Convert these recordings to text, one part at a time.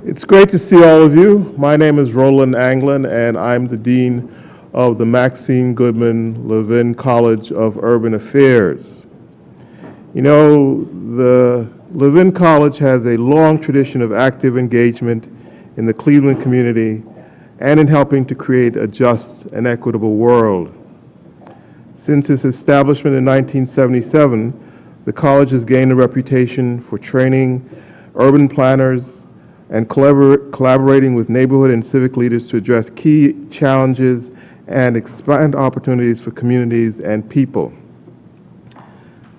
It's great to see all of you. My name is Roland Anglin, and I'm the Dean of the Maxine Goodman Levin College of Urban Affairs. You know, the Levin College has a long tradition of active engagement in the Cleveland community and in helping to create a just and equitable world. Since its establishment in 1977, the college has gained a reputation for training urban planners and collaborating with neighborhood and civic leaders to address key challenges and expand opportunities for communities and people.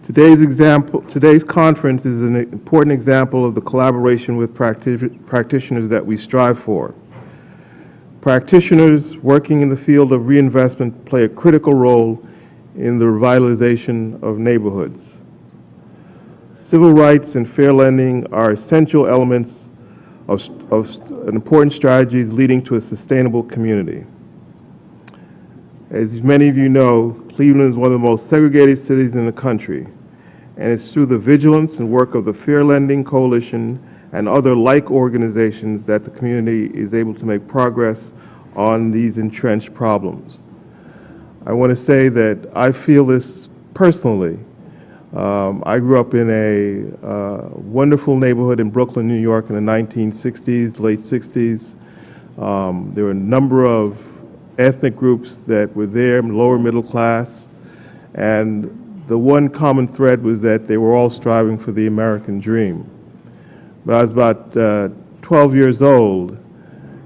Today's conference is an important example of the collaboration with practitioners that we strive for. Practitioners working in the field of reinvestment play a critical role in the revitalization of neighborhoods. Civil rights and fair lending are essential elements of important strategies leading to a sustainable community. As many of you know, Cleveland is one of the most segregated cities in the country, and it's through the vigilance and work of the Fair Lending Coalition and other like organizations that the community is able to make progress on these entrenched problems. I want to say that I feel this personally. I grew up in a wonderful neighborhood in Brooklyn, New York in the 1960s, late 60s. There were a number of ethnic groups that were there, lower middle class, and the one common thread was that they were all striving for the American dream. But I was about 12 years old.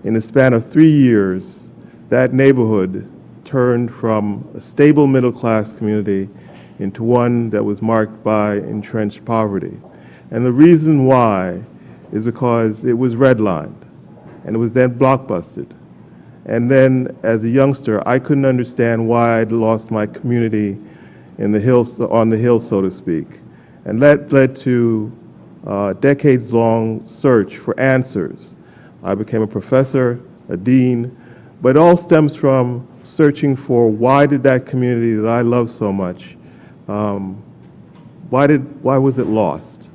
In the span of 3 years, that neighborhood turned from a stable middle class community into one that was marked by entrenched poverty. And the reason why is because it was redlined, and it was then blockbusted. And then, as a youngster, I couldn't understand why I'd lost my community in the hills, on the hill, so to speak. And that led to a decades-long search for answers. I became a professor, a dean, but it all stems from searching for why did that community that I love so much, why was it lost?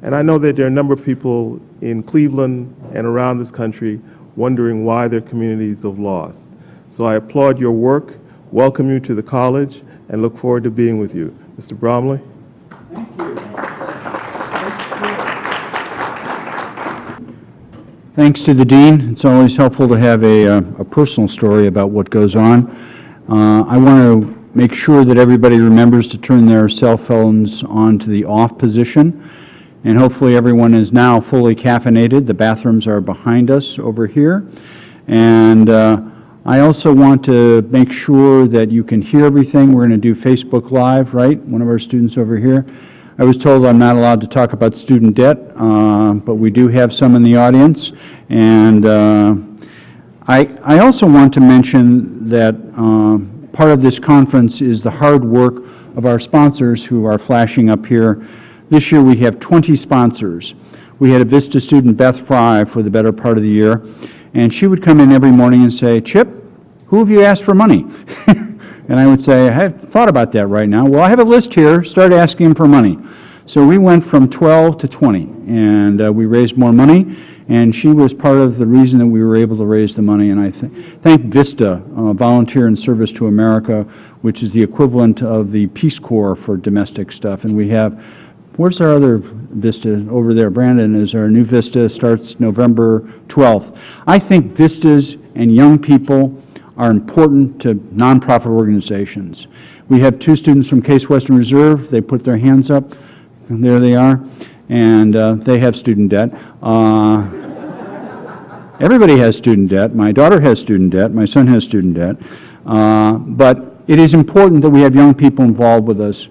And I know that there are a number of people in Cleveland and around this country wondering why their communities have lost. So I applaud your work, welcome you to the college, and look forward to being with you. Mr. Bromley? Thank you. Thanks to the Dean. It's always helpful to have a personal story about what goes on. I want to make sure that everybody remembers to turn their cell phones on to the off position. And hopefully everyone is now fully caffeinated. The bathrooms are behind us over here. And I also want to make sure that you can hear everything. We're going to do Facebook Live, right? One of our students over here. I was told I'm not allowed to talk about student debt, but we do have some in the audience. And I also want to mention that part of this conference is the hard work of our sponsors who are flashing up here. This year we have 20 sponsors. We had a Vista student, Beth Fry, for the better part of the year, and she would come in every morning and say, "Chip, who have you asked for money?" And I would say, "I haven't thought about that right now." "Well, I have a list here. Start asking him for money." So we went from 12 to 20, and we raised more money, and she was part of the reason that we were able to raise the money. And I thank Vista, Volunteer in Service to America, which is the equivalent of the Peace Corps for domestic stuff. And we have, where's our other Vista? Over there. Brandon is our new Vista, starts November 12th. I think Vistas and young people are important to nonprofit organizations. We have 2 students from Case Western Reserve. They put their hands up, and there they are, and they have student debt. Everybody has student debt. My daughter has student debt. My son has student debt. But it is important that we have young people involved with us.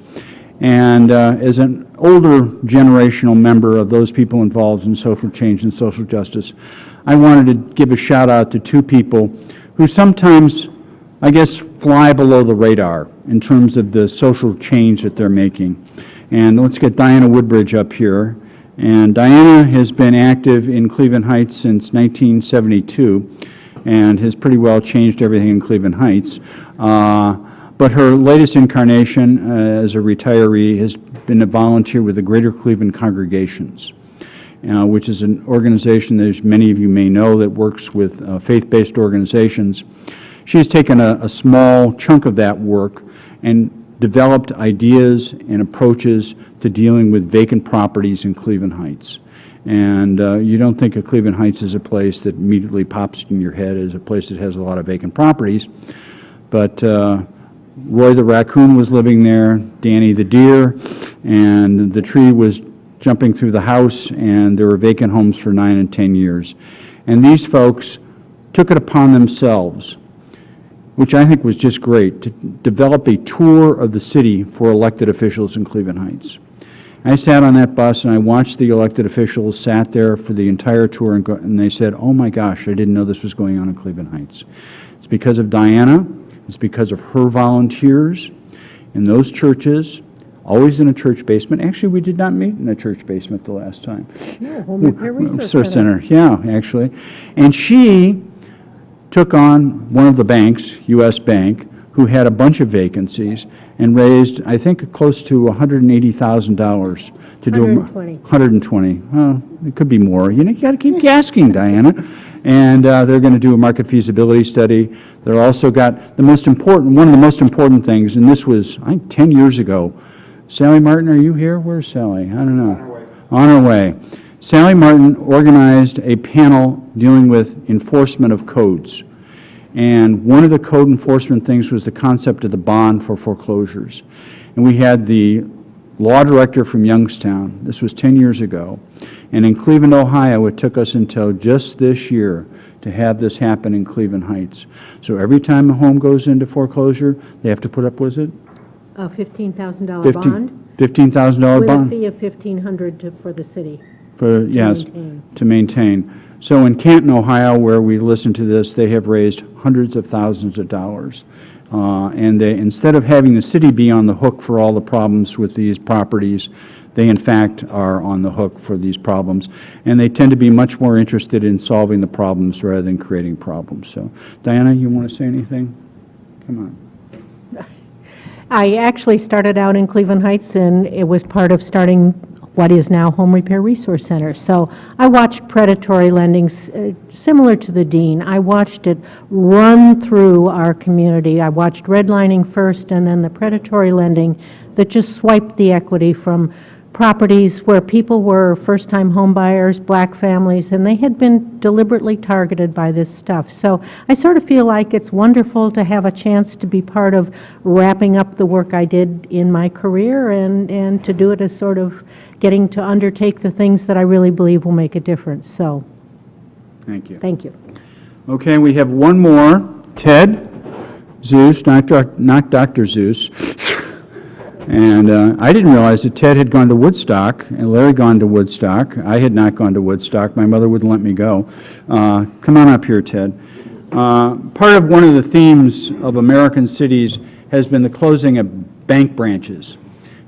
And as an older generational member of those people involved in social change and social justice, I wanted to give a shout out to 2 people who sometimes, I guess, fly below the radar in terms of the social change that they're making. And let's get Diana Woodbridge up here. And Diana has been active in Cleveland Heights since 1972 and has pretty well changed everything in Cleveland Heights. But her latest incarnation as a retiree has been a volunteer with the Greater Cleveland Congregations. which is an organization that, as many of you may know, that works with faith-based organizations. She's taken a small chunk of that work and developed ideas and approaches to dealing with vacant properties in Cleveland Heights. And you don't think of Cleveland Heights as a place that immediately pops in your head as a place that has a lot of vacant properties. But Roy the raccoon was living there, Danny the deer, and the tree was jumping through the house, and there were vacant homes for 9 and 10 years. And these folks took it upon themselves, which I think was just great, to develop a tour of the city for elected officials in Cleveland Heights. I sat on that bus and I watched the elected officials sat there for the entire tour, and they said, "Oh my gosh, I didn't know this was going on in Cleveland Heights." It's because of Diana. It's because of her volunteers in those churches, always in a church basement. Actually, we did not meet in a church basement the last time. Yeah, Home Repair Resource Center. Yeah, actually. And she took on one of the banks, U.S. Bank, who had a bunch of vacancies, and raised, I think, close to $180,000 to do 120. 120. Well, it could be more. You got to keep asking, Diana. And they're going to do a market feasibility study. They're also got one of the most important things, and this was, I think, 10 years ago. Sally Martin, are you here? Where's Sally? I don't know. On her way. Sally Martin organized a panel dealing with enforcement of codes. And one of the code enforcement things was the concept of the bond for foreclosures. And we had the law director from Youngstown. This was 10 years ago. And in Cleveland, Ohio, it took us until just this year to have this happen in Cleveland Heights. So every time a home goes into foreclosure, they have to put up, was it? A $15,000 bond. $15,000 With bond? a fee of $1,500 for the city. Yes, maintain. to maintain. So in Canton, Ohio, where we listen to this, they have raised hundreds of thousands of dollars. And they, instead of having the city be on the hook for all the problems with these properties, they in fact are on the hook for these problems. And they tend to be much more interested in solving the problems rather than creating problems. So, Diana, you want to say anything? Come on. I actually started out in Cleveland Heights, and it was part of starting what is now Home Repair Resource Center. So I watched predatory lending similar to the Dean. I watched it run through our community. I watched redlining first, and then the predatory lending that just swiped the equity from properties where people were first-time home buyers, black families, and they had been deliberately targeted by this stuff. So I sort of feel like it's wonderful to have a chance to be part of wrapping up the work I did in my career, and to do it as sort of getting to undertake the things that I really believe will make a difference. So, Thank you. thank you. Okay, we have one more. Ted Zeus, not Dr. Zeus. And I didn't realize that Ted had gone to Woodstock, and Larry gone to Woodstock. I had not gone to Woodstock. My mother wouldn't let me go. Come on up here, Ted. Part of one of the themes of American cities has been the closing of bank branches.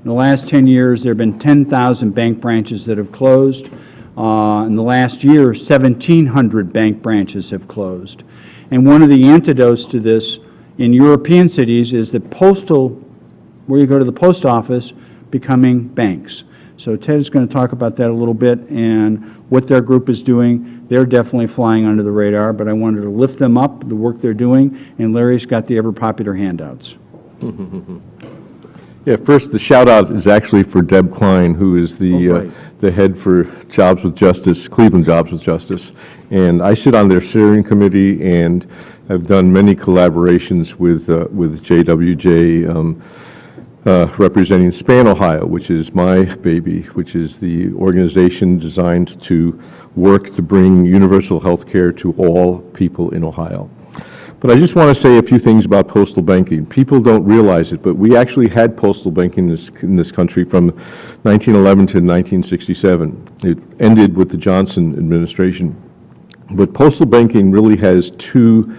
In the last 10 years, there have been 10,000 bank branches that have closed. In the last year, 1,700 bank branches have closed. And one of the antidotes to this in European cities is the where you go to the post office, becoming banks. So Ted is going to talk about that a little bit and what their group is doing. They're definitely flying under the radar, but I wanted to lift them up, the work they're doing, and Larry's got the ever-popular handouts. Yeah, first, the shout-out is actually for Deb Klein, who is the head for Jobs with Justice, Cleveland Jobs with Justice. And I sit on their steering committee and have done many collaborations with JWJ, representing Span, Ohio, which is my baby, which is the organization designed to work to bring universal health care to all people in Ohio. But I just want to say a few things about postal banking. People don't realize it, but we actually had postal banking in this country from 1911 to 1967. It ended with the Johnson administration. But postal banking really has two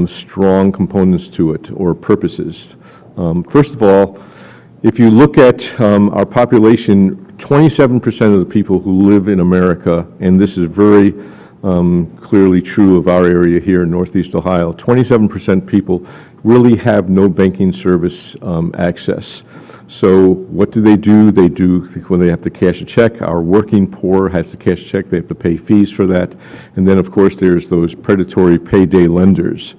strong components to it, or purposes. First of all, if you look at our population, 27% of the people who live in America, and this is very clearly true of our area here in Northeast Ohio, 27% people really have no banking service access. So what do? They do, when they have to cash a check, our working poor has to cash a check, they have to pay fees for that. And then, of course, there's those predatory payday lenders.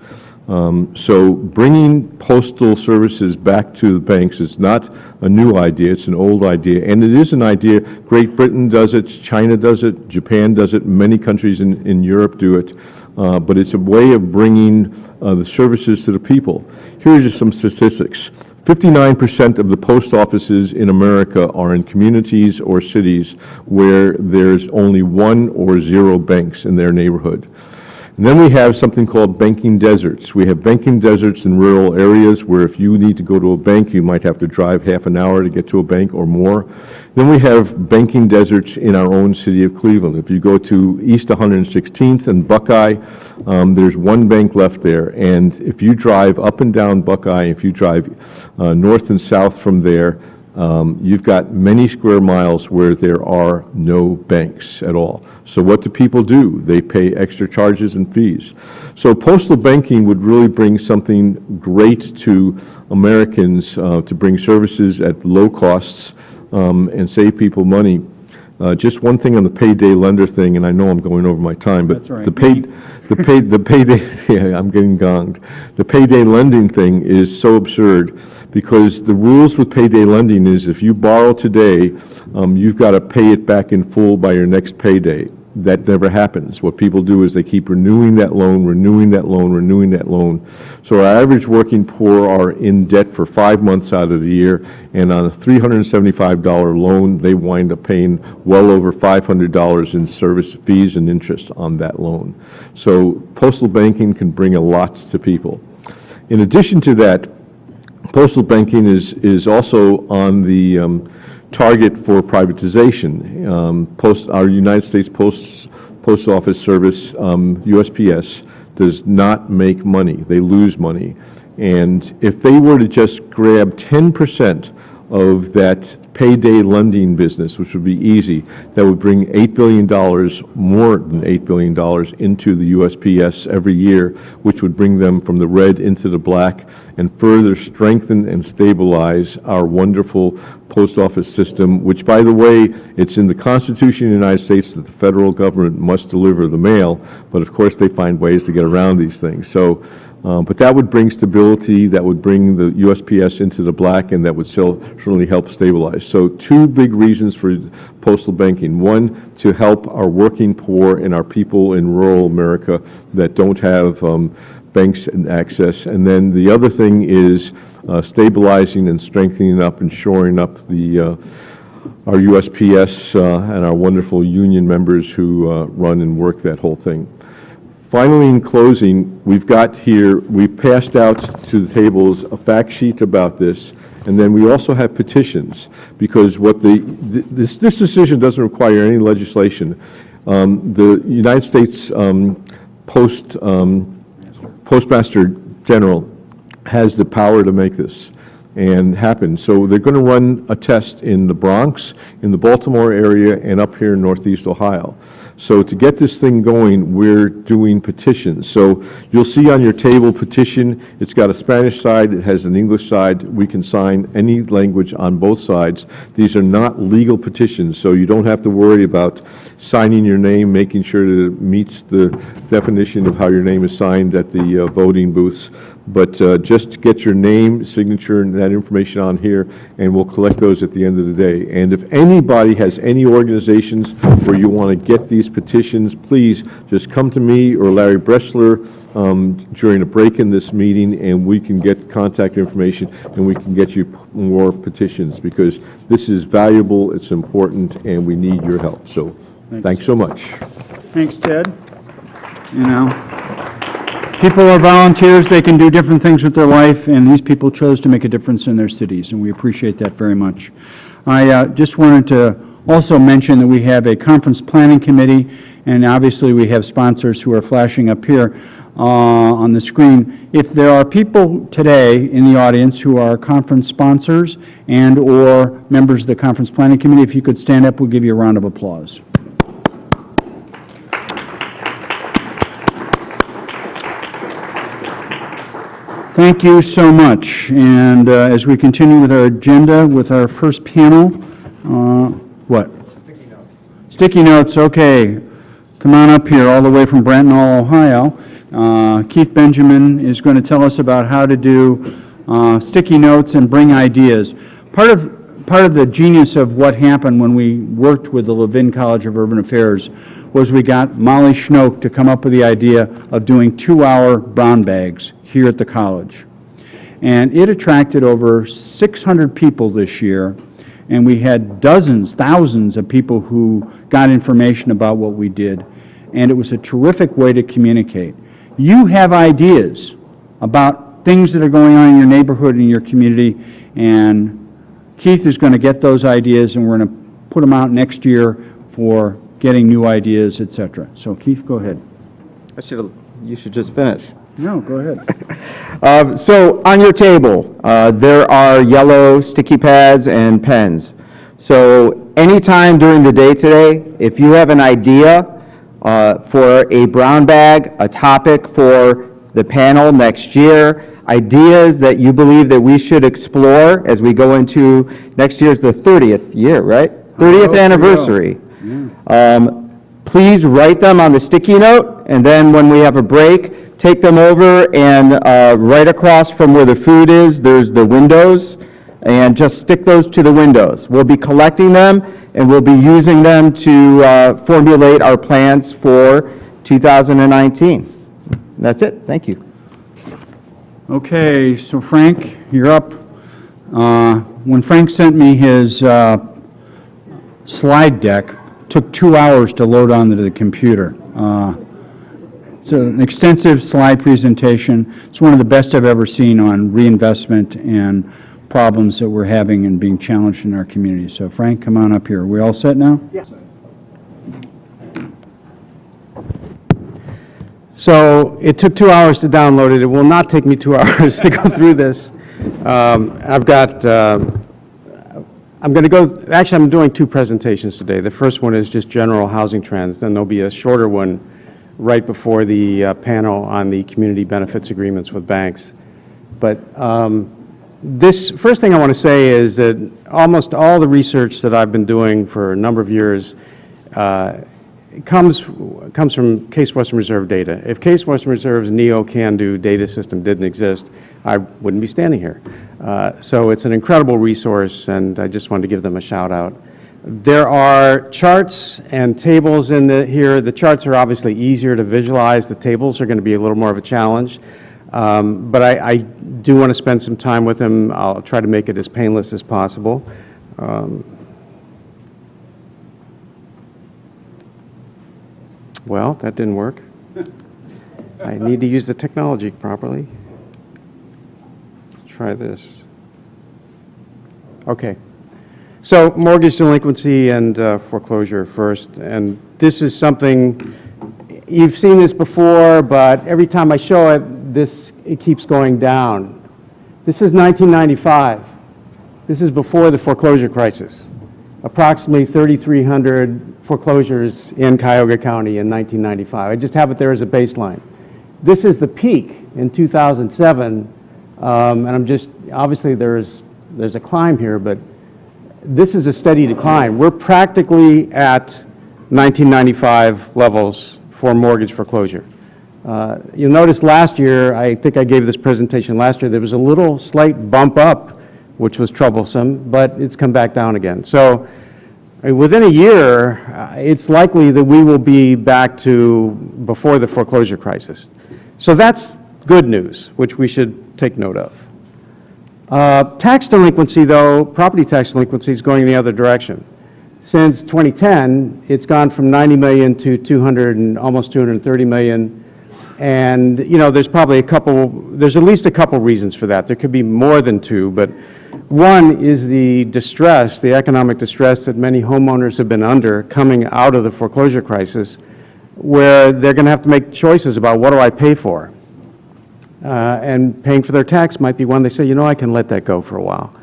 So bringing postal services back to the banks is not a new idea, it's an old idea. And it is an idea, Great Britain does it, China does it, Japan does it, many countries in Europe do it. But it's a way of bringing the services to the people. Here are just some statistics. 59% of the post offices in America are in communities or cities where there's only 1 or 0 banks in their neighborhood. And then we have something called banking deserts. We have banking deserts in rural areas where if you need to go to a bank, you might have to drive half an hour to get to a bank or more. Then we have banking deserts in our own city of Cleveland. If you go to East 116th and Buckeye, there's 1 bank left there. And if you drive up and down Buckeye, if you drive north and south from there, you've got many square miles where there are no banks at all. So what do people do? They pay extra charges and fees. So postal banking would really bring something great to Americans to bring services at low costs and save people money. Just one thing on the payday lender thing, and I know I'm going over my time, but That's all right. the payday, yeah, I'm getting gonged. The payday lending thing is so absurd because the rules with payday lending is if you borrow today, you've got to pay it back in full by your next payday. That never happens. What people do is they keep renewing that loan, renewing that loan, renewing that loan. So our average working poor are in debt for 5 months out of the year, and on a $375 loan, they wind up paying well over $500 in service fees and interest on that loan. So postal banking can bring a lot to people. In addition to that, postal banking is also on the target for privatization. Our United States Post Office Service, USPS, does not make money. They lose money. And if they were to just grab 10% of that payday lending business, which would be easy, that would bring $8 billion, more than $8 billion into the USPS every year, which would bring them from the red into the black and further strengthen and stabilize our wonderful post office system, which, by the way, it's in the Constitution of the United States that the federal government must deliver the mail, but of course they find ways to get around these things. So, but that would bring stability, that would bring the USPS into the black, and that would certainly help stabilize. So 2 big reasons for postal banking. 1, to help our working poor and our people in rural America that don't have banks and access. And then the other thing is stabilizing and strengthening up and shoring up our USPS and our wonderful union members who run and work that whole thing. Finally, in closing, we've passed out to the tables a fact sheet about this, and then we also have petitions, because this decision doesn't require any legislation. The United States Postmaster General has the power to make this and happen. So they're going to run a test in the Bronx, in the Baltimore area, and up here in Northeast Ohio. So to get this thing going, we're doing petitions. So you'll see on your table petition, it's got a Spanish side, it has an English side. We can sign any language on both sides. These are not legal petitions, so you don't have to worry about signing your name, making sure that it meets the definition of how your name is signed at the voting booths. But just get your name, signature, and that information on here, and we'll collect those at the end of the day. And if anybody has any organizations where you want to get these petitions, please just come to me or Larry Bressler during a break in this meeting, and we can get contact information and we can get you more petitions, because this is valuable, it's important, and we need your help. So thanks so much. Thanks, Ted. You know, people are volunteers, they can do different things with their life, and these people chose to make a difference in their cities, and we appreciate that very much. I just wanted to also mention that we have a conference planning committee, and obviously we have sponsors who are flashing up here on the screen. If there are people today in the audience who are conference sponsors and or members of the conference planning committee, if you could stand up, we'll give you a round of applause. Thank you so much. And as we continue with our agenda, with our first panel, what? Sticky notes. Sticky notes, okay. Come on up here, all the way from Brantonall, Ohio. Keith Benjamin is going to tell us about how to do sticky notes and bring ideas. Part of the genius of what happened when we worked with the Levin College of Urban Affairs was we got Molly Schnoke to come up with the idea of doing 2-hour brown bags here at the college. And it attracted over 600 people this year, and we had dozens, thousands of people who got information about what we did, and it was a terrific way to communicate. You have ideas about things that are going on in your neighborhood and your community, and Keith is going to get those ideas, and we're going to put them out next year for getting new ideas, etc. So Keith, go ahead. You should just finish. No, go ahead. So on your table, there are yellow sticky pads and pens. So anytime during the day today, if you have an idea for a brown bag, a topic for the panel next year, ideas that you believe that we should explore as we go into next year's the 30th year, right? 30th anniversary. Please write them on the sticky note, and then when we have a break, take them over and right across from where the food is, there's the windows, and just stick those to the windows. We'll be collecting them, and we'll be using them to formulate our plans for 2019. That's it. Thank you. Okay, so Frank, you're up. When Frank sent me his slide deck, took 2 hours to load onto the computer. It's an extensive slide presentation. It's one of the best I've ever seen on reinvestment and problems that we're having and being challenged in our community. So Frank, come on up here. Are we all set now? Yes. So it took 2 hours to download it. It will not take me 2 hours to go through this. I'm doing two presentations today. The first one is just general housing trends. Then there'll be a shorter one right before the panel on the community benefits agreements with banks. But this first thing I want to say is that almost all the research that I've been doing for a number of years comes from Case Western Reserve data. If Case Western Reserve's Neo-Can-Do data system didn't exist, I wouldn't be standing here. So it's an incredible resource, and I just wanted to give them a shout out. There are charts and tables in here. The charts are obviously easier to visualize. The tables are going to be a little more of a challenge. But I do want to spend some time with them. I'll try to make it as painless as possible. Well, that didn't work. I need to use the technology properly. Let's try this. Okay. So mortgage delinquency and foreclosure first. And this is something, you've seen this before, but every time I show it, it keeps going down. This is 1995. This is before the foreclosure crisis. Approximately 3,300 foreclosures in Cuyahoga County in 1995. I just have it there as a baseline. This is the peak in 2007, and obviously there's a climb here, but this is a steady decline. We're practically at 1995 levels for mortgage foreclosure. You'll notice last year, I think I gave this presentation last year, there was a little slight bump up, which was troublesome, but it's come back down again. So within a year, it's likely that we will be back to before the foreclosure crisis. So that's good news, which we should take note of. Tax delinquency, though, property tax delinquency is going in the other direction. Since 2010, it's gone from 90 million to 200 and almost 230 million. And, there's at least a couple reasons for that. There could be more than two, but one is the distress, the economic distress that many homeowners have been under coming out of the foreclosure crisis, where they're going to have to make choices about what do I pay for. And paying for their tax might be one they say, I can let that go for a while.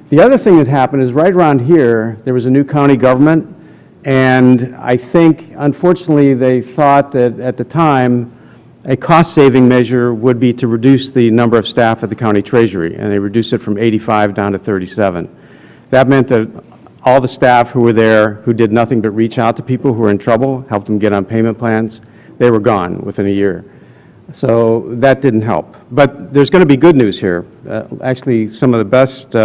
The other thing that happened is right around here, there was a new county government, and I think, unfortunately, they thought that at the time, a cost-saving measure would be to reduce the number of staff at the county treasury, and they reduced it from 85 down to 37. That meant that all the staff who were there, who did nothing but reach out to people who were in trouble, helped them get on payment plans, they were gone within a year. So that didn't help. But there's going to be good news here. Actually, some of the best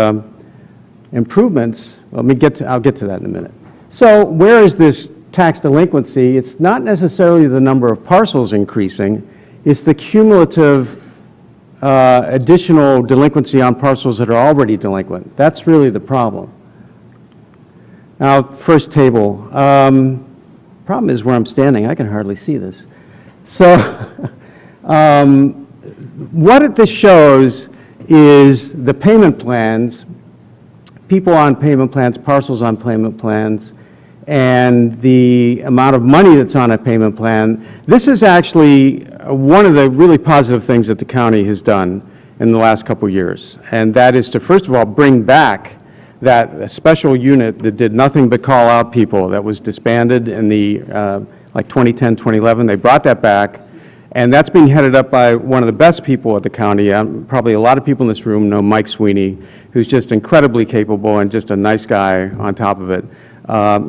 improvements, I'll get to that in a minute. So where is this tax delinquency? It's not necessarily the number of parcels increasing, it's the cumulative additional delinquency on parcels that are already delinquent. That's really the problem. Now, first table. Problem is where I'm standing, I can hardly see this. So, what this shows is the payment plans, people on payment plans, parcels on payment plans, and the amount of money that's on a payment plan. This is actually one of the really positive things that the county has done in the last couple of years, and that is to, first of all, bring back that special unit that did nothing but call out people that was disbanded in the, like 2010, 2011. They brought that back, and that's being headed up by one of the best people at the county. Probably a lot of people in this room know Mike Sweeney, who's just incredibly capable and just a nice guy on top of it.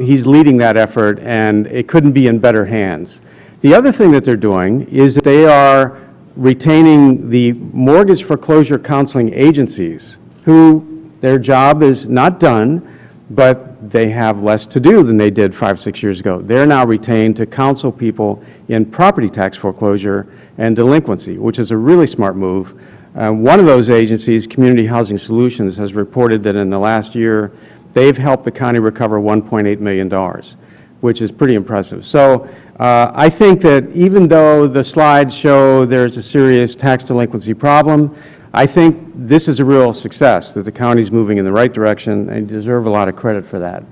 He's leading that effort, and it couldn't be in better hands. The other thing that they're doing is that they are retaining the mortgage foreclosure counseling agencies, who their job is not done, but they have less to do than they did 5, 6 years ago. They're now retained to counsel people in property tax foreclosure and delinquency, which is a really smart move. One of those agencies, Community Housing Solutions, has reported that in the last year, they've helped the county recover $1.8 million, which is pretty impressive. So I think that even though the slides show there's a serious tax delinquency problem, I think this is a real success, that the county's moving in the right direction, and deserve a lot of credit for that.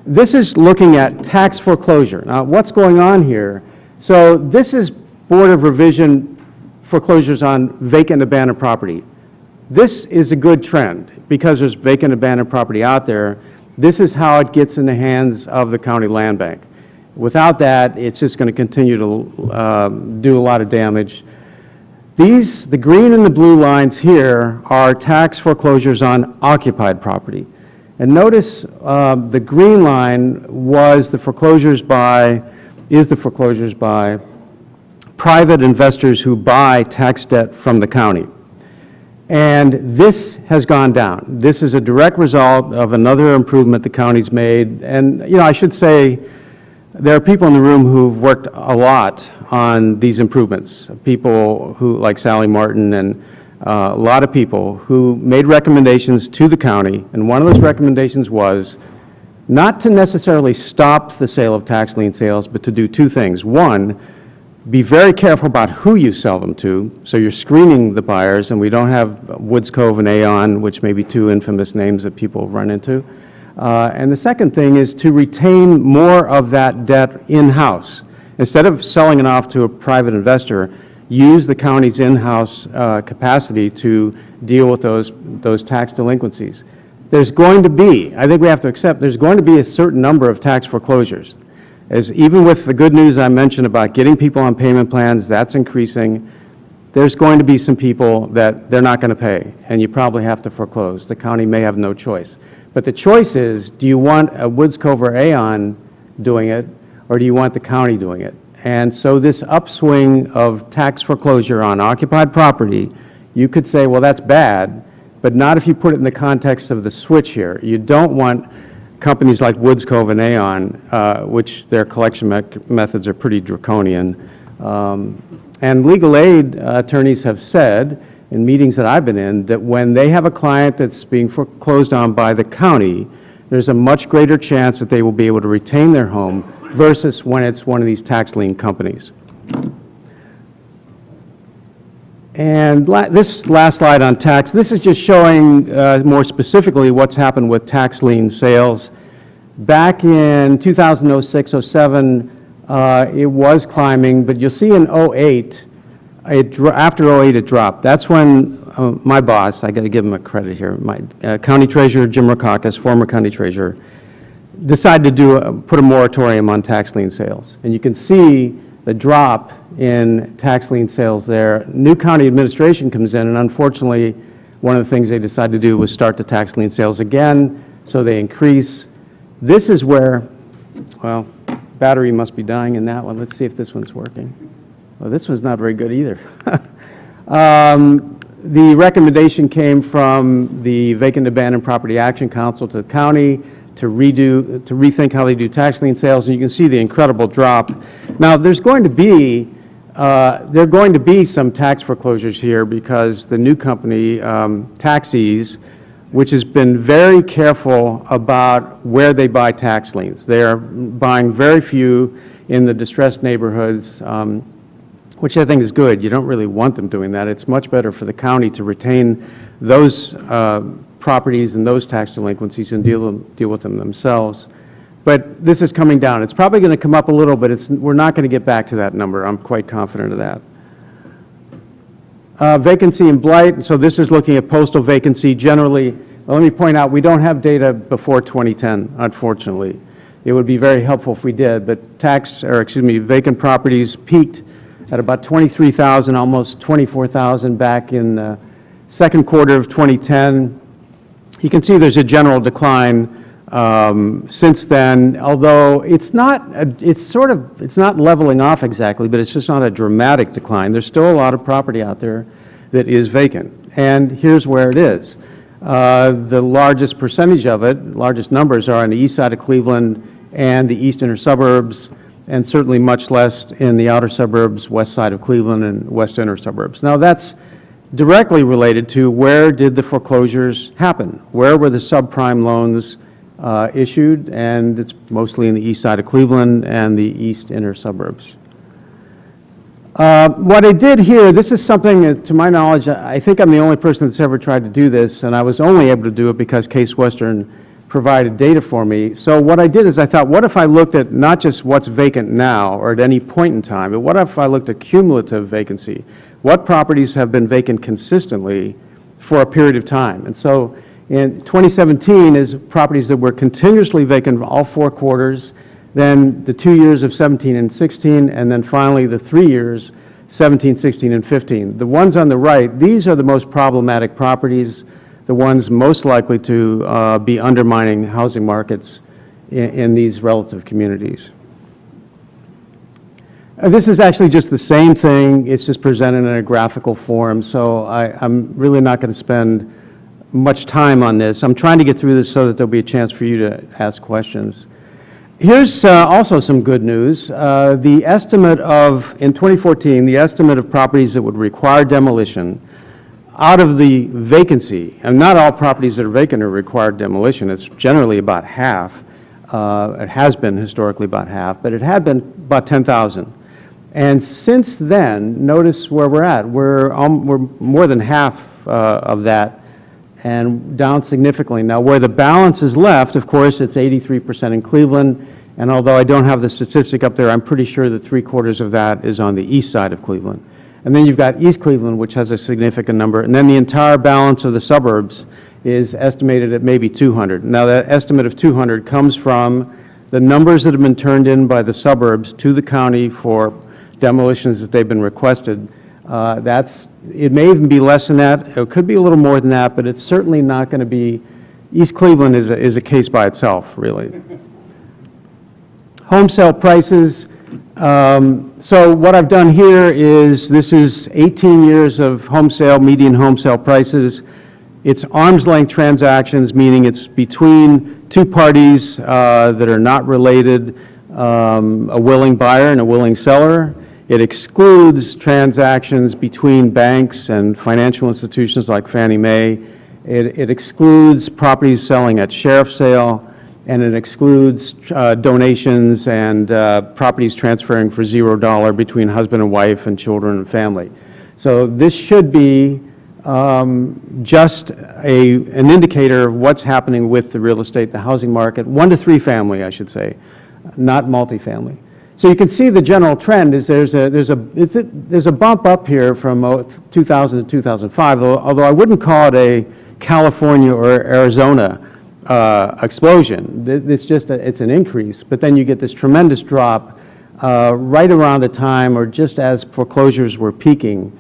This is looking at tax foreclosure. Now, what's going on here? So this is Board of Revision foreclosures on vacant abandoned property. This is a good trend, because there's vacant abandoned property out there. This is how it gets in the hands of the county land bank. Without that, it's just going to continue to do a lot of damage. The green and the blue lines here are tax foreclosures on occupied property. And notice the green line is the foreclosures by private investors who buy tax debt from the county. And this has gone down. This is a direct result of another improvement the county's made. And, you know, I should say, there are people in the room who've worked a lot on these improvements, people who, like Sally Martin, and a lot of people who made recommendations to the county, and one of those recommendations was not to necessarily stop the sale of tax lien sales, but to do two things. One, be very careful about who you sell them to, so you're screening the buyers, and we don't have Woods Cove and Aon, which may be two infamous names that people run into. And the second thing is to retain more of that debt in-house. Instead of selling it off to a private investor, use the county's in-house capacity to deal with those tax delinquencies. There's going to be, I think we have to accept, there's going to be a certain number of tax foreclosures. As even with the good news I mentioned about getting people on payment plans, that's increasing. There's going to be some people that they're not going to pay, and you probably have to foreclose. The county may have no choice. But the choice is, do you want a Woods Cove or Aon doing it, or do you want the county doing it? And so this upswing of tax foreclosure on occupied property, you could say, well, that's bad, but not if you put it in the context of the switch here. You don't want companies like Woods Cove and Aon, which their collection methods are pretty draconian. And legal aid attorneys have said, in meetings that I've been in, that when they have a client that's being foreclosed on by the county, there's a much greater chance that they will be able to retain their home versus when it's one of these tax lien companies. And this last slide on tax, this is just showing more specifically what's happened with tax lien sales. Back in 2006-07, it was climbing, but you'll see in 08, after 08 it dropped. That's when my boss, I got to give him a credit here, my county treasurer, Jim Rackauckas, former county treasurer, decided to put a moratorium on tax lien sales. And you can see the drop in tax lien sales there. New county administration comes in, and unfortunately, one of the things they decided to do was start the tax lien sales again, so they increase. This is where, well, battery must be dying in that one. Let's see if this one's working. Well, this one's not very good either. The recommendation came from the Vacant Abandoned Property Action Council to the county to rethink how they do tax lien sales, and you can see the incredible drop. Now, there are going to be some tax foreclosures here because the new company, Taxis, which has been very careful about where they buy tax liens. They are buying very few in the distressed neighborhoods, which I think is good. You don't really want them doing that. It's much better for the county to retain those properties and those tax delinquencies and deal with them themselves. But this is coming down. It's probably going to come up a little, but we're not going to get back to that number. I'm quite confident of that. Vacancy and blight. So this is looking at postal vacancy generally. Well, let me point out, we don't have data before 2010, unfortunately. It would be very helpful if we did, but vacant properties peaked at about 23,000, almost 24,000 back in the second quarter of 2010. You can see there's a general decline since then, although it's not leveling off exactly, but it's just not a dramatic decline. There's still a lot of property out there that is vacant, and here's where it is. The largest percentage of it, largest numbers are on the east side of Cleveland and the east inner suburbs, and certainly much less in the outer suburbs, west side of Cleveland and west inner suburbs. Now, that's directly related to where did the foreclosures happen? Where were the subprime loans issued? And it's mostly in the east side of Cleveland and the east inner suburbs. What I did here, this is something that, to my knowledge, I think I'm the only person that's ever tried to do this, and I was only able to do it because Case Western provided data for me. So what I did is I thought, what if I looked at not just what's vacant now or at any point in time, but what if I looked at cumulative vacancy? What properties have been vacant consistently for a period of time? And so in 2017 is properties that were continuously vacant all 4 quarters, then the 2 years of 17 and 16, and then finally the 3 years, 17, 16, and 15. The ones on the right, these are the most problematic properties, the ones most likely to be undermining housing markets in these relative communities. This is actually just the same thing. It's just presented in a graphical form, so I'm really not going to spend much time on this. I'm trying to get through this so that there'll be a chance for you to ask questions. Here's also some good news. The estimate in 2014, the estimate of properties that would require demolition out of the vacancy, and not all properties that are vacant are required demolition. It's generally about half. It has been historically about half, but it had been about 10,000. And since then, notice where we're at. We're more than half of that and down significantly. Now, where the balance is left, of course, it's 83% in Cleveland, and although I don't have the statistic up there, I'm pretty sure that 3/4 of that is on the east side of Cleveland. And then you've got East Cleveland, which has a significant number, and then the entire balance of the suburbs is estimated at maybe 200. Now, that estimate of 200 comes from the numbers that have been turned in by the suburbs to the county for demolitions that they've been requested. It may even be less than that. It could be a little more than that, but it's certainly not going to be. East Cleveland is a case by itself, really. Home sale prices. So what I've done here is this is 18 years of median home sale prices. It's arm's length transactions, meaning it's between two parties that are not related, a willing buyer and a willing seller. It excludes transactions between banks and financial institutions like Fannie Mae. It excludes properties selling at sheriff's sale, and it excludes donations and properties transferring for $0 between husband and wife and children and family. So this should be just an indicator of what's happening with the real estate, the housing market, 1 to 3 family, I should say, not multifamily. So you can see the general trend is there's a bump up here from 2000 to 2005, although I wouldn't call it a California or Arizona explosion. It's just it's an increase, but then you get this tremendous drop right around the time or just as foreclosures were peaking.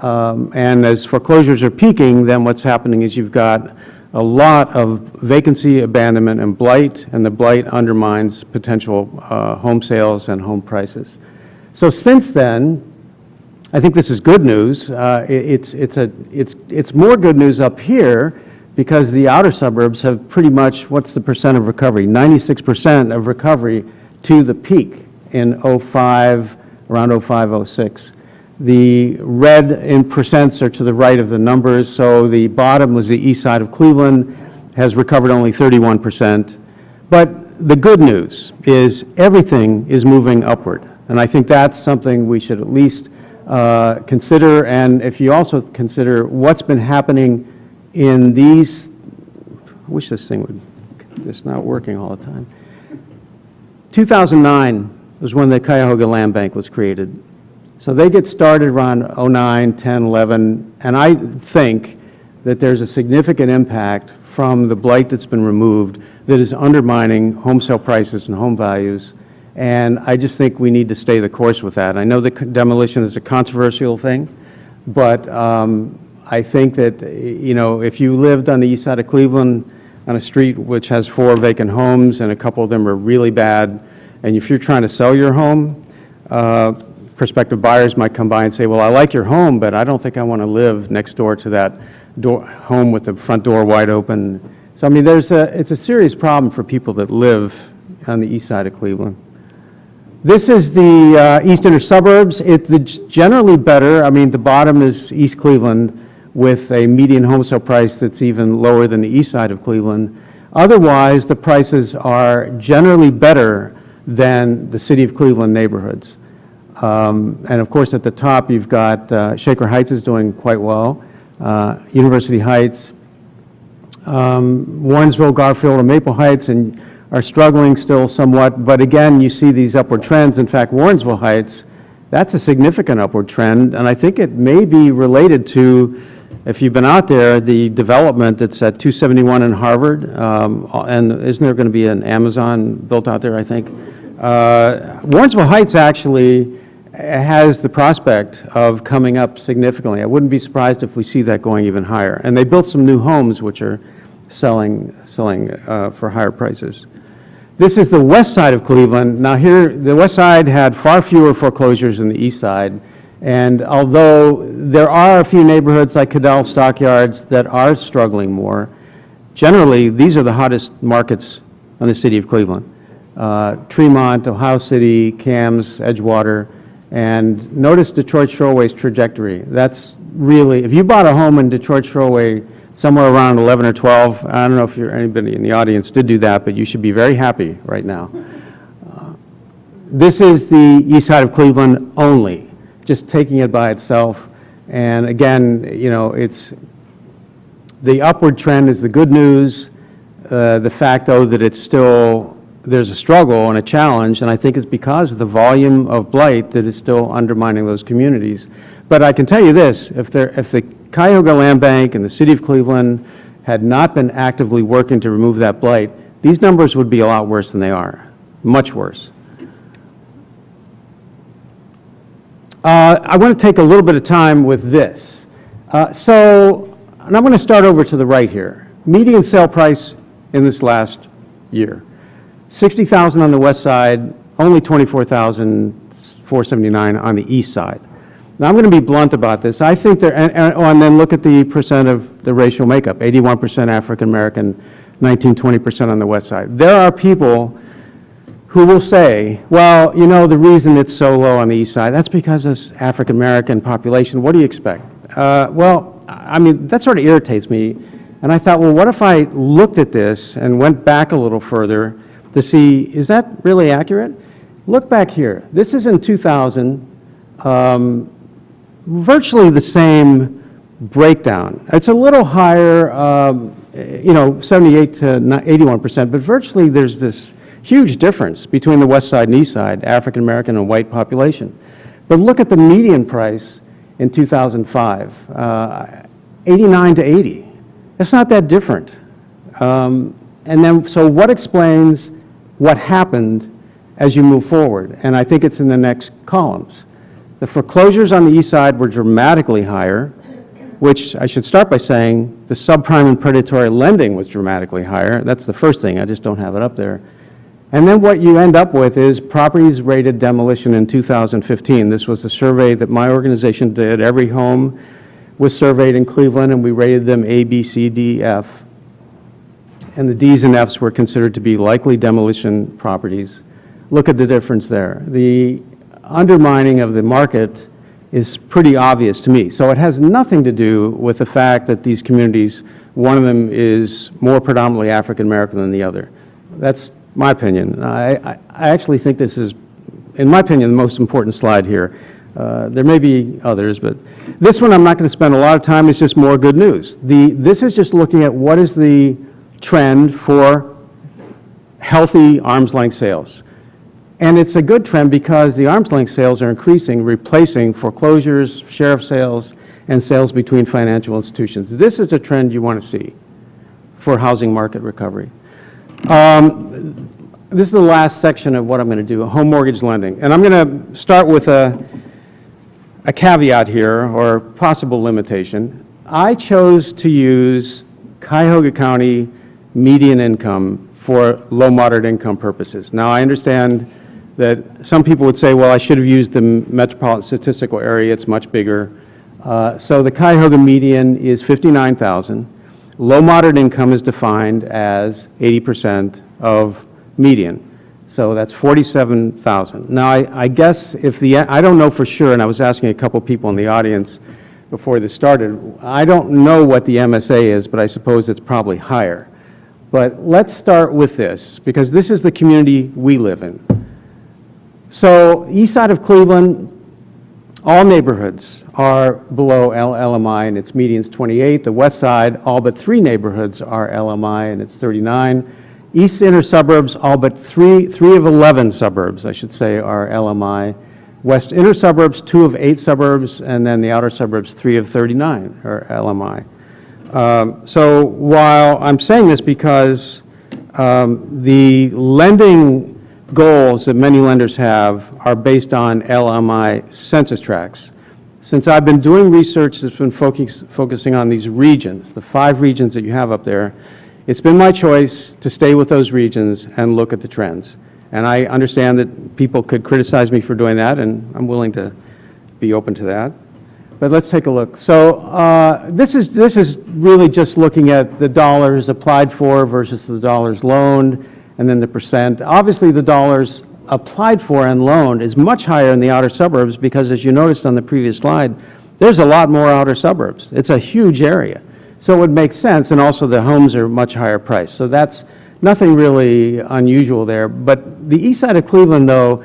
And as foreclosures are peaking, then what's happening is you've got a lot of vacancy, abandonment, and blight, and the blight undermines potential home sales and home prices. So since then, I think this is good news. It's more good news up here because the outer suburbs have pretty much, what's the percent of recovery? 96% of recovery to the peak in '05, around '05, '06. The red in percents are to the right of the numbers, so the bottom was the east side of Cleveland, has recovered only 31%. But the good news is everything is moving upward, and I think that's something we should at least consider, and if you also consider what's been happening in these, I wish this thing would, it's not working all the time. 2009 was when the Cuyahoga Land Bank was created. So they get started around '09, 10, 11, and I think that there's a significant impact from the blight that's been removed that is undermining home sale prices and home values, and I just think we need to stay the course with that. I know that demolition is a controversial thing, but I think that, you know, if you lived on the east side of Cleveland on a street which has 4 vacant homes and a couple of them are really bad, and if you're trying to sell your home, prospective buyers might come by and say, well, I like your home, but I don't think I want to live next door to that home with the front door wide open. So, I mean, it's a serious problem for people that live on the east side of Cleveland. This is the east inner suburbs. It's generally better. I mean, the bottom is East Cleveland with a median home sale price that's even lower than the east side of Cleveland. Otherwise, the prices are generally better than the city of Cleveland neighborhoods. And of course, at the top, you've got Shaker Heights is doing quite well, University Heights, Warrensville, Garfield, and Maple Heights, and are struggling still somewhat. But again, you see these upward trends. In fact, Warrensville Heights, that's a significant upward trend, and I think it may be related to, if you've been out there, the development that's at 271 in Harvard, and isn't there going to be an Amazon built out there, I think? Warrensville Heights actually has the prospect of coming up significantly. I wouldn't be surprised if we see that going even higher. And they built some new homes which are selling for higher prices. This is the west side of Cleveland. Now here, the west side had far fewer foreclosures than the east side. And although there are a few neighborhoods like Cadell, Stockyards that are struggling more, generally these are the hottest markets in the city of Cleveland. Tremont, Ohio City, Cams, Edgewater, and notice Detroit Shoreway's trajectory. That's really, if you bought a home in Detroit Shoreway somewhere around 11 or 12, I don't know if anybody in the audience did do that, but you should be very happy right now. This is the east side of Cleveland only, just taking it by itself. And again, you know, it's, the upward trend is the good news. The fact, though, that it's still, there's a struggle and a challenge, and I think it's because of the volume of blight that is still undermining those communities. But I can tell you this, if the Cuyahoga Land Bank and the City of Cleveland had not been actively working to remove that blight, these numbers would be a lot worse than they are, much worse. I want to take a little bit of time with this. And I'm going to start over to the right here. Median sale price in this last year. $60,000 on the west side, only $24,479 on the east side. Now, I'm going to be blunt about this. I think and then look at the percent of the racial makeup, 81% African American, 20% on the west side. There are people who will say, well, you know, the reason it's so low on the east side, that's because it's African American population. What do you expect? Well, I mean, that sort of irritates me. And I thought, well, what if I looked at this and went back a little further to see, is that really accurate? Look back here. This is in 2000, virtually the same breakdown. It's a little higher, you know, 78 to 81%, but virtually there's this huge difference between the west side and east side, African American and white population. But look at the median price in 2005, 89 to 80. It's not that different. And then, so what explains what happened as you move forward, and I think it's in the next columns. The foreclosures on the east side were dramatically higher, which I should start by saying the subprime and predatory lending was dramatically higher. That's the first thing, I just don't have it up there. And then what you end up with is properties rated demolition in 2015. This was the survey that my organization did. Every home was surveyed in Cleveland, and we rated them A, B, C, D, F. And the Ds and Fs were considered to be likely demolition properties. Look at the difference there. The undermining of the market is pretty obvious to me. So it has nothing to do with the fact that these communities, one of them is more predominantly African American than the other. That's my opinion. I actually think this is, in my opinion, the most important slide here. There may be others, but this one I'm not going to spend a lot of time. It's just more good news. This is just looking at what is the trend for healthy arm's length sales. And it's a good trend because the arm's length sales are increasing, replacing foreclosures, sheriff sales, and sales between financial institutions. This is a trend you want to see for housing market recovery. This is the last section of what I'm going to do, home mortgage lending. And I'm going to start with a caveat here, or possible limitation. I chose to use Cuyahoga County median income for low moderate income purposes. Now, I understand that some people would say, well, I should have used the metropolitan statistical area, it's much bigger. So the Cuyahoga median is 59,000. Low moderate income is defined as 80% of median. So that's 47,000. Now, I guess if I don't know for sure, and I was asking a couple people in the audience before this started, I don't know what the MSA is, but I suppose it's probably higher. But let's start with this, because this is the community we live in. So east side of Cleveland, all neighborhoods are below LMI, and its median's 28. The west side, all but 3 neighborhoods are LMI, and it's 39. East inner suburbs, all but 3 of 11 suburbs, I should say, are LMI. West inner suburbs, 2 of 8 suburbs, and then the outer suburbs, 3 of 39 are LMI. So while I'm saying this because the lending goals that many lenders have are based on LMI census tracts. Since I've been doing research that's been focusing on these regions, the 5 regions that you have up there, it's been my choice to stay with those regions and look at the trends. And I understand that people could criticize me for doing that, and I'm willing to be open to that. But let's take a look. So this is really just looking at the dollars applied for versus the dollars loaned, and then the percent. Obviously, the dollars applied for and loaned is much higher in the outer suburbs because, as you noticed on the previous slide, there's a lot more outer suburbs. It's a huge area. So it would make sense, and also the homes are much higher priced. So that's nothing really unusual there. But the east side of Cleveland, though,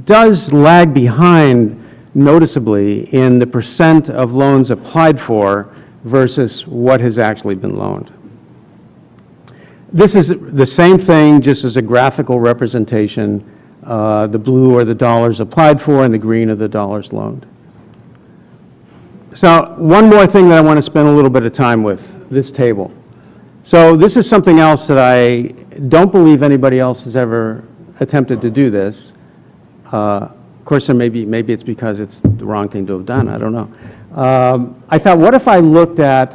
does lag behind noticeably in the percent of loans applied for versus what has actually been loaned. This is the same thing, just as a graphical representation. The blue are the dollars applied for, and the green are the dollars loaned. So one more thing that I want to spend a little bit of time with, this table. So this is something else that I don't believe anybody else has ever attempted to do this. Of course, maybe it's because it's the wrong thing to have done. I don't know. I thought, what if I looked at,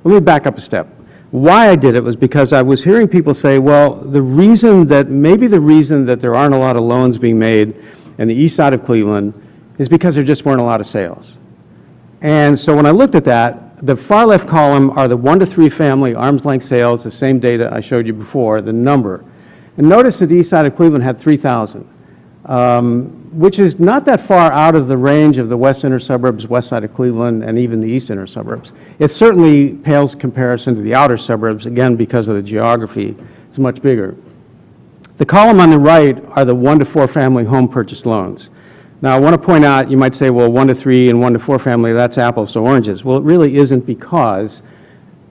let me back up a step. Why I did it was because I was hearing people say, well, the reason that there aren't a lot of loans being made in the east side of Cleveland is because there just weren't a lot of sales. And so when I looked at that, the far left column are the 1 to 3 family arm's length sales, the same data I showed you before, the number. And notice that the east side of Cleveland had 3,000, which is not that far out of the range of the west inner suburbs, west side of Cleveland, and even the east inner suburbs. It certainly pales comparison to the outer suburbs, again, because of the geography. It's much bigger. The column on the right are the 1 to 4 family home purchase loans. Now, I want to point out, you might say, well, 1 to 3 and 1 to 4 family, that's apples to oranges. Well, it really isn't, because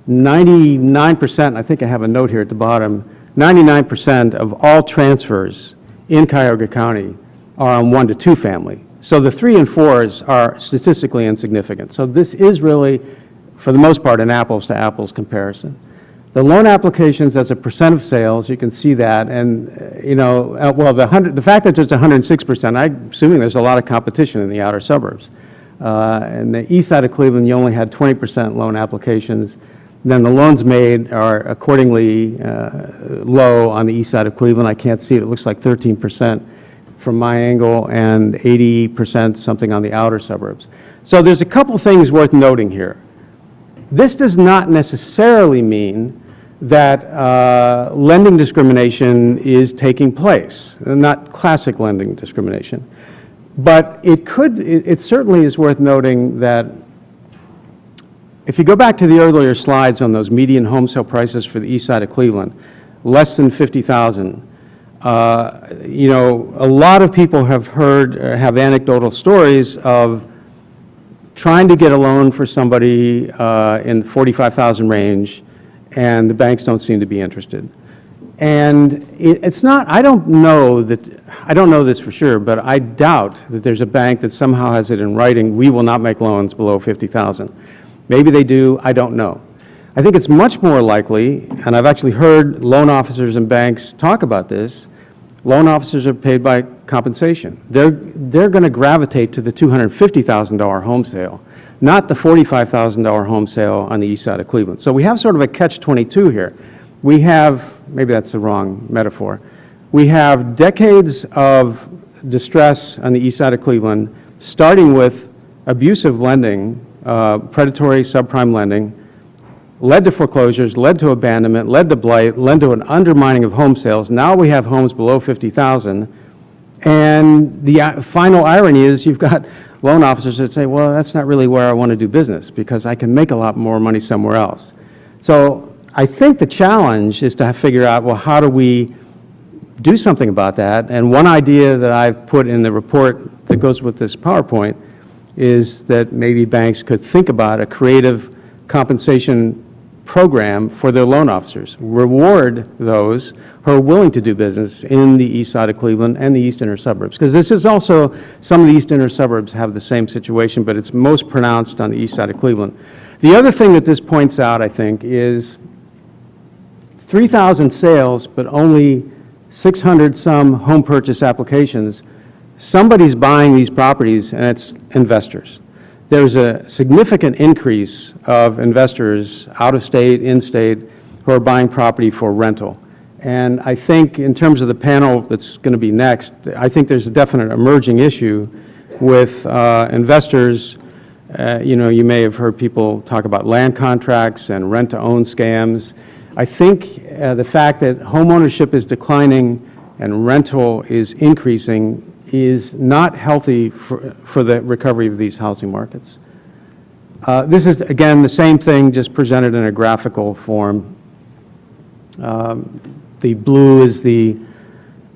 99%, I think I have a note here at the bottom, 99% of all transfers in Cuyahoga County are on 1 to 2 family. So the 3 and 4s are statistically insignificant. So this is really, for the most part, an apples to apples comparison. The loan applications as a percent of sales, you can see that, and, well, the fact that it's 106%, I'm assuming there's a lot of competition in the outer suburbs. In the east side of Cleveland, you only had 20% loan applications. Then the loans made are accordingly low on the east side of Cleveland. I can't see it. It looks like 13% from my angle and 80% something on the outer suburbs. So there's a couple things worth noting here. This does not necessarily mean that lending discrimination is taking place, not classic lending discrimination. But it certainly is worth noting that if you go back to the earlier slides on those median home sale prices for the east side of Cleveland, less than 50,000, a lot of people have heard, or have anecdotal stories of trying to get a loan for somebody in the 45,000 range, and the banks don't seem to be interested. And it's not, I don't know this for sure, but I doubt that there's a bank that somehow has it in writing, we will not make loans below 50,000. Maybe they do, I don't know. I think it's much more likely, and I've actually heard loan officers and banks talk about this, loan officers are paid by compensation. They're going to gravitate to the $250,000 home sale, not the $45,000 home sale on the east side of Cleveland. So we have sort of a catch-22 here. We have, maybe that's the wrong metaphor, we have decades of distress on the east side of Cleveland, starting with abusive lending, predatory subprime lending, led to foreclosures, led to abandonment, led to blight, led to an undermining of home sales. Now we have homes below 50,000, and the final irony is you've got loan officers that say, well, that's not really where I want to do business because I can make a lot more money somewhere else. So I think the challenge is to figure out, well, how do we do something about that? And one idea that I've put in the report that goes with this PowerPoint is that maybe banks could think about a creative compensation program for their loan officers, reward those who are willing to do business in the east side of Cleveland and the east inner suburbs. Because this is also, some of the east inner suburbs have the same situation, but it's most pronounced on the east side of Cleveland. The other thing that this points out, I think, is 3,000 sales, but only 600 some home purchase applications. Somebody's buying these properties, and it's investors. There's a significant increase of investors out of state, in state, who are buying property for rental. And I think in terms of the panel that's going to be next, I think there's a definite emerging issue with investors. You may have heard people talk about land contracts and rent-to-own scams. I think the fact that home ownership is declining and rental is increasing is not healthy for the recovery of these housing markets. This is, again, the same thing, just presented in a graphical form. The blue is the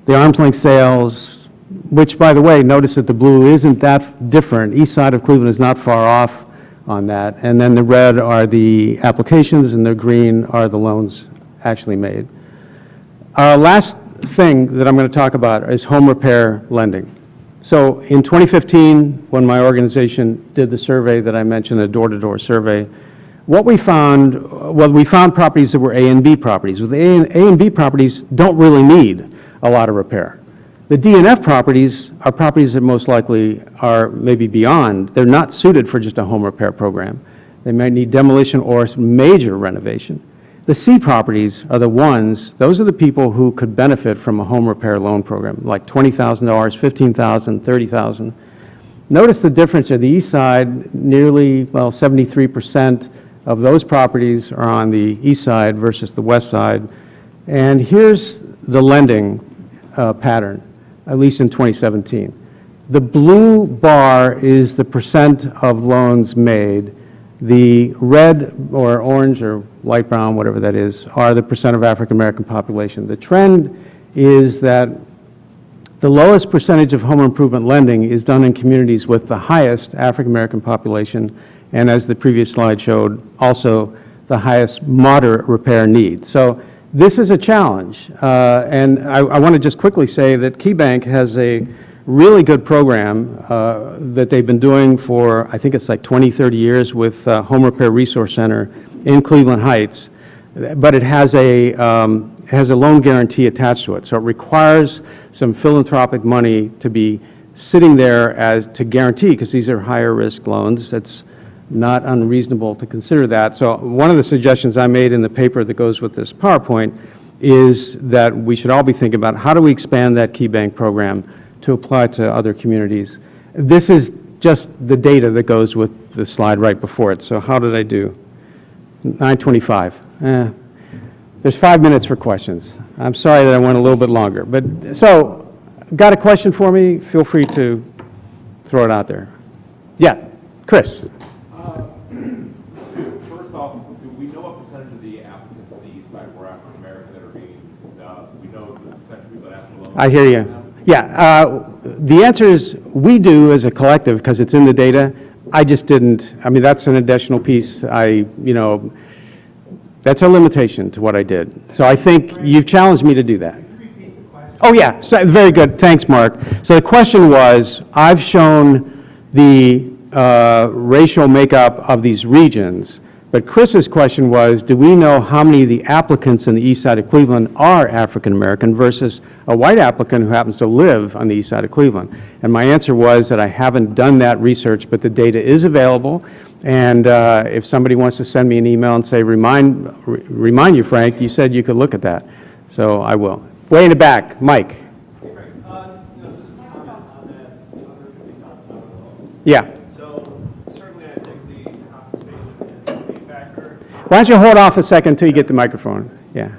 arm's length sales, which, by the way, notice that the blue isn't that different. East side of Cleveland is not far off on that. And then the red are the applications, and the green are the loans actually made. Last thing that I'm going to talk about is home repair lending. So in 2015, when my organization did the survey that I mentioned, a door-to-door survey, what we found, well, we found properties that were A and B properties. Well, the A and B properties don't really need a lot of repair. The D and F properties are properties that most likely are maybe beyond. They're not suited for just a home repair program. They might need demolition or major renovation. The C properties are the ones, those are the people who could benefit from a home repair loan program, like $20,000, $15,000, $30,000. Notice the difference at the east side, nearly, well, 73% of those properties are on the east side versus the west side. And here's the lending pattern, at least in 2017. The blue bar is the percent of loans made. The red or orange or light brown, whatever that is, are the percent of African American population. The trend is that the lowest percentage of home improvement lending is done in communities with the highest African American population, and as the previous slide showed, also the highest moderate repair need. So this is a challenge, and I want to just quickly say that KeyBank has a really good program that they've been doing for, I think it's like 20, 30 years with Home Repair Resource Center in Cleveland Heights but it has a loan guarantee attached to it. So it requires some philanthropic money to be sitting there to guarantee, because these are higher risk loans. That's not unreasonable to consider that. So one of the suggestions I made in the paper that goes with this PowerPoint is that we should all be thinking about how do we expand that Key Bank program to apply to other communities. This is just the data that goes with the slide right before it. So how did I do? 9:25. There's 5 minutes for questions. I'm sorry that I went a little bit longer. But so, got a question for me? Feel free to throw it out there. Yeah, Chris. First off, do we know what percentage of the applicants on the east side were African American that are being, we know the percentage of people that ask for loans? I hear you. Yeah, the answer is we do as a collective because it's in the data. I just didn't, I mean, that's an additional piece. That's a limitation to what I did. So I think you've challenged me to do that. Oh, yeah, so, very good. Thanks, Mark. So the question was, I've shown the racial makeup of these regions, but Chris's question was, do we know how many of the applicants in the east side of Cleveland are African American versus a white applicant who happens to live on the east side of Cleveland? And my answer was that I haven't done that research, but the data is available. And if somebody wants to send me an email and say, remind you, Frank, you said you could look at that. So I will. Way in the back, Mike. Yeah. So certainly I think the compensation is a key factor. Why don't you hold off a second until you get the microphone? Yeah.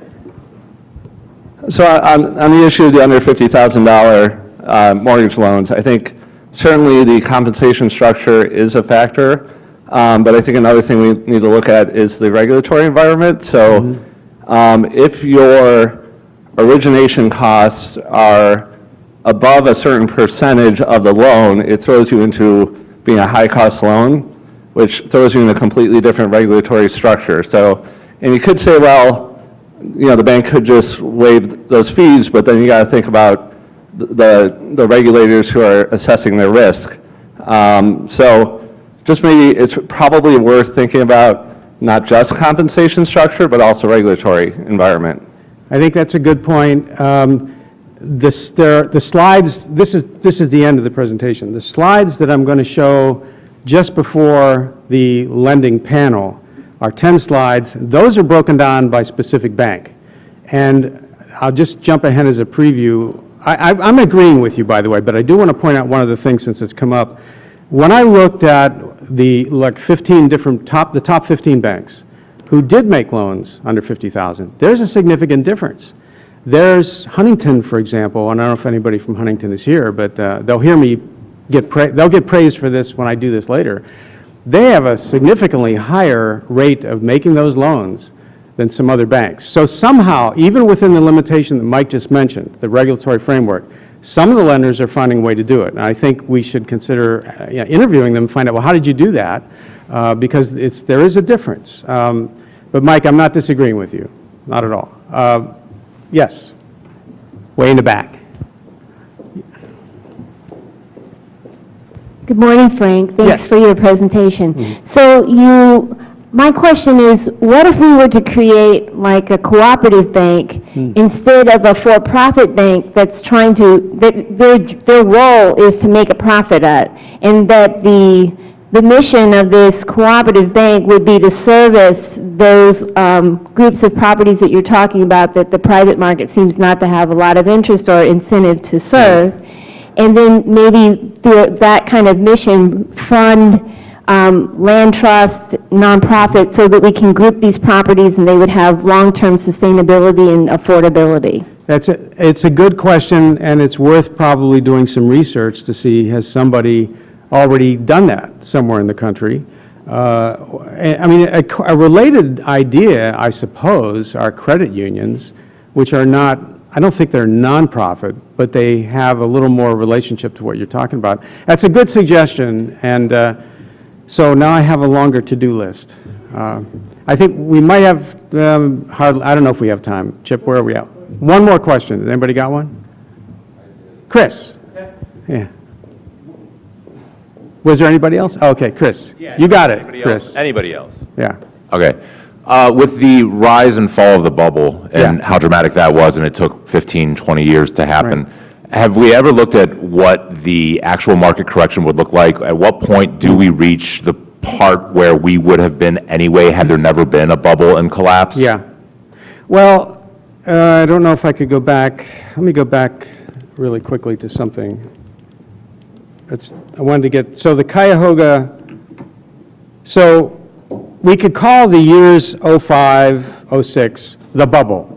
So on the issue of the under $50,000 mortgage loans, I think certainly the compensation structure is a factor, but I think another thing we need to look at is the regulatory environment. So if your origination costs are above a certain percentage of the loan, it throws you into being a high-cost loan, which throws you in a completely different regulatory structure. So, and you could say, well, the bank could just waive those fees, but then you got to think about the regulators who are assessing their risk. So just maybe it's probably worth thinking about not just compensation structure, but also regulatory environment. I think that's a good point. The slides, this is the end of the presentation. The slides that I'm going to show just before the lending panel are 10 slides. Those are broken down by specific bank. And I'll just jump ahead as a preview. I'm agreeing with you, by the way, but I do want to point out one other thing since it's come up. When I looked at the 15 different the top 15 banks who did make loans under $50,000, there's a significant difference. There's Huntington, for example, and I don't know if anybody from Huntington is here, but they'll hear me they'll get praised for this when I do this later. They have a significantly higher rate of making those loans than some other banks. So somehow, even within the limitation that Mike just mentioned, the regulatory framework, some of the lenders are finding a way to do it. And I think we should consider interviewing them and find out, well, how did you do that? Because there is a difference. But Mike, I'm not disagreeing with you, not at all. Yes, way in the back. Good morning, Frank. Thanks Yes. for your presentation. So my question is, what if we were to create like a cooperative bank instead of a for-profit bank that's trying to, their role is to make a profit at, and that the mission of this cooperative bank would be to service those groups of properties that you're talking about that the private market seems not to have a lot of interest or incentive to serve. And then maybe through that kind of mission, fund land trust, nonprofit, so that we can group these properties and they would have long-term sustainability and affordability. It's a good question, and it's worth probably doing some research to see, has somebody already done that somewhere in the country? I mean, a related idea, I suppose, are credit unions, which are not, I don't think they're nonprofit, but they have a little more relationship to what you're talking about. That's a good suggestion, and so now I have a longer to-do list. I think we might have, I don't know if we have time. Chip, where are we at? One more question. Anybody got one? Chris? Yeah. Was there anybody else? Okay, Chris. You got it, Chris. Anybody else? Yeah. Okay. With the rise and fall of the bubble and Yeah. how dramatic that was, and it took 15, 20 years to happen, have we ever looked at what the actual market correction would look like? At what point do we reach the part where we would have been anyway had there never been a bubble and collapse? Yeah. Well, I don't know if I could go back. Let me go back really quickly to something. I wanted to get, so the Cuyahoga, so we could call the years '05, '06 the bubble.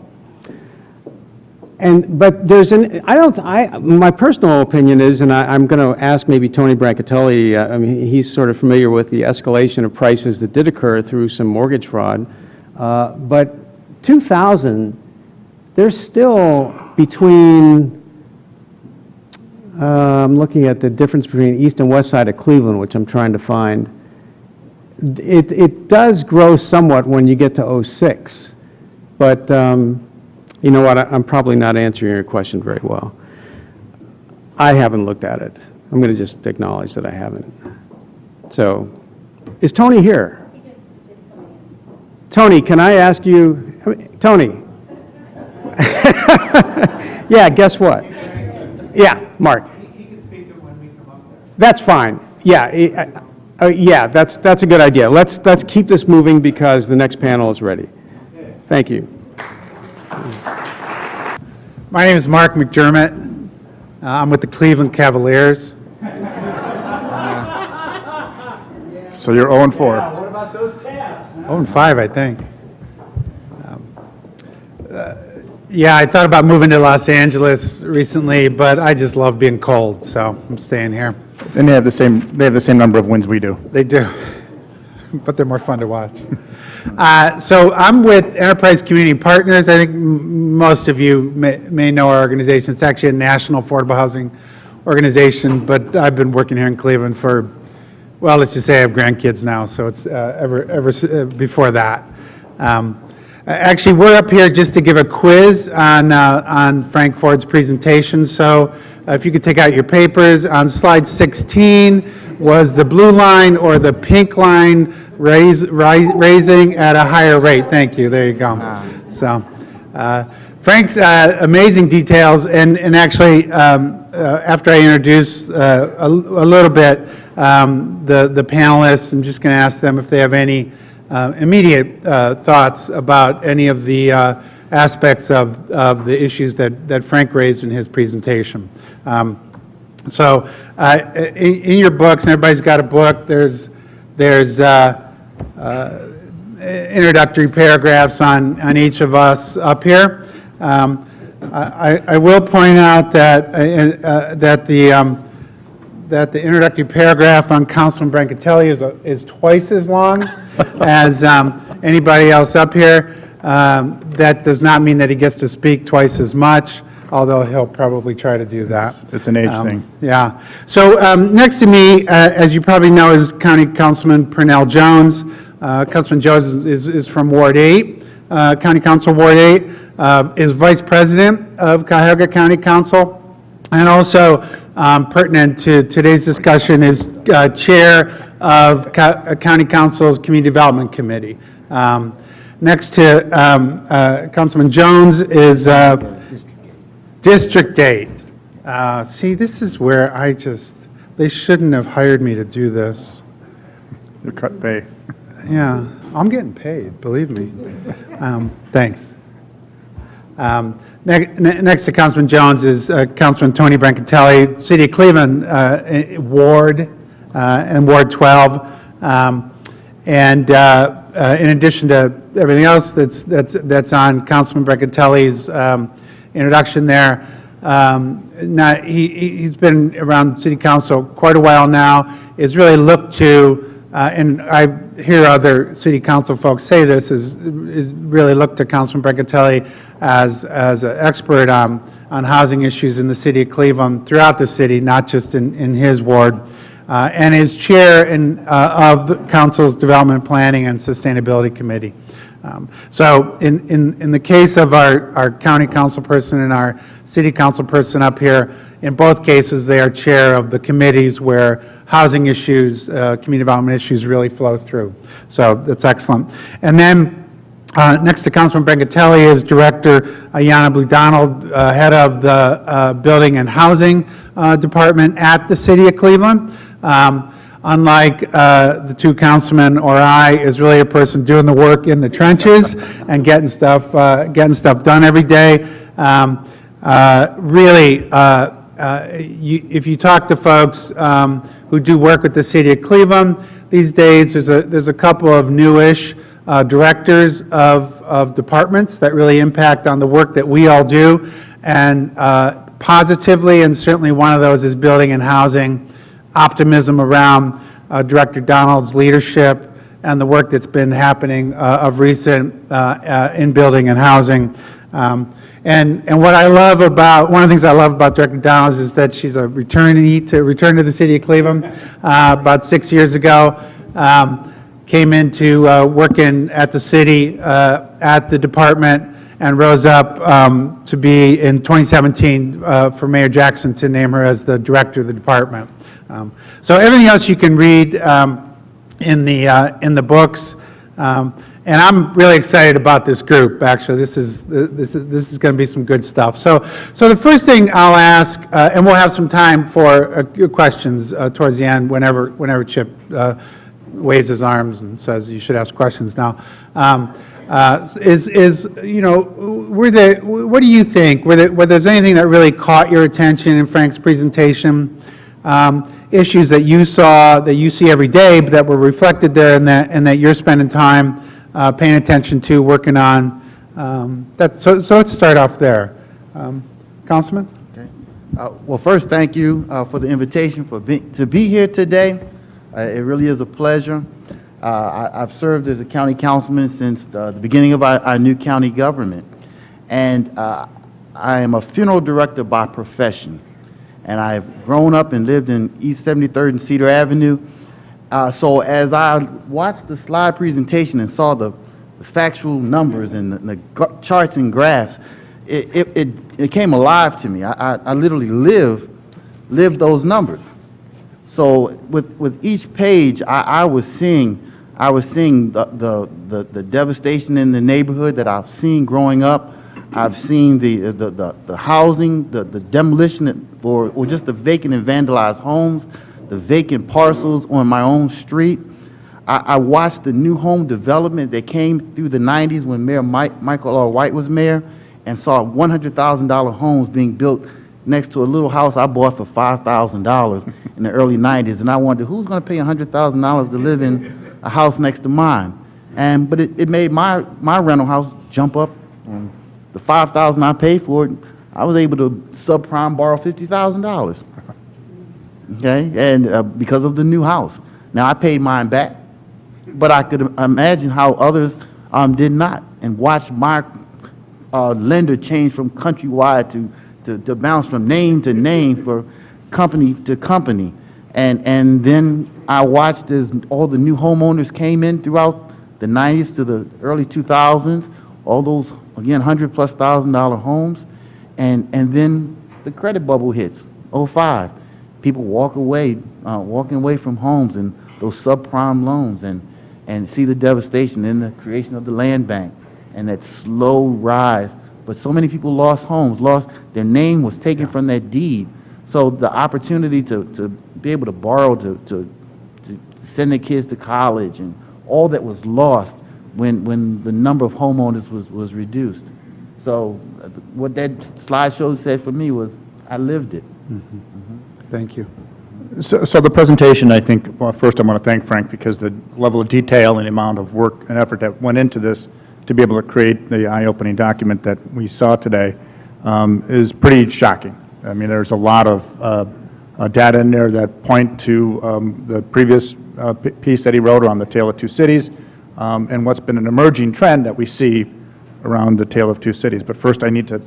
But there's my personal opinion is, and I'm going to ask maybe Tony Brancatelli, I mean, he's sort of familiar with the escalation of prices that did occur through some mortgage fraud. But 2000, there's still between, I'm looking at the difference between east and west side of Cleveland, which I'm trying to find. It does grow somewhat when you get to '06, but you know what, I'm probably not answering your question very well. I haven't looked at it. I'm going to just acknowledge that I haven't. So, is Tony here? Tony, can I ask you, Tony? Yeah, guess what? Yeah, Mark. He can speak to it when we come up there. That's fine. Yeah, yeah, that's a good idea. Let's keep this moving because the next panel is ready. Thank you. My name is Mark McDermott. I'm with the Cleveland Cavaliers. So you're 0-4. What about those Cavs? 0-5, I think. Yeah, I thought about moving to Los Angeles recently, but I just love being cold, so I'm staying here. And they have the same number of wins we do. They do, but they're more fun to watch. So I'm with Enterprise Community Partners. I think most of you may know our organization. It's actually a national affordable housing organization, but I've been working here in Cleveland for, well, let's just say I have grandkids now, so it's ever before that. Actually, we're up here just to give a quiz on Frank Ford's presentation. So if you could take out your papers, on slide 16 was the blue line or the pink line raising at a higher rate. Thank you. There you go. So Frank's amazing details, and actually after I introduce a little bit the panelists, I'm just going to ask them if they have any immediate thoughts about any of the aspects of the issues that Frank raised in his presentation. So in your books, and everybody's got a book, there's introductory paragraphs on each of us up here. I will point out that that the introductory paragraph on Councilman Brancatelli is twice as long as anybody else up here. That does not mean that he gets to speak twice as much, although he'll probably try to do that. It's an age thing. Yeah. So next to me, as you probably know, is County Councilman Pernell Jones. Councilman Jones is from Ward 8, County Council Ward 8, is Vice President of Cuyahoga County Council, and also pertinent to today's discussion is Chair of County Council's Community Development Committee. Next to Councilman Jones is District 8. See, this is where they shouldn't have hired me to do this. Your cut pay. Yeah, I'm getting paid, believe me. Thanks. Next to Councilman Jones is Councilman Tony Brancatelli, City of Cleveland Ward and Ward 12. And in addition to everything else that's on Councilman Brancatelli's introduction there, he's been around City Council quite a while now, is really looked to, and I hear other City Council folks say this, is really looked to Councilman Brancatelli as an expert on housing issues in the City of Cleveland, throughout the city, not just in his ward, and is chair of the Council's Development Planning and Sustainability Committee. So in the case of our county council person and our city council person up here, in both cases, they are chair of the committees where housing issues, community development issues really flow through. So that's excellent. And then Next to Councilman Brancatelli is Director Ayanna Blue Donald, head of the Building and Housing Department at the City of Cleveland. Unlike the two councilmen or I, is really a person doing the work in the trenches and getting stuff done every day. Really, if you talk to folks who do work with the City of Cleveland these days, there's a couple of newish directors of departments that really impact on the work that we all do, and positively, and certainly one of those is Building and Housing. Optimism around Director Donald's leadership and the work that's been happening of recent in Building and Housing. And what I love about, one of the things I love about Director Donald is that she's a return to the City of Cleveland about 6 years ago. Came into working at the city, at the department, and rose up to be, in 2017, for Mayor Jackson to name her as the director of the department. So everything else you can read in the books. And I'm really excited about this group, actually. This is going to be some good stuff. So the first thing I'll ask, and we'll have some time for questions towards the end, whenever Chip waves his arms and says you should ask questions now, what do you think? Were there's anything that really caught your attention in Frank's presentation? Issues that you saw, that you see every day, but that were reflected there, and that you're spending time paying attention to, working on. So let's start off there. Councilman? Okay. Well, first, thank you for the invitation to be here today. It really is a pleasure. I've served as a county councilman since the beginning of our new county government, and I am a funeral director by profession. And I've grown up and lived in East 73rd and Cedar Avenue. So as I watched the slide presentation and saw the factual numbers and the charts and graphs, it came alive to me. I literally lived those numbers. So with each page, I was seeing the devastation in the neighborhood that I've seen growing up. I've seen the housing, the demolition, or just the vacant and vandalized homes, the vacant parcels on my own street. I watched the new home development that came through the 90s when Mayor Michael R. White was mayor, and saw $100,000 homes being built next to a little house I bought for $5,000 in the early 90s. And I wondered, who's going to pay $100,000 to live in a house next to mine? But it made my rental house jump up. The $5,000 I paid for it, I was able to subprime borrow $50,000. Okay, and because of the new house. Now I paid mine back, but I could imagine how others did not, and watch my lender change from Countrywide to bounce from name to name, for company to company, and then I watched as all the new homeowners came in throughout the 90s to the early 2000s, all those, again, $100,000+ homes, and then the credit bubble hits, 05. People walking away from homes and those subprime loans, and see the devastation in the creation of the land bank and that slow rise. But so many people lost homes, their name was taken from that deed. So the opportunity to be able to borrow to send their kids to college, and all that was lost when the number of homeowners was reduced. So what that slideshow said for me was, I lived it. Thank you. So the presentation, I think, well, first I want to thank Frank, because the level of detail and the amount of work and effort that went into this to be able to create the eye-opening document that we saw today is pretty shocking. I mean, there's a lot of data in there that point to the previous piece that he wrote on the Tale of Two Cities, and what's been an emerging trend that we see around the Tale of Two Cities. But first I need to,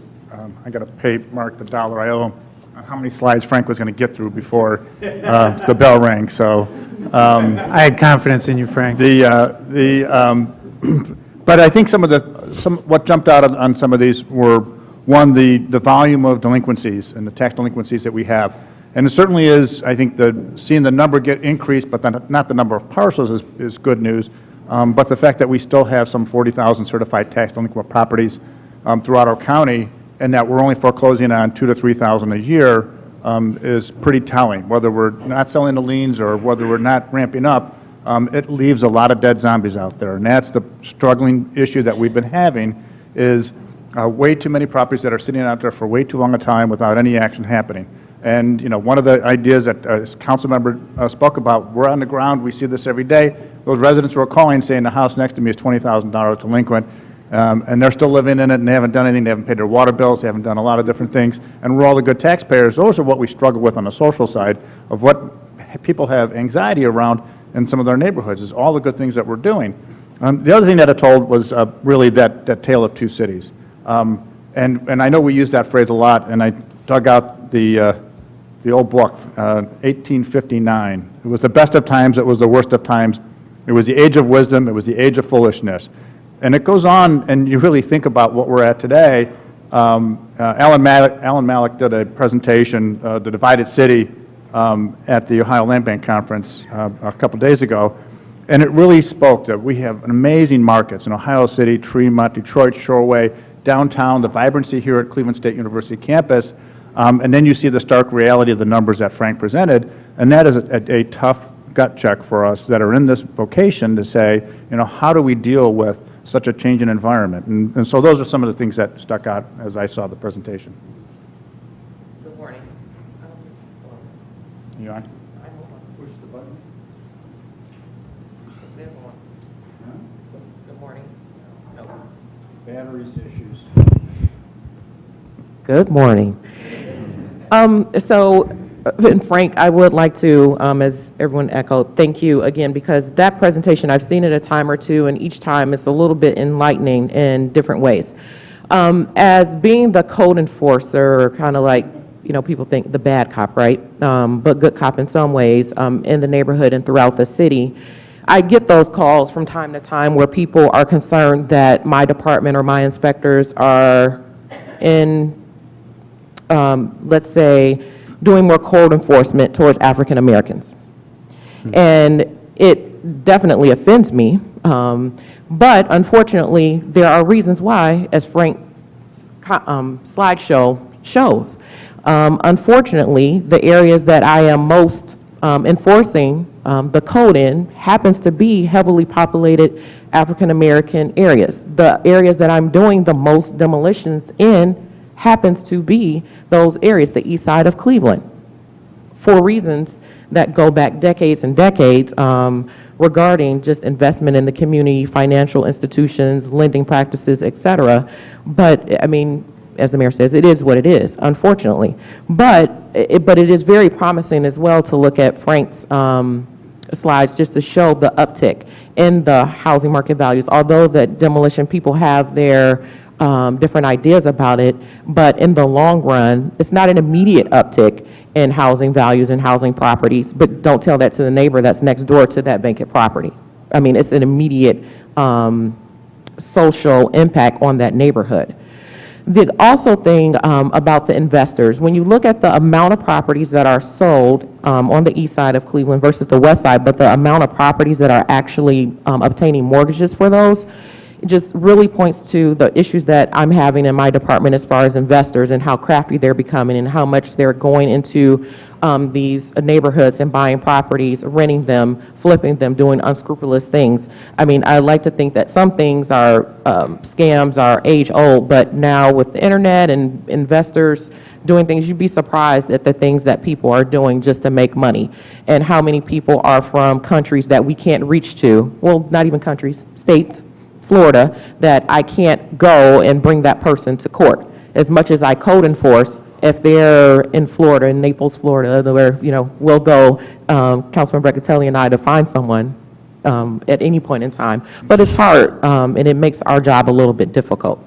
I got to pay Mark the dollar I owe him on how many slides Frank was going to get through before the bell rang. So I had confidence in you, Frank. But I think what jumped out on some of these were, one, the volume of delinquencies and the tax delinquencies that we have. And it certainly is, I think, seeing the number get increased, but then not the number of parcels is good news. But the fact that we still have some 40,000 certified tax delinquent properties throughout our county, and that we're only foreclosing on 2,000 to 3,000 a year is pretty telling. Whether we're not selling the liens or whether we're not ramping up, it leaves a lot of dead zombies out there. And that's the struggling issue that we've been having is way too many properties that are sitting out there for way too long a time without any action happening. And, you know, one of the ideas that council member spoke about, we're on the ground, we see this every day. Those residents who are calling saying the house next to me is $20,000 delinquent, and they're still living in it, and they haven't done anything. They haven't paid their water bills, they haven't done a lot of different things. And we're all the good taxpayers. Those are what we struggle with on the social side of what people have anxiety around in some of their neighborhoods, is all the good things that we're doing. The other thing that I told was really that tale of two cities. And I know we use that phrase a lot, and I dug out the old book, 1859. It was the best of times, it was the worst of times. It was the age of wisdom, it was the age of foolishness. And it goes on, and you really think about what we're at today. Alan Malik did a presentation, The Divided City, at the Ohio Land Bank Conference a couple days ago. And it really spoke that we have amazing markets in Ohio City, Tremont, Detroit, Shoreway, downtown, the vibrancy here at Cleveland State University campus. And then you see the stark reality of the numbers that Frank presented, and that is a tough gut check for us that are in this vocation to say, you know, how do we deal with such a changing environment? And so those are some of the things that stuck out as I saw the presentation. Good morning. You on? Push the button. Good morning. No. Batteries issues. Good morning. And Frank, I would like to, as everyone echoed, thank you again, because that presentation, I've seen it a time or two, and each time it's a little bit enlightening in different ways. As being the code enforcer, kind of like, you know, people think the bad cop, right? But good cop in some ways, in the neighborhood and throughout the city, I get those calls from time to time where people are concerned that my department or my inspectors are in, let's say, doing more code enforcement towards African Americans. And it definitely offends me, but unfortunately, there are reasons why, as Frank's slideshow shows. Unfortunately, the areas that I am most enforcing the code in happens to be heavily populated African American areas. The areas that I'm doing the most demolitions in happens to be those areas, the east side of Cleveland, for reasons that go back decades and decades regarding just investment in the community, financial institutions, lending practices, et cetera. But, I mean, as the mayor says, it is what it is, unfortunately. But it is very promising as well to look at Frank's slides just to show the uptick in the housing market values, although that demolition people have their different ideas about it, but in the long run, it's not an immediate uptick in housing values and housing properties, but don't tell that to the neighbor that's next door to that vacant property. I mean, it's an immediate social impact on that neighborhood. The also thing about the investors, when you look at the amount of properties that are sold on the east side of Cleveland versus the west side, but the amount of properties that are actually obtaining mortgages for those, it just really points to the issues that I'm having in my department as far as investors and how crafty they're becoming and how much they're going into these neighborhoods and buying properties, renting them, flipping them, doing unscrupulous things. I mean, I like to think that some things are, scams are age old, but now with the internet and investors doing things, you'd be surprised at the things that people are doing just to make money and how many people are from countries that we can't reach to, well, not even countries, states, Florida, that I can't go and bring that person to court. As much as I code enforce, if they're in Florida, in Naples, Florida, where, you know, we'll go, Councilman Brancatelli and I, to find someone at any point in time. But it's hard, and it makes our job a little bit difficult.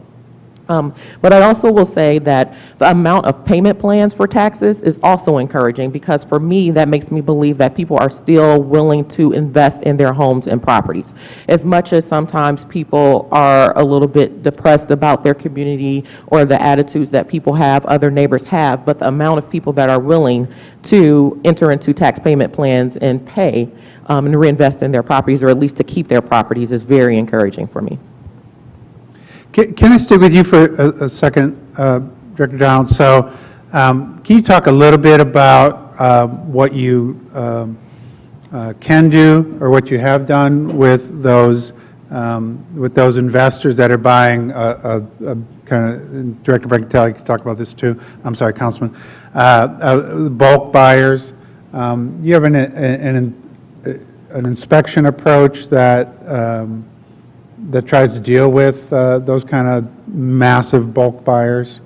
But I also will say that the amount of payment plans for taxes is also encouraging, because for me, that makes me believe that people are still willing to invest in their homes and properties. As much as sometimes people are a little bit depressed about their community or the attitudes that people have, other neighbors have, but the amount of people that are willing to enter into tax payment plans and pay and reinvest in their properties, or at least to keep their properties, is very encouraging for me. Can I stay with you for a second, Director Donald? So can you talk a little bit about what you can do, or what you have done with those investors that are buying kind of, Director Brancatelli, you can talk about this too, I'm sorry, Councilman, bulk buyers. You have an inspection approach that that tries to deal with those kind of massive bulk buyers?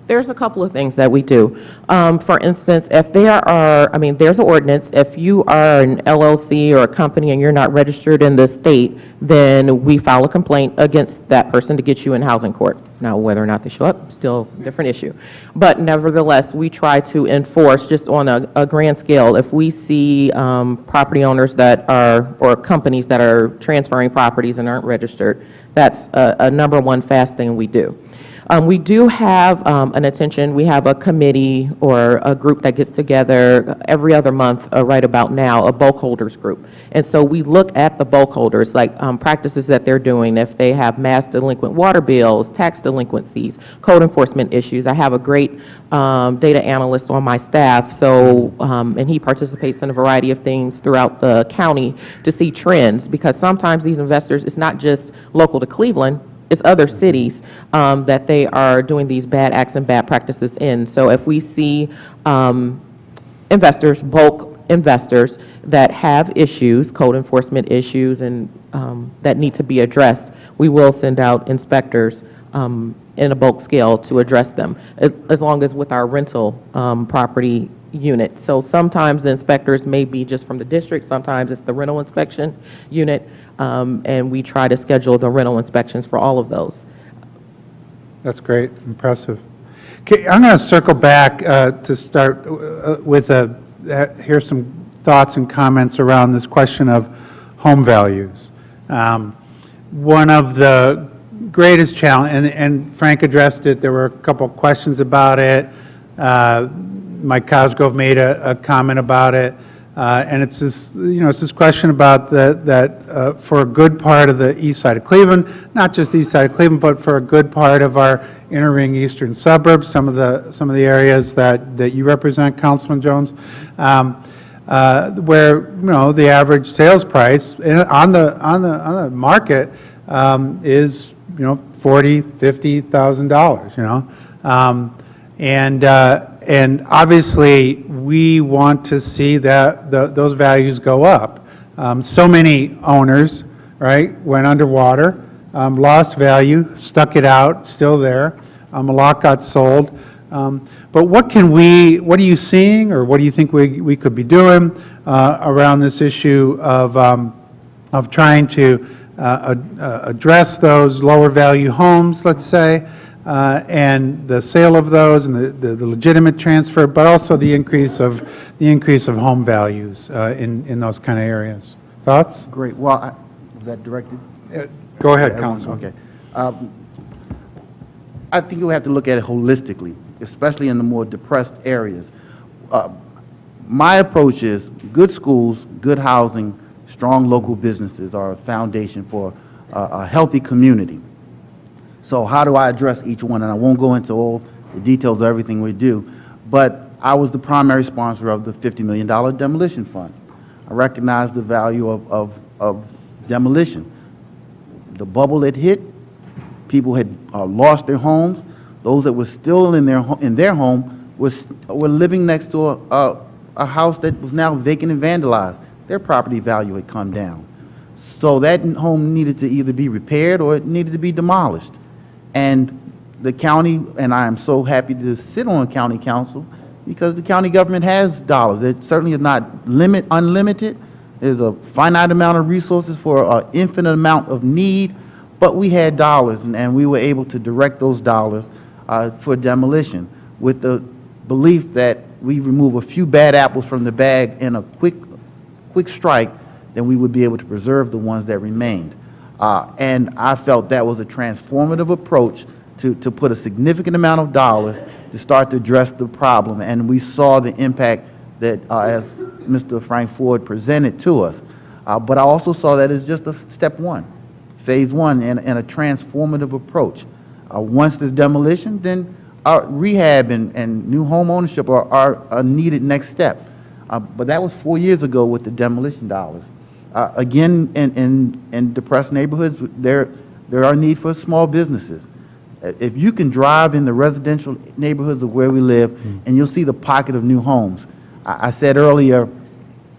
There's a couple of things that we do. For instance, if there are, there's an ordinance, if you are an LLC or a company and you're not registered in the state, then we file a complaint against that person to get you in housing court. Now, whether or not they show up, still a different issue. But nevertheless, we try to enforce just on a grand scale. If we see property owners that are, or companies that are transferring properties and aren't registered, that's a number one fast thing we do. We do have we have a committee or a group that gets together every other month, right about now, a bulk holders group. And so we look at the bulk holders, like practices that they're doing, if they have mass delinquent water bills, tax delinquencies, code enforcement issues. I have a great data analyst on my staff, so and he participates in a variety of things throughout the county to see trends, because sometimes these investors, it's not just local to Cleveland, it's other cities that they are doing these bad acts and bad practices in. So if we see investors, bulk investors that have issues, code enforcement issues, and that need to be addressed, we will send out inspectors in a bulk scale to address them, as long as with our rental property unit. So sometimes the inspectors may be just from the district, sometimes it's the rental inspection unit, and we try to schedule the rental inspections for all of those. That's great, impressive. Okay, I'm going to circle back to start with here's some thoughts and comments around this question of home values. One of the greatest challenge, and Frank addressed it, there were a couple of questions about it. Mike Cosgrove made a comment about it. And it's this, it's this question about that for a good part of the east side of Cleveland, not just the east side of Cleveland, but for a good part of our inner ring eastern suburbs, some of the areas that you represent, Councilman Jones, where the average sales price on the market is $40,000-$50,000. And obviously, we want to see that those values go up. So many owners, right, went underwater, lost value, stuck it out, still there. A lot got sold. But what are you seeing, or what do you think we could be doing around this issue of trying to address those lower value homes, let's say, and the sale of those and the legitimate transfer, but also the increase of home values in those kind of areas. Thoughts? Great. Well, was that directed? Go ahead, Councilman. Okay. I think you have to look at it holistically, especially in the more depressed areas. My approach is good schools, good housing, strong local businesses are a foundation for a healthy community. So how do I address each one? And I won't go into all the details of everything we do, but I was the primary sponsor of the $50 million demolition fund. I recognize the value of demolition. The bubble had hit, people had lost their homes. Those that were still in their home were living next to a house that was now vacant and vandalized. Their property value had come down. So that home needed to either be repaired or it needed to be demolished. And the county, and I am so happy to sit on a county council, because the county government has dollars. It certainly is not unlimited. There's a finite amount of resources for an infinite amount of need, But we had dollars, and we were able to direct those dollars for demolition with the belief that we remove a few bad apples from the bag in a quick strike, then we would be able to preserve the ones that remained. And I felt that was a transformative approach to put a significant amount of dollars to start to address the problem. And we saw the impact that, as Mr. Frank Ford presented to us. But I also saw that as just a step one, phase one, and a transformative approach. Once there's demolition, then rehab and new home ownership are a needed next step. But that was 4 years ago with the demolition dollars. Again, in depressed neighborhoods, there are need for small businesses. If you can drive in the residential neighborhoods of where we live, and you'll see the pocket of new homes. I said earlier,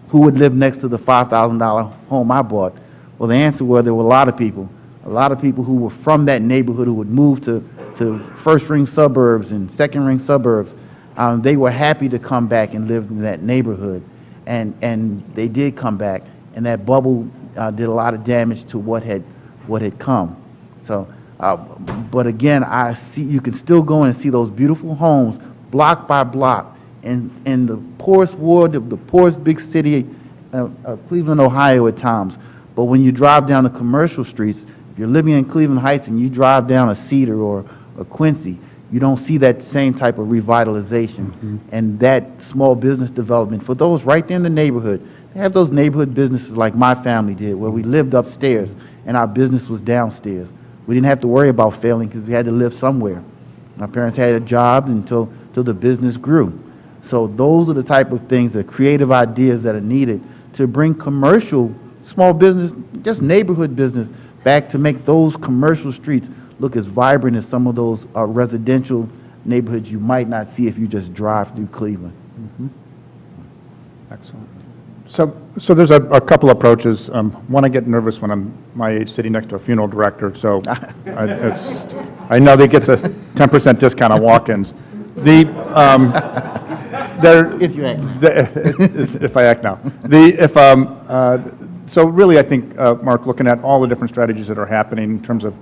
who would live next to the $5,000 home I bought? Well, the answer was there were a lot of people who were from that neighborhood who would move to first-ring suburbs and second-ring suburbs. They were happy to come back and live in that neighborhood, and they did come back, and that bubble did a lot of damage to what had come. So, but again, I see you can still go in and see those beautiful homes, block by block, in the poorest ward of the poorest big city of Cleveland, Ohio at times. But when you drive down the commercial streets, if you're living in Cleveland Heights and you drive down a Cedar or a Quincy, you don't see that same type of revitalization and that small business development for those right there in the neighborhood. They have those neighborhood businesses like my family did, where we lived upstairs and our business was downstairs. We didn't have to worry about failing because we had to live somewhere. My parents had a job until the business grew. So those are the type of things, the creative ideas that are needed to bring commercial, small business, just neighborhood business back to make those commercial streets look as vibrant as some of those residential neighborhoods you might not see if you just drive through Cleveland. Excellent. So there's a couple approaches. One, I get nervous when I'm my age sitting next to a funeral director, so I know they get a 10% discount on walk-ins. If you act now. If I act now. So really, I think, Mark, looking at all the different strategies that are happening in terms of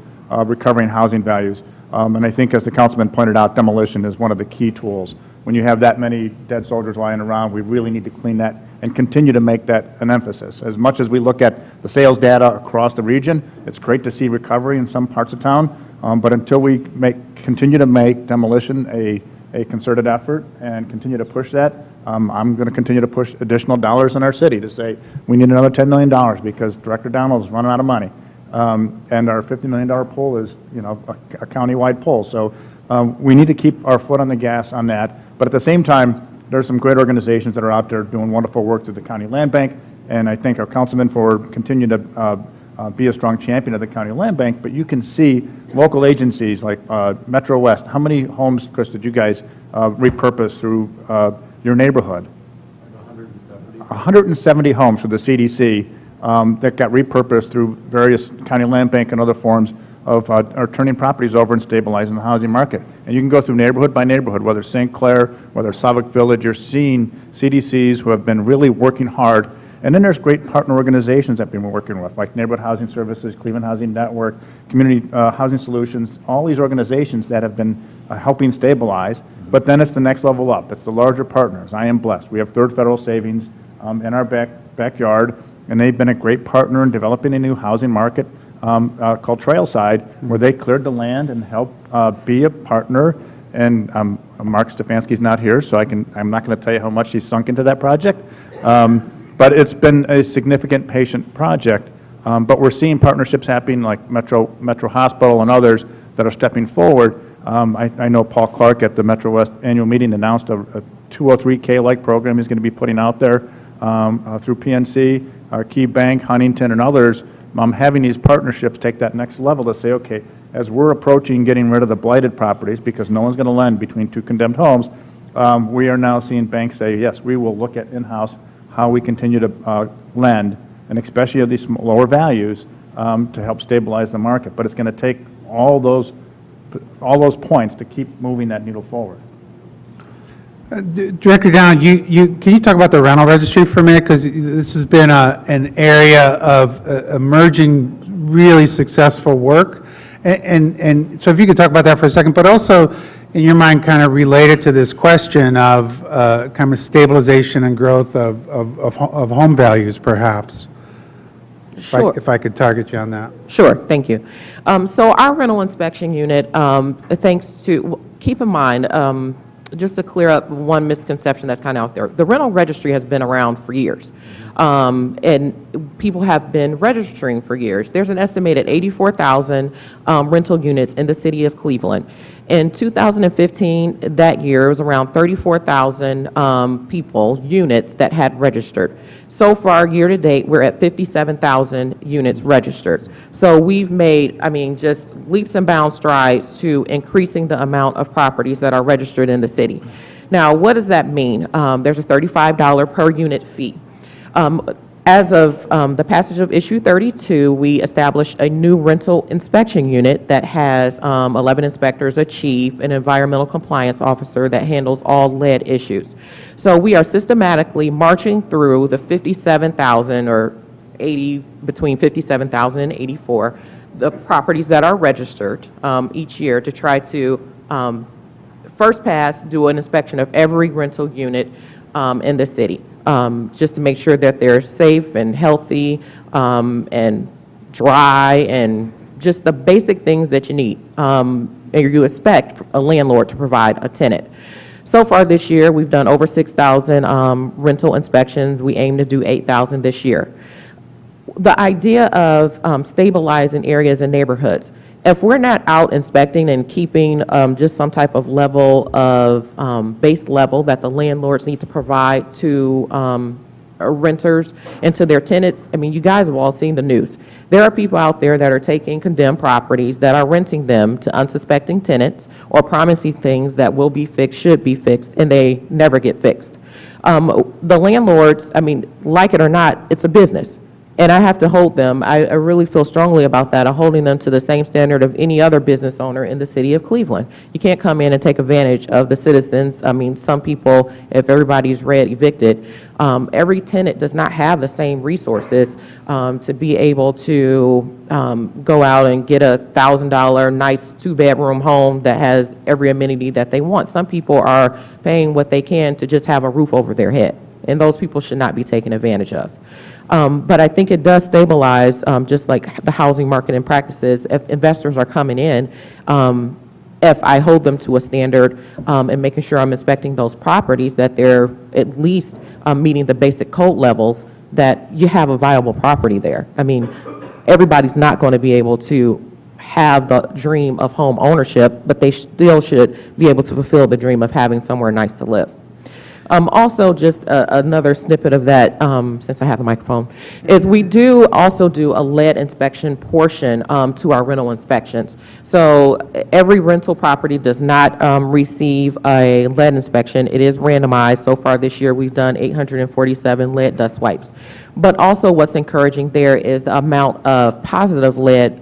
recovering housing values, and I think, as the councilman pointed out, demolition is one of the key tools. When you have that many dead soldiers lying around, we really need to clean that and continue to make that an emphasis. As much as we look at the sales data across the region, it's great to see recovery in some parts of town, but until we continue to make demolition a concerted effort and continue to push that, I'm going to continue to push additional dollars in our city to say we need another $10 million because Director Donald is running out of money. And our $50 million poll is, a county-wide poll. So we need to keep our foot on the gas on that. But at the same time, there's some great organizations that are out there doing wonderful work through the County Land Bank. And I thank our councilman for continuing to be a strong champion of the County Land Bank. But you can see local agencies like Metro West. How many homes, Chris, did you guys repurpose through your neighborhood? 170 homes for the CDC that got repurposed through various County Land Bank and other forms of are turning properties over and stabilizing the housing market. And you can go through neighborhood by neighborhood, whether St. Clair, whether Southwick Village, you're seeing CDCs who have been really working hard. And then there's great partner organizations that we've been working with, like Neighborhood Housing Services, Cleveland Housing Network, Community Housing Solutions, all these organizations that have been helping stabilize. But then it's the next level up. It's the larger partners. I am blessed. We have Third Federal Savings in our backyard, and they've been a great partner in developing a new housing market called Trailside, where they cleared the land and helped be a partner. And Mark Stefanski's not here, so I'm not going to tell you how much he's sunk into that project. But it's been a significant patient project. But we're seeing partnerships happening like Metro Hospital and others that are stepping forward. I know Paul Clark at the Metro West annual meeting announced a 203K-like program he's going to be putting out there through PNC, our Key Bank, Huntington, and others. Having these partnerships take that next level to say, okay, as we're approaching getting rid of the blighted properties, because no one's going to lend between two condemned homes, we are now seeing banks say, yes, we will look at in-house how we continue to lend, and especially at these lower values, to help stabilize the market. But it's going to take all those points to keep moving that needle forward. Director Down, can you talk about the rental registry for a minute? Because this has been an area of emerging really successful work. And so if you could talk about that for a second, but also, in your mind, kind of related to this question of kind of stabilization and growth of home values, perhaps. Sure. If I could target you on that. Sure, thank you. So our rental inspection unit, thanks to, keep in mind, just to clear up one misconception that's kind of out there, the rental registry has been around for years. And people have been registering for years. There's an estimated 84,000 rental units in the city of Cleveland. In 2015, that year, it was around 34,000 units that had registered. So far, year to date, we're at 57,000 units registered. So we've made, just leaps and bounds strides to increasing the amount of properties that are registered in the city. Now, what does that mean? There's a $35 per unit fee. As of the passage of issue 32, we established a new rental inspection unit that has 11 inspectors, a chief, an environmental compliance officer that handles all lead issues. So we are systematically marching through the 57,000 or 80, between 57,000 and 84, the properties that are registered each year to try to first pass, do an inspection of every rental unit in the city. Just to make sure that they're safe and healthy and dry and just the basic things that you need and you expect a landlord to provide a tenant. So far this year, we've done over 6,000 rental inspections. We aim to do 8,000 this year. The idea of stabilizing areas and neighborhoods, if we're not out inspecting and keeping just some type of level of base level that the landlords need to provide to renters and to their tenants, you guys have all seen the news. There are people out there that are taking condemned properties that are renting them to unsuspecting tenants or promising things that will be fixed, should be fixed, and they never get fixed. The landlords, like it or not, it's a business. And I have to hold them, I really feel strongly about that, of holding them to the same standard of any other business owner in the city of Cleveland. You can't come in and take advantage of the citizens. Some people, if everybody's evicted, every tenant does not have the same resources to be able to go out and get a $1,000 nice 2-bedroom home that has every amenity that they want. Some people are paying what they can to just have a roof over their head, and those people should not be taken advantage of. But I think it does stabilize, just like the housing market and practices. If investors are coming in, if I hold them to a standard and making sure I'm inspecting those properties, that they're at least meeting the basic code levels, that you have a viable property there. Everybody's not going to be able to have the dream of home ownership, but they still should be able to fulfill the dream of having somewhere nice to live. Also, just another snippet of that, since I have the microphone, is we do also do a lead inspection portion to our rental inspections. So every rental property does not receive a lead inspection. It is randomized. So far this year, we've done 847 lead dust wipes. But also what's encouraging there is the amount of positive lead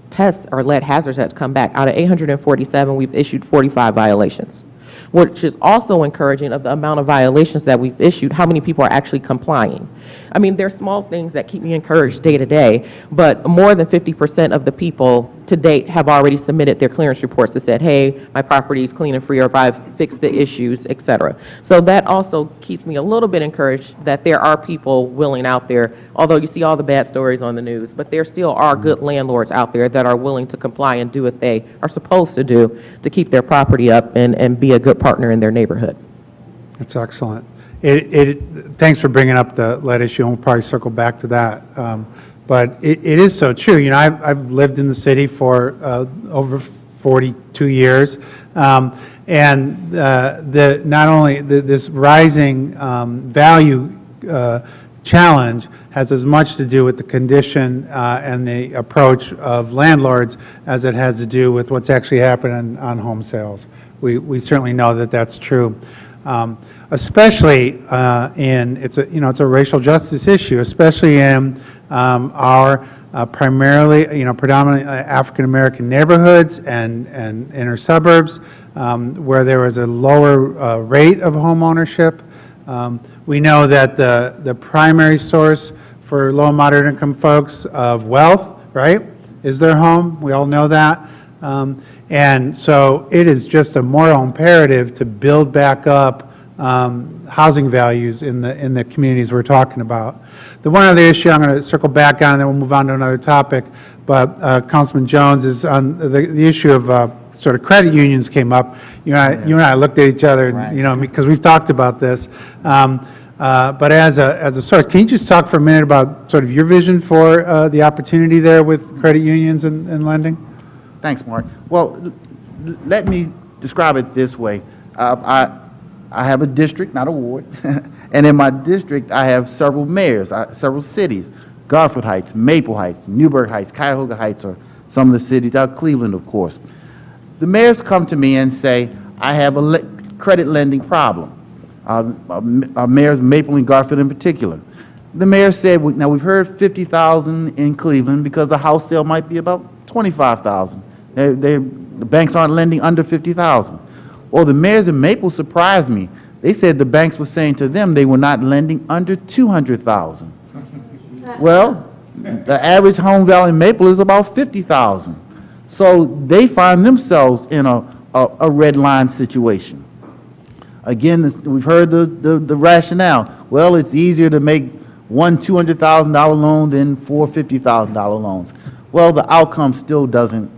tests or lead hazards that's come back. Out of 847, we've issued 45 violations, which is also encouraging of the amount of violations that we've issued, how many people are actually complying. There's small things that keep me encouraged day to day, but more than 50% of the people to date have already submitted their clearance reports that said, hey, my property is clean and free, or if I've fixed the issues, et cetera. So that also keeps me a little bit encouraged that there are people willing out there, although you see all the bad stories on the news, but there still are good landlords out there that are willing to comply and do what they are supposed to do to keep their property up and be a good partner in their neighborhood. That's excellent. Thanks for bringing up the lead issue, and we'll probably circle back to that. But it is so true. I've lived in the city for over 42 years, and not only this rising value challenge has as much to do with the condition and the approach of landlords as it has to do with what's actually happening on home sales. We certainly know that that's true. Especially it's a racial justice issue, especially in our predominantly African American neighborhoods and inner suburbs, where there is a lower rate of home ownership. We know that the primary source for low and moderate income folks of wealth, right, is their home. We all know that. And so it is just a moral imperative to build back up housing values in the communities we're talking about. The one other issue I'm going to circle back on, and then we'll move on to another topic, but Councilman Jones, is on the issue of sort of credit unions came up. You and I looked at each other, and, because we've talked about this. But as a source, can you just talk for a minute about sort of your vision for the opportunity there with credit unions and lending? Thanks, Mark. Well, let me describe it this way. I have a district, not a ward, and in my district, I have several mayors, several cities, Garfield Heights, Maple Heights, Newburgh Heights, Cuyahoga Heights are some of the cities, Cleveland, of course. The mayors come to me and say, I have a credit lending problem. Mayors Maple and Garfield in particular. The mayor said, now we've heard 50,000 in Cleveland because the house sale might be about 25,000. The banks aren't lending under 50,000. Well, the mayors in Maple surprised me. They said the banks were saying to them they were not lending under 200,000. Well, the average home value in Maple is about 50,000. So they find themselves in a red line situation. Again, we've heard the rationale. Well, it's easier to make one $200,000 loan than four $50,000 loans. Well, the outcome still doesn't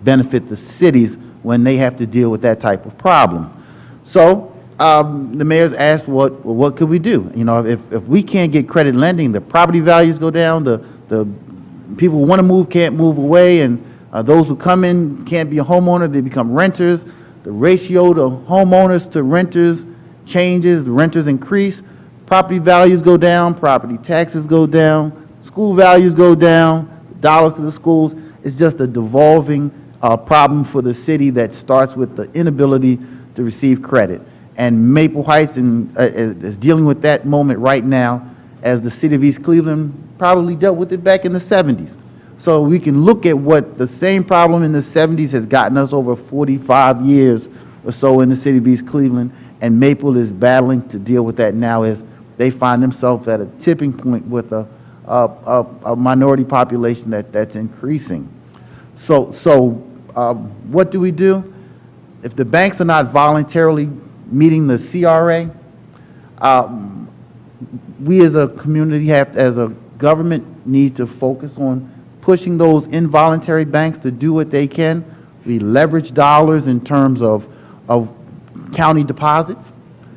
benefit the cities when they have to deal with that type of problem. So the mayors asked, what could we do? You know, if we can't get credit lending, the property values go down, the people who want to move can't move away, and those who come in can't be a homeowner, they become renters. The ratio to homeowners to renters changes, the renters increase, property values go down, property taxes go down, school values go down, dollars to the schools. It's just a devolving problem for the city that starts with the inability to receive credit. And Maple Heights is dealing with that moment right now, as the city of East Cleveland probably dealt with it back in the 70s. So we can look at what the same problem in the 70s has gotten us over 45 years or so in the city of East Cleveland, and Maple is battling to deal with that now as they find themselves at a tipping point with a minority population that's increasing. So what do we do? If the banks are not voluntarily meeting the CRA, we as a community as a government need to focus on pushing those involuntary banks to do what they can. We leverage dollars in terms of county deposits.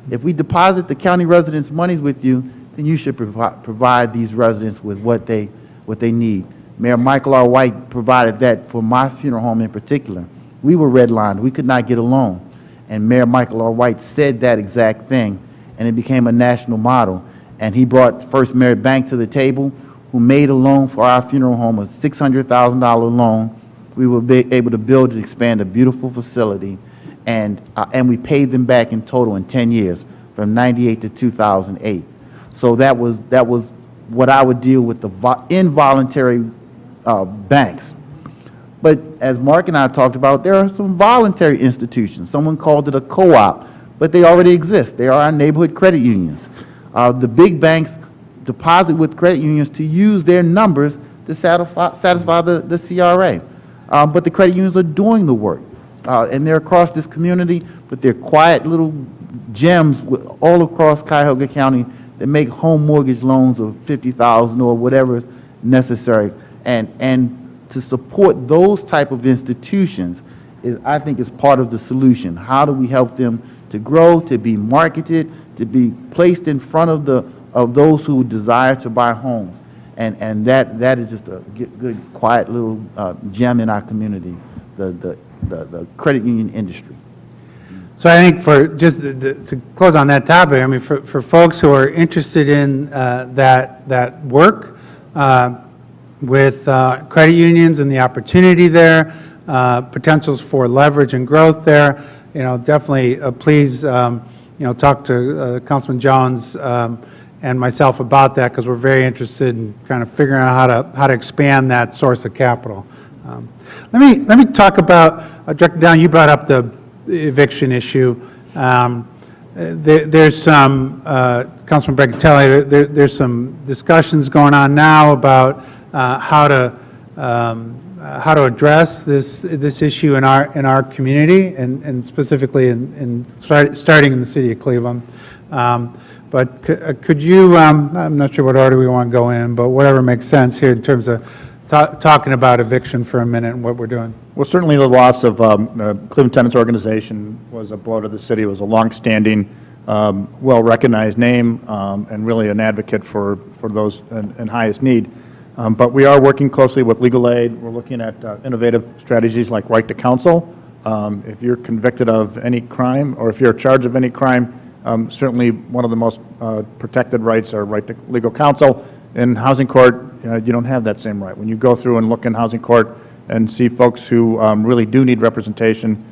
If we deposit the county residents' monies with you, then you should provide these residents with what they need. Mayor Michael R. White provided that for my funeral home in particular. We were redlined. We could not get a loan. And Mayor Michael R. White said that exact thing, and it became a national model. And he brought First Merit Bank to the table, who made a loan for our funeral home, a $600,000 loan. We were able to build and expand a beautiful facility, and we paid them back in total in 10 years, from 98 to 2008. So that was what I would deal with, the involuntary banks. But as Mark and I talked about, there are some voluntary institutions. Someone called it a co-op, but they already exist. They are our neighborhood credit unions. The big banks deposit with credit unions to use their numbers to satisfy the CRA. But the credit unions are doing the work. And they're across this community, but they're quiet little gems all across Cuyahoga County that make home mortgage loans of $50,000 or whatever is necessary. And to support those type of institutions, I think, is part of the solution. How do we help them to grow, to be marketed, to be placed in front of those who desire to buy homes? And that is just a good, quiet little gem in our community, the credit union industry. So I think for just to close on that topic, I mean, for folks who are interested in that work with credit unions and the opportunity there, potentials for leverage and growth there, definitely please, talk to Councilman Jones and myself about that, because we're very interested in kind of figuring out how to expand that source of capital. Let me talk about, Director Down, you brought up the eviction issue. there's some, Councilman Brancatelli, there's some discussions going on now about how to address this issue in our community, and specifically starting in the city of Cleveland. But could you, I'm not sure what order we want to go in, but whatever makes sense here in terms of talking about eviction for a minute and what we're doing. Well, certainly the loss of Cleveland Tenants Organization was a blow to the city. It was a longstanding, well-recognized name, and really an advocate for those in highest need. But we are working closely with legal aid. We're looking at innovative strategies like right to counsel. If you're convicted of any crime, or if you're charged of any crime, certainly one of the most protected rights are right to legal counsel. In housing court, you don't have that same right. When you go through and look in housing court and see folks who really do need representation,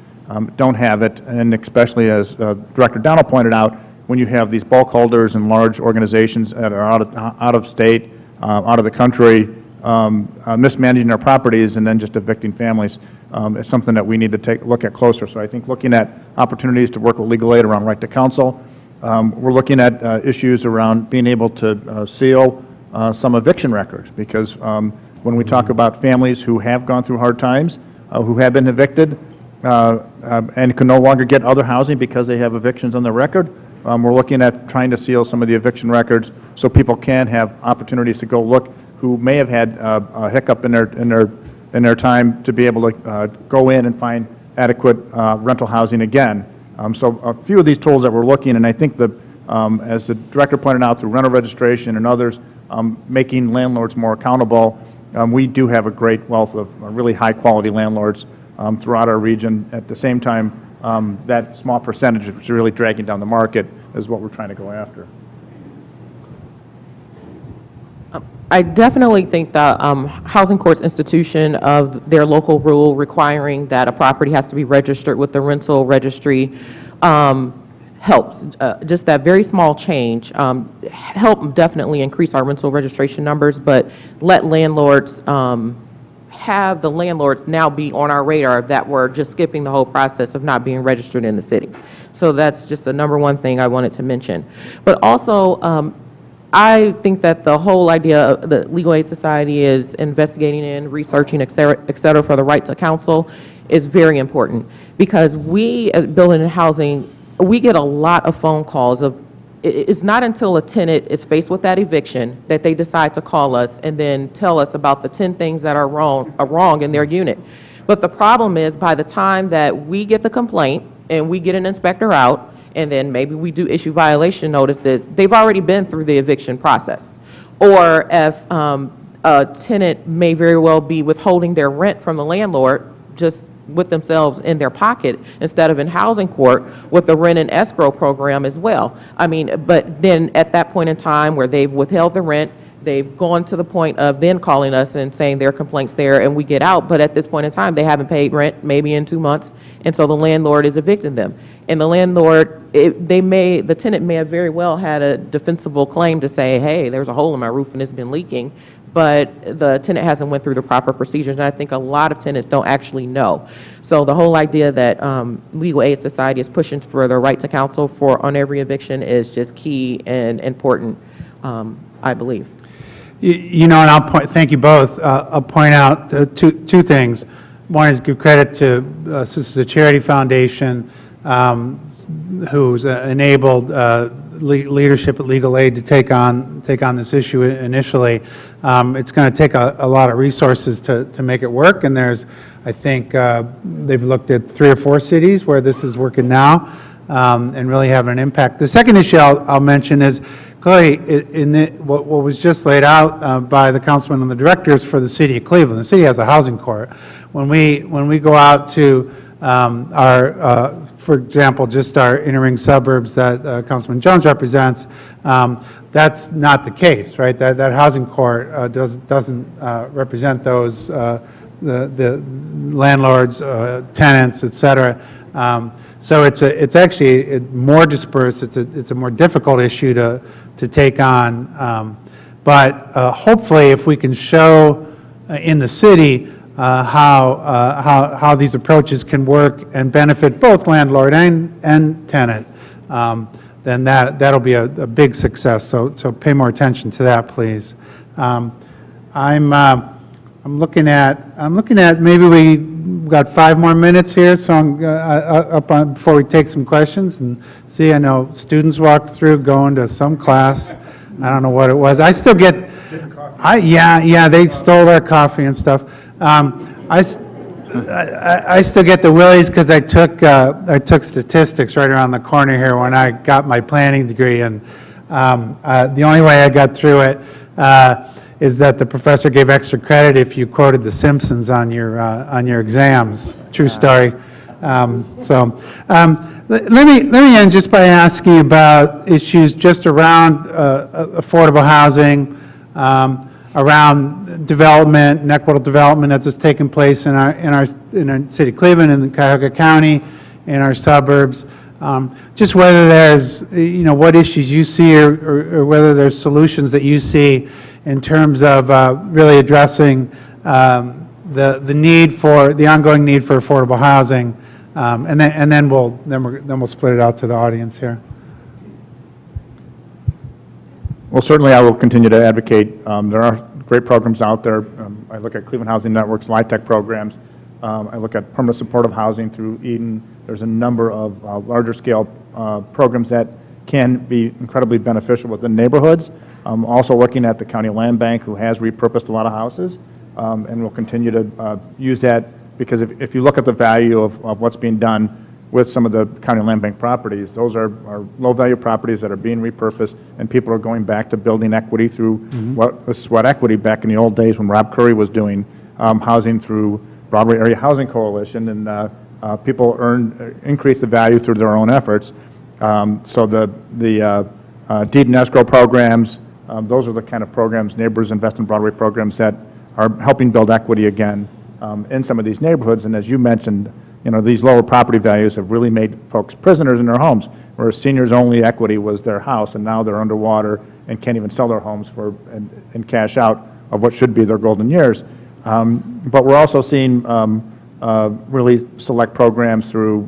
don't have it, and especially as Director Donnell pointed out, when you have these bulk holders and large organizations that are out of state, out of the country, mismanaging their properties and then just evicting families, it's something that we need to look at closer. So I think looking at opportunities to work with legal aid around right to counsel, we're looking at issues around being able to seal some eviction records, because when we talk about families who have gone through hard times, who have been evicted, and can no longer get other housing because they have evictions on their record, we're looking at trying to seal some of the eviction records so people can have opportunities to go look who may have had a hiccup in their time, to be able to go in and find adequate rental housing again. So a few of these tools that we're looking, and I think that, as the director pointed out, through rental registration and others, making landlords more accountable. We do have a great wealth of really high-quality landlords throughout our region. At the same time, that small percentage which is really dragging down the market is what we're trying to go after. I definitely think the Housing Court's institution of their local rule requiring that a property has to be registered with the rental registry helps. Just that very small change help definitely increase our rental registration numbers, but let landlords have the landlords now be on our radar that we're just skipping the whole process of not being registered in the city. So that's just the number one thing I wanted to mention. But also, I think that the whole idea of the Legal Aid Society is investigating and researching, et cetera, for the right to counsel is very important, because we, as Building and Housing, we get a lot of phone calls of, it's not until a tenant is faced with that eviction that they decide to call us and then tell us about the 10 things that are wrong in their unit. But the problem is, by the time that we get the complaint and we get an inspector out, and then maybe we do issue violation notices, they've already been through the eviction process. Or if a tenant may very well be withholding their rent from the landlord just with themselves in their pocket, instead of in housing court with the rent and escrow program as well. I mean, but then at that point in time where they've withheld the rent, they've gone to the point of then calling us and saying their complaint's there, and we get out, but at this point in time, they haven't paid rent maybe in 2 months, and so the landlord is evicting them. And the landlord, the tenant may have very well had a defensible claim to say, hey, there's a hole in my roof and it's been leaking, but the tenant hasn't went through the proper procedures, and I think a lot of tenants don't actually know. So the whole idea that Legal Aid Society is pushing for the right to counsel on every eviction is just key and important, I believe. You know, and thank you both. I'll point out two things. One is give credit to this is a charity foundation who's enabled leadership at Legal Aid to take on this issue initially. It's going to take a lot of resources to make it work, and I think they've looked at 3 or 4 cities where this is working now, and really having an impact. The second issue I'll mention is clearly what was just laid out by the councilman and the directors for the city of Cleveland. The city has a housing court. When we go out to for example, just our inner ring suburbs that Councilman Jones represents, that's not the case, right? That housing court doesn't represent those the landlords, tenants, et cetera. So it's actually more dispersed. It's a more difficult issue to take on. But hopefully, if we can show in the city how these approaches can work and benefit both landlord and tenant, then that'll be a big success. So pay more attention to that, please. I'm looking at maybe we've got 5 more minutes here, so I'm up on before we take some questions and see. I know students walked through going to some class. I don't know what it was. I still get, yeah, they stole our coffee and stuff. I still get the willies because I took statistics right around the corner here when I got my planning degree, and the only way I got through it is that the professor gave extra credit if you quoted The Simpsons on your exams. True story. Let me end just by asking about issues just around affordable housing, around development and equitable development that's just taking place in our city of Cleveland, in Cuyahoga County, in our suburbs. Just whether there's, what issues you see or whether there's solutions that you see in terms of really addressing the need for, the ongoing need for affordable housing. And then we'll split it out to the audience here. Well, certainly I will continue to advocate. There are great programs out there. I look at Cleveland Housing Network's LIHTC programs. I look at permanent supportive housing through Eden. There's a number of larger scale programs that can be incredibly beneficial within neighborhoods. Also looking at the County Land Bank, who has repurposed a lot of houses, and will continue to use that, because if you look at the value of what's being done with some of the County Land Bank properties, those are low-value properties that are being repurposed, and people are going back to building equity through what was sweat equity back in the old days when Rob Curry was doing housing through Broadway Area Housing Coalition, and people increased the value through their own efforts. So the deed and escrow programs, those are the kind of programs, Neighbors Invest in Broadway programs, that are helping build equity again in some of these neighborhoods. And as you mentioned, these lower property values have really made folks prisoners in their homes, whereas seniors' only equity was their house, and now they're underwater and can't even sell their homes and cash out of what should be their golden years. But we're also seeing really select programs through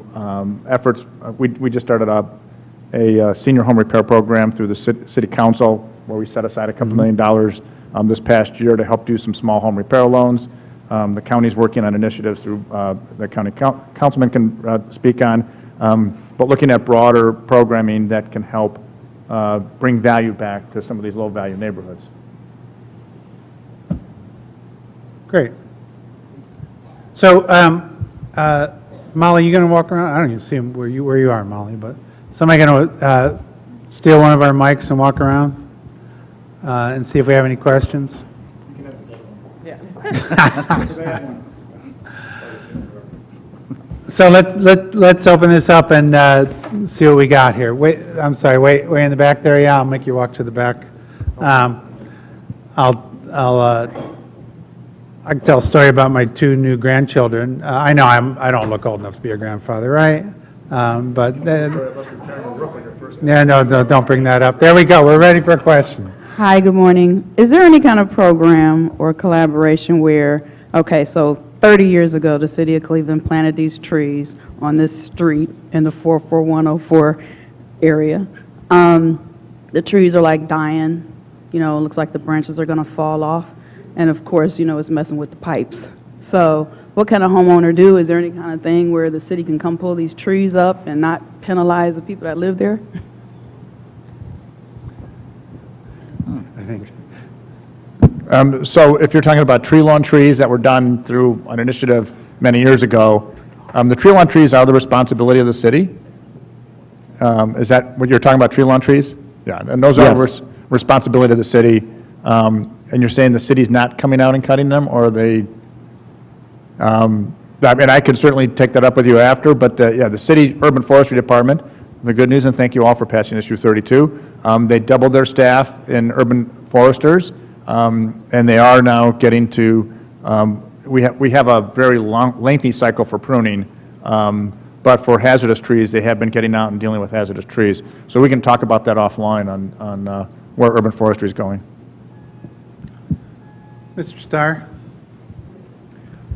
efforts. We just started a senior home repair program through the city council, where we set aside a couple $1 million this past year to help do some small home repair loans. The county's working on initiatives through the county councilman can speak on, but looking at broader programming that can help bring value back to some of these low-value neighborhoods. Great. So, Molly, you going to walk around? I don't even see where you are, Molly, but somebody going to steal one of our mics and walk around and see if we have any questions? So let's open this up and see what we got here. Wait, I'm sorry, way in the back there. Yeah, I'll make you walk to the back. I can tell a story about my 2 new grandchildren. I know I don't look old enough to be a grandfather, right? But yeah, no, don't bring that up. There we go. We're ready for a question. Hi, good morning. Is there any kind of program or collaboration where, okay, so 30 years ago, the city of Cleveland planted these trees on this street in the 44104 area. The trees are like dying, it looks like the branches are going to fall off. And of course, it's messing with the pipes. So what can a homeowner do? Is there any kind of thing where the city can come pull these trees up and not penalize the people that live there? So if you're talking about tree lawn trees that were done through an initiative many years ago, the tree lawn trees are the responsibility of the city. Is that what you're talking about, tree lawn trees? Yeah, and those are responsibility of the city. And you're saying the city's not coming out and cutting them, or are they? I could certainly take that up with you after, but yeah, the city urban forestry department, the good news, and thank you all for passing issue 32. They doubled their staff in urban foresters, and they are now getting to, we have a very lengthy cycle for pruning, but for hazardous trees, they have been getting out and dealing with hazardous trees. So we can talk about that offline on where urban forestry is going. Mr. Starr?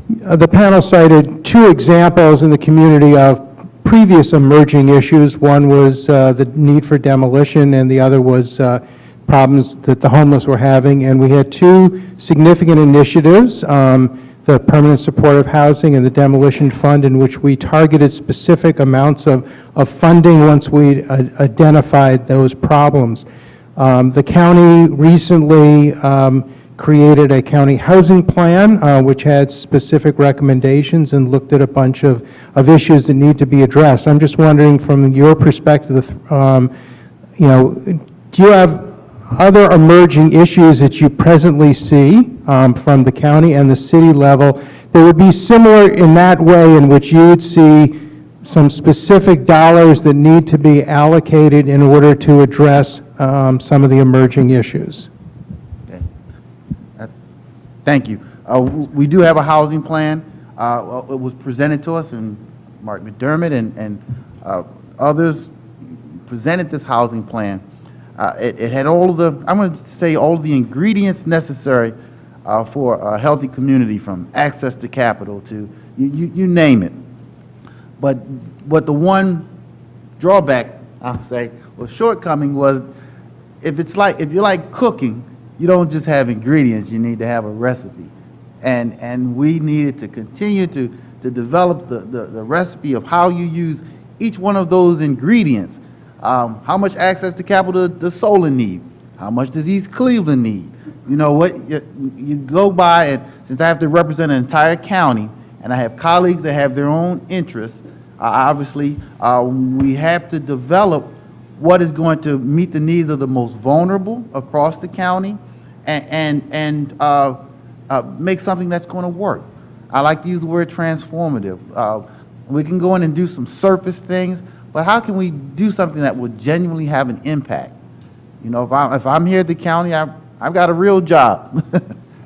The panel cited 2 examples in the community of previous emerging issues. One was the need for demolition, and the other was problems that the homeless were having. And we had two significant initiatives, the Permanent Supportive Housing and the Demolition Fund, in which we targeted specific amounts of funding once we identified those problems. The county recently created a county housing plan, which had specific recommendations and looked at a bunch of issues that need to be addressed. I'm just wondering, from your perspective, you know, do you have other emerging issues that you presently see from the county and the city level that would be similar in that way, in which you would see some specific dollars that need to be allocated in order to address some of the emerging issues? Thank you. We do have a housing plan. It was presented to us, and Mark McDermott and others presented this housing plan. It had all of the, I'm going to say, all of the ingredients necessary for a healthy community, from access to capital to you name it. But what the one drawback, I'll say, or shortcoming was, if you like cooking, you don't just have ingredients, you need to have a recipe. And we needed to continue to develop the recipe of how you use each one of those ingredients. How much access to capital does Solon need? How much does East Cleveland need? You know what, you go by, and since I have to represent an entire county, and I have colleagues that have their own interests, obviously, we have to develop what is going to meet the needs of the most vulnerable across the county, and make something that's going to work. I like to use the word transformative. We can go in and do some surface things, but how can we do something that will genuinely have an impact? You know, if I'm here at the county, I've got a real job,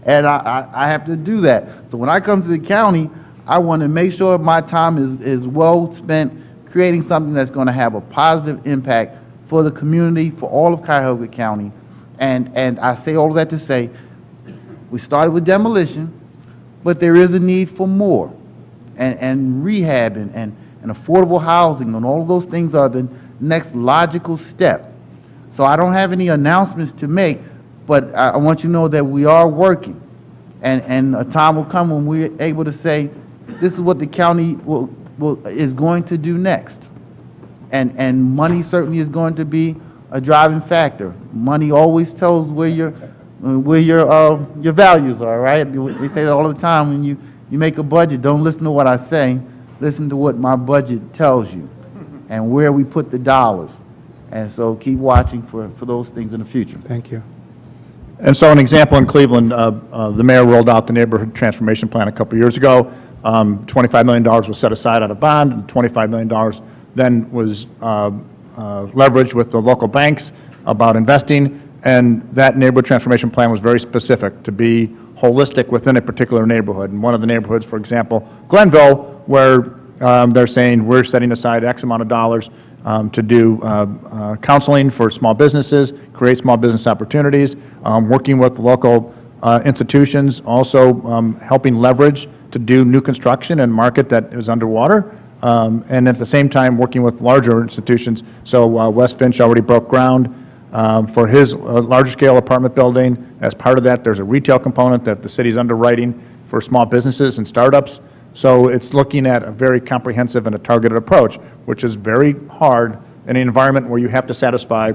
and I have to do that. So when I come to the county, I want to make sure my time is well spent creating something that's going to have a positive impact for the community, for all of Cuyahoga County. And I say all of that to say, we started with demolition, but there is a need for more. And rehab and affordable housing, and all of those things are the next logical step. So I don't have any announcements to make, but I want you to know that we are working. And a time will come when we're able to say, this is what the county is going to do next. And money certainly is going to be a driving factor. Money always tells where your values are, right? They say that all the time. When you make a budget, don't listen to what I say, listen to what my budget tells you and where we put the dollars. And so keep watching for those things in the future. Thank you. And so an example in Cleveland, the mayor rolled out the neighborhood transformation plan a couple years ago. $25 million was set aside on a bond, and $25 million then was leveraged with the local banks about investing. And that neighborhood transformation plan was very specific to be holistic within a particular neighborhood. And one of the neighborhoods, for example, Glenville, where they're saying we're setting aside X amount of dollars to do counseling for small businesses, create small business opportunities, working with local institutions, also helping leverage to do new construction in a market that is underwater, and at the same time working with larger institutions. So West Finch already broke ground for his larger scale apartment building. As part of that, there's a retail component that the city's underwriting for small businesses and startups. So it's looking at a very comprehensive and a targeted approach, which is very hard in an environment where you have to satisfy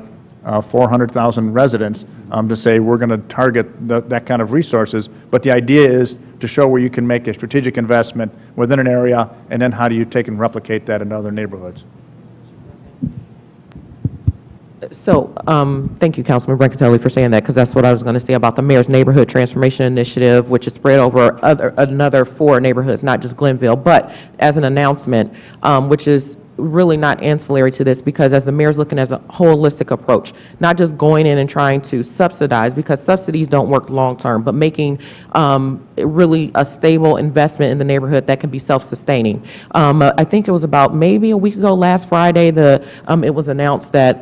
400,000 residents to say we're going to target that kind of resources. But the idea is to show where you can make a strategic investment within an area, and then how do you take and replicate that in other neighborhoods. So, thank you, Councilman Brancatelli, for saying that, because that's what I was going to say about the Mayor's Neighborhood Transformation Initiative, which is spread over another 4 neighborhoods, not just Glenville. But as an announcement, which is really not ancillary to this, because as the mayor's looking at a holistic approach, not just going in and trying to subsidize, because subsidies don't work long-term, but making really a stable investment in the neighborhood that can be self-sustaining. I think it was about maybe a week ago, last Friday, it was announced that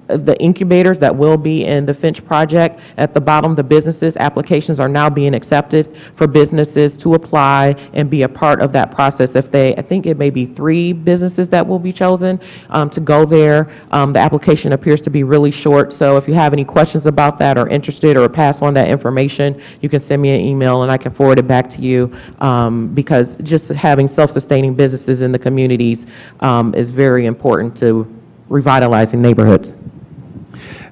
the incubators that will be in the Finch project, at the bottom, the businesses, applications are now being accepted for businesses to apply and be a part of that process. I think it may be 3 businesses that will be chosen to go there. The application appears to be really short, so if you have any questions about that or interested or pass on that information, you can send me an email and I can forward it back to you, because just having self-sustaining businesses in the communities is very important to revitalizing neighborhoods.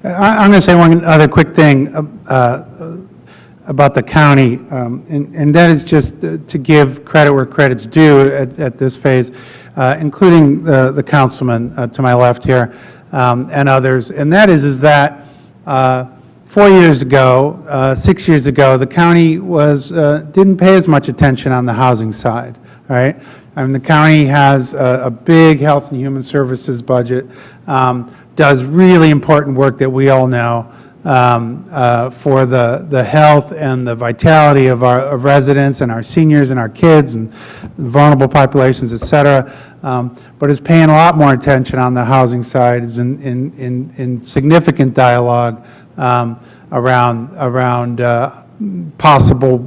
I'm going to say one other quick thing about the county, and that is just to give credit where credit's due at this phase, including the councilman to my left here and others. And that is that 4 years ago, 6 years ago, the county didn't pay as much attention on the housing side, right? I mean, the county has a big health and human services budget, does really important work that we all know for the health and the vitality of our residents and our seniors and our kids and vulnerable populations, et cetera, but is paying a lot more attention on the housing side, is in significant dialogue around possible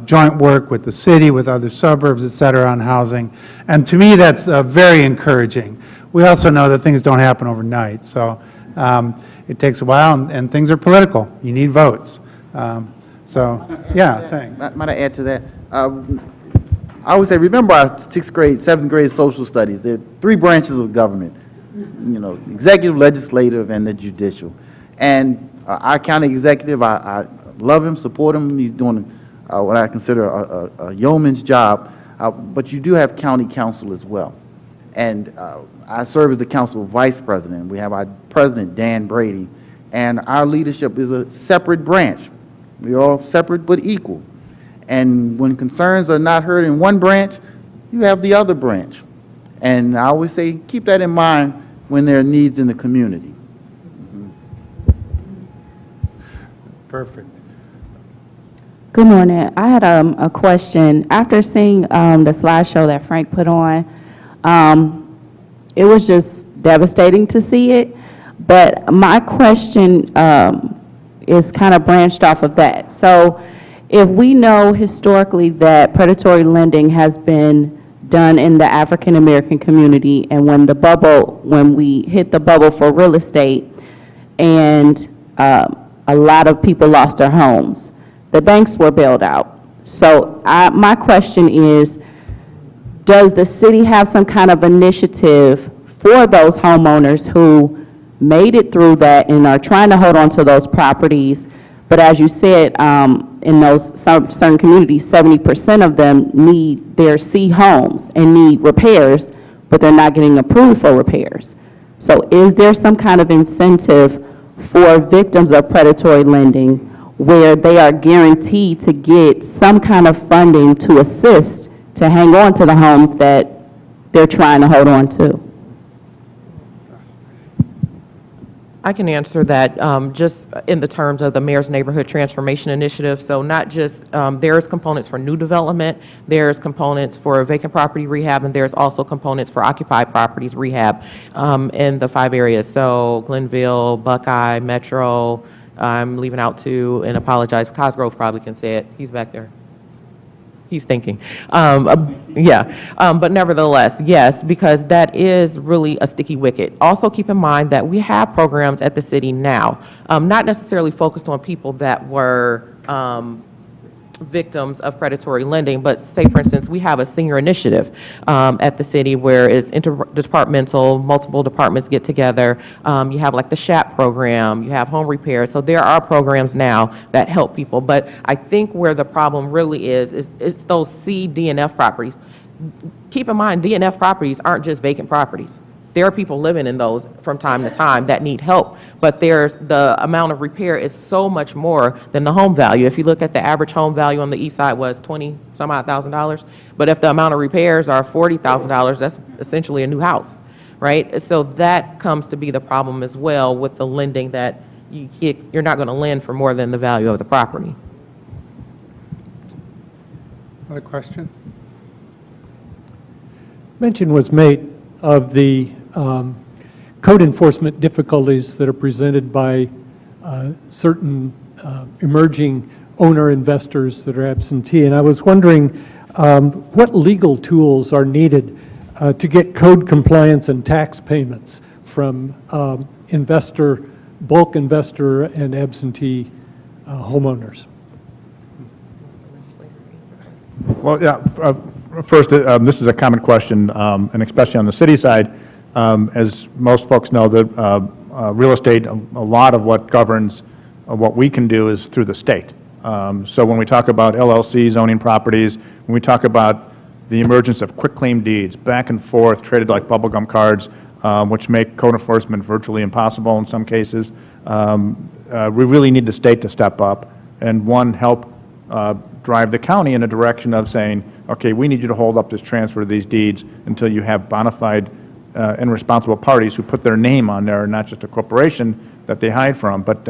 joint work with the city, with other suburbs, et cetera, on housing. And to me, that's very encouraging. We also know that things don't happen overnight, so it takes a while, and things are political. You need votes. So, yeah, thanks. Might I add to that? I always say, remember our 6th grade, 7th grade social studies. There are 3 branches of government, executive, legislative, and the judicial. And our county executive, I love him, support him. He's doing what I consider a yeoman's job. But you do have county council as well. And I serve as the council vice president. We have our president, Dan Brady, and our leadership is a separate branch. We're all separate but equal. And when concerns are not heard in one branch, you have the other branch. And I always say, keep that in mind when there are needs in the community. Perfect. Good morning. I had a question. After seeing the slideshow that Frank put on, it was just devastating to see it. But my question is kind of branched off of that. So if we know historically that predatory lending has been done in the African American community, and when we hit the bubble for real estate, and a lot of people lost their homes, the banks were bailed out. So my question is, does the city have some kind of initiative for those homeowners who made it through that and are trying to hold on to those properties? But as you said, in those certain communities, 70% of them need their C homes and need repairs, but they're not getting approved for repairs. So is there some kind of incentive for victims of predatory lending where they are guaranteed to get some kind of funding to assist to hang on to the homes that they're trying to hold on to? I can answer that just in the terms of the Mayor's Neighborhood Transformation Initiative. So not just, there's components for new development, there's components for vacant property rehab, and there's also components for occupied properties rehab in the 5 areas. So Glenville, Buckeye, Metro, I'm leaving out 2, and apologize, Cosgrove probably can say it. He's back there. He's thinking. But nevertheless, yes, because that is really a sticky wicket. Also keep in mind that we have programs at the city now, not necessarily focused on people that were victims of predatory lending, but say, for instance, we have a senior initiative at the city where it's interdepartmental, multiple departments get together. You have like the SHAP program, you have home repair. So there are programs now that help people. But I think where the problem really is those C, D, and F properties. Keep in mind, D and F properties aren't just vacant properties. There are people living in those from time to time that need help, but the amount of repair is so much more than the home value. If you look at the average home value on the east side was $20,000, but if the amount of repairs are $40,000, that's essentially a new house, right? So that comes to be the problem as well with the lending, that you're not going to lend for more than the value of the property. Other question? Mention was made of the code enforcement difficulties that are presented by certain emerging owner investors that are absentee. And I was wondering what legal tools are needed to get code compliance and tax payments from bulk investor and absentee homeowners. Well, yeah, first, this is a common question, and especially on the city side. As most folks know, that real estate, a lot of what governs what we can do is through the state. So when we talk about LLCs owning properties, when we talk about the emergence of quitclaim deeds, back and forth, traded like bubblegum cards, which make code enforcement virtually impossible in some cases, we really need the state to step up and, one, help drive the county in a direction of saying, okay, we need you to hold up this transfer of these deeds until you have bona fide and responsible parties who put their name on there, not just a corporation that they hide from. But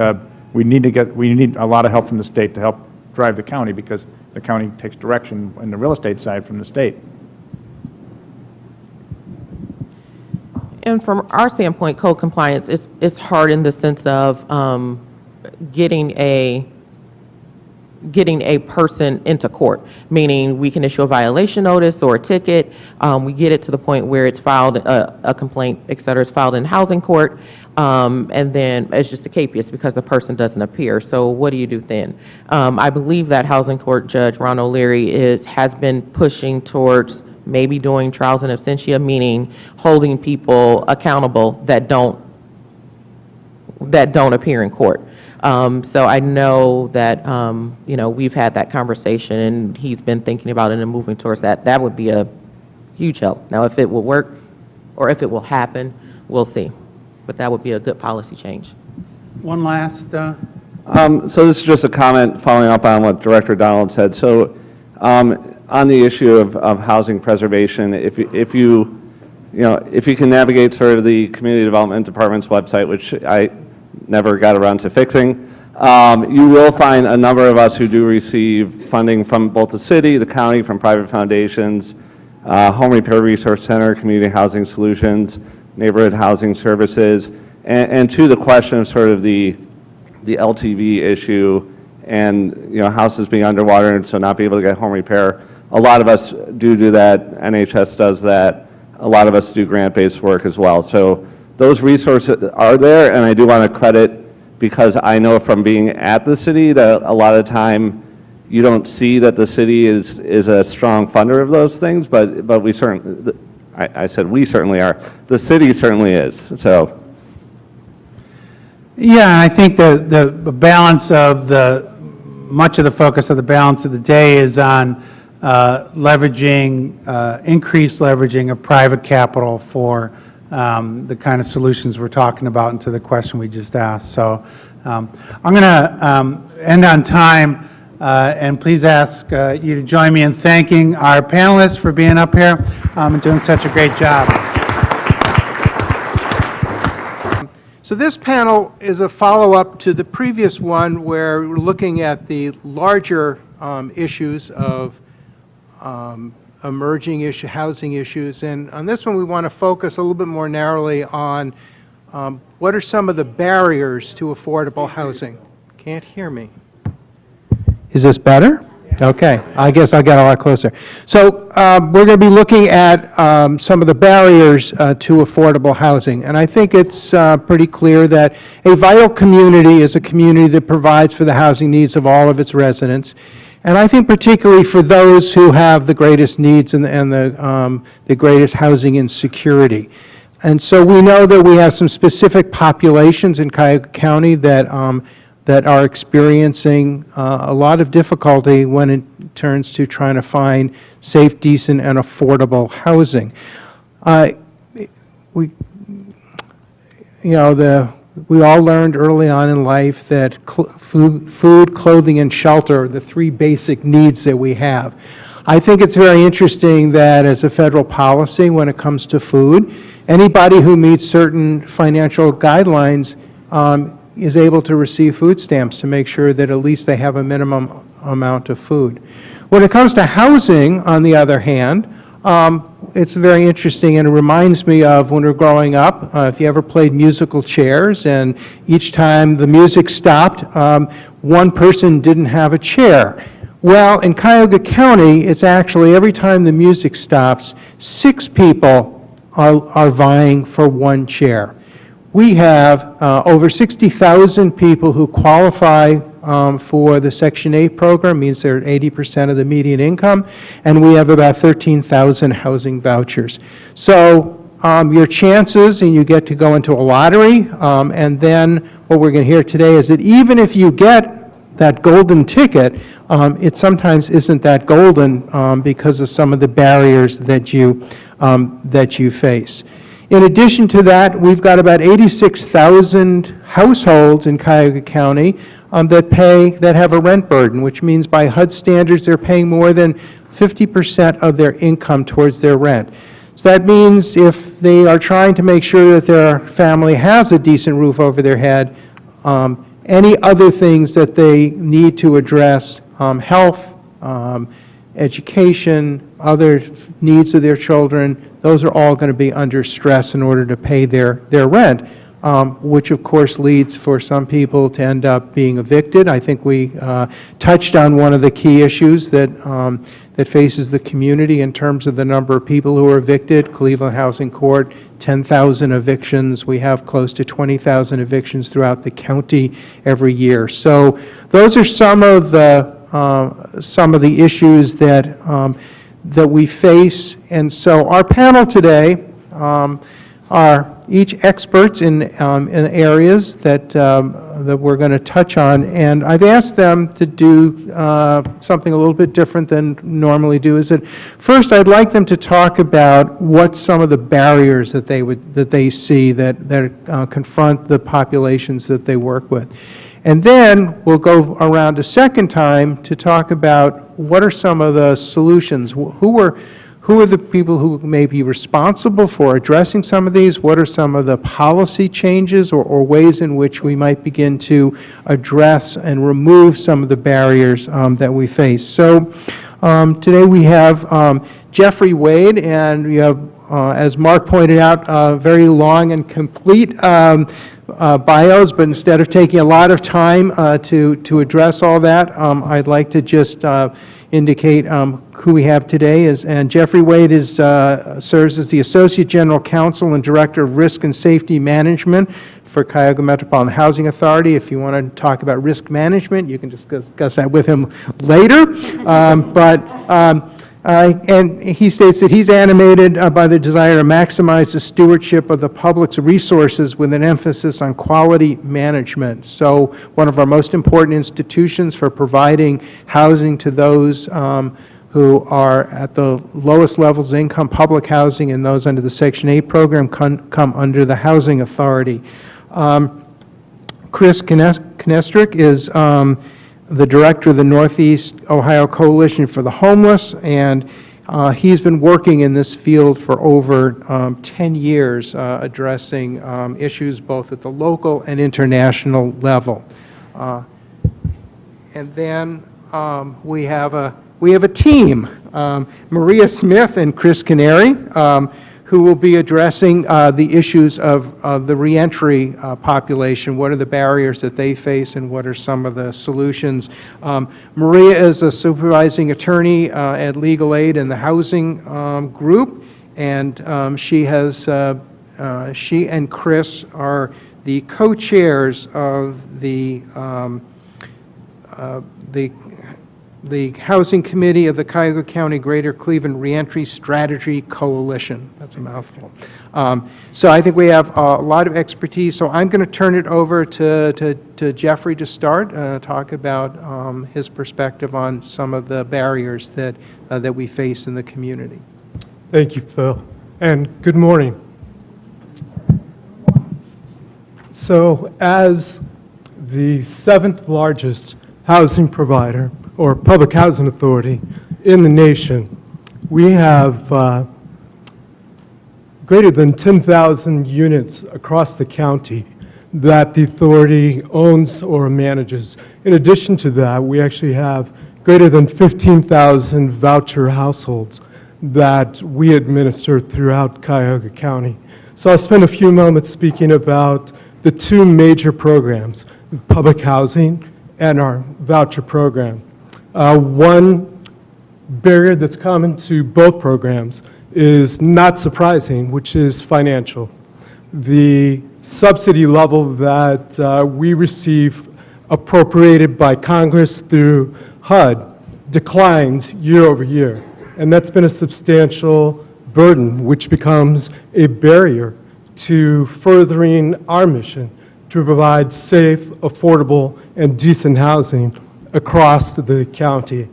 we need a lot of help from the state to help drive the county, because the county takes direction in the real estate side from the state. And from our standpoint, code compliance, it's hard in the sense of getting a person into court, meaning we can issue a violation notice or a ticket. We get it to the point where it's filed, a complaint, et cetera, is filed in housing court, and then it's just a capious because the person doesn't appear. So what do you do then? I believe that housing court judge, Ron O'Leary, has been pushing towards maybe doing trials in absentia, meaning holding people accountable that don't appear in court. So I know that, we've had that conversation, and he's been thinking about it and moving towards that. That would be a huge help. Now, if it will work or if it will happen, we'll see. But that would be a good policy change. One last. So this is just a comment following up on what Director Donald said. So on the issue of housing preservation, if you can navigate sort of the Community Development Department's website, which I never got around to fixing, you will find a number of us who do receive funding from both the city, the county, from private foundations, Home Repair Resource Center, Community Housing Solutions, Neighborhood Housing Services, and to the question of sort of the LTV issue and, houses being underwater and so not be able to get home repair. A lot of us do that. NHS does that. A lot of us do grant-based work as well. So those resources are there, and I do want to credit, because I know from being at the city that a lot of time you don't see that the city is a strong funder of those things, but we certainly, I said we certainly are. The city certainly is. So. Yeah, I think the balance of much of the focus of the balance of the day is on increased leveraging of private capital for the kind of solutions we're talking about, and to the question we just asked. So I'm going to end on time, and please ask you to join me in thanking our panelists for being up here and doing such a great job. So this panel is a follow-up to the previous one, where we're looking at the larger issues of emerging housing issues. And on this one, we want to focus a little bit more narrowly on what are some of the barriers to affordable housing. Can't hear me. Is this better? Okay, I guess I got a lot closer. So we're going to be looking at some of the barriers to affordable housing. And I think it's pretty clear that a vital community is a community that provides for the housing needs of all of its residents. And I think particularly for those who have the greatest needs and the greatest housing insecurity. And so we know that we have some specific populations in Cuyahoga County that are experiencing a lot of difficulty when it turns to trying to find safe, decent, and affordable housing. We all learned early on in life that food, clothing, and shelter are the three basic needs that we have. I think it's very interesting that as a federal policy, when it comes to food, anybody who meets certain financial guidelines is able to receive food stamps to make sure that at least they have a minimum amount of food. When it comes to housing, on the other hand, it's very interesting, and it reminds me of when we were growing up, if you ever played musical chairs, and each time the music stopped, one person didn't have a chair. Well, in Cuyahoga County, it's actually every time the music stops, 6 people are vying for one chair. We have over 60,000 people who qualify for the Section 8 program, means they're at 80% of the median income, and we have about 13,000 housing vouchers. So your chances, and you get to go into a lottery, and then what we're going to hear today is that even if you get that golden ticket, it sometimes isn't that golden because of some of the barriers that you face. In addition to that, we've got about 86,000 households in Cuyahoga County that have a rent burden, which means by HUD standards, they're paying more than 50% of their income towards their rent. So that means if they are trying to make sure that their family has a decent roof over their head, any other things that they need to address, health, education, other needs of their children, those are all going to be under stress in order to pay their rent, which of course leads for some people to end up being evicted. I think we touched on one of the key issues that faces the community in terms of the number of people who are evicted. Cleveland Housing Court, 10,000 evictions. We have close to 20,000 evictions throughout the county every year. So those are some of the issues that we face. And so our panel today are each experts in areas that we're going to touch on. And I've asked them to do something a little bit different than normally do, is that first I'd like them to talk about what some of the barriers that they see that confront the populations that they work with. And then we'll go around a second time to talk about what are some of the solutions. Who are the people who may be responsible for addressing some of these? What are some of the policy changes or ways in which we might begin to address and remove some of the barriers that we face? So today we have Jeffrey Wade, and we have, as Mark pointed out, very long and complete bios, but instead of taking a lot of time to address all that, I'd like to just indicate who we have today. And Jeffrey Wade serves as the Associate General Counsel and Director of Risk and Safety Management for Cuyahoga Metropolitan Housing Authority. If you want to talk about risk management, you can discuss that with him later. And he states that he's animated by the desire to maximize the stewardship of the public's resources with an emphasis on quality management. So one of our most important institutions for providing housing to those who are at the lowest levels of income, public housing, and those under the Section 8 program come under the Housing Authority. Chris Knestrick is the director of the Northeast Ohio Coalition for the Homeless, and he's been working in this field for over 10 years, addressing issues both at the local and international level. And then we have a team, Maria Smith and Chris Canary, who will be addressing the issues of the reentry population. What are the barriers that they face, and what are some of the solutions? Maria is a supervising attorney at Legal Aid in the housing group, and she and Chris are the co-chairs of the Housing Committee of the Cuyahoga County Greater Cleveland Reentry Strategy Coalition. That's a mouthful. So I think we have a lot of expertise. So I'm going to turn it over to Jeffrey to start, talk about his perspective on some of the barriers that we face in the community. Thank you, Phil, and good morning. So as the 7th largest housing provider, or public housing authority in the nation, we have greater than 10,000 units across the county that the authority owns or manages. In addition to that, we actually have greater than 15,000 voucher households that we administer throughout Cuyahoga County. So I'll spend a few moments speaking about the two major programs, public housing and our voucher program. One barrier that's common to both programs is not surprising, which is financial. The subsidy level that we receive appropriated by Congress through HUD declines year over year, and that's been a substantial burden, which becomes a barrier to furthering our mission to provide safe, affordable, and decent housing across the county.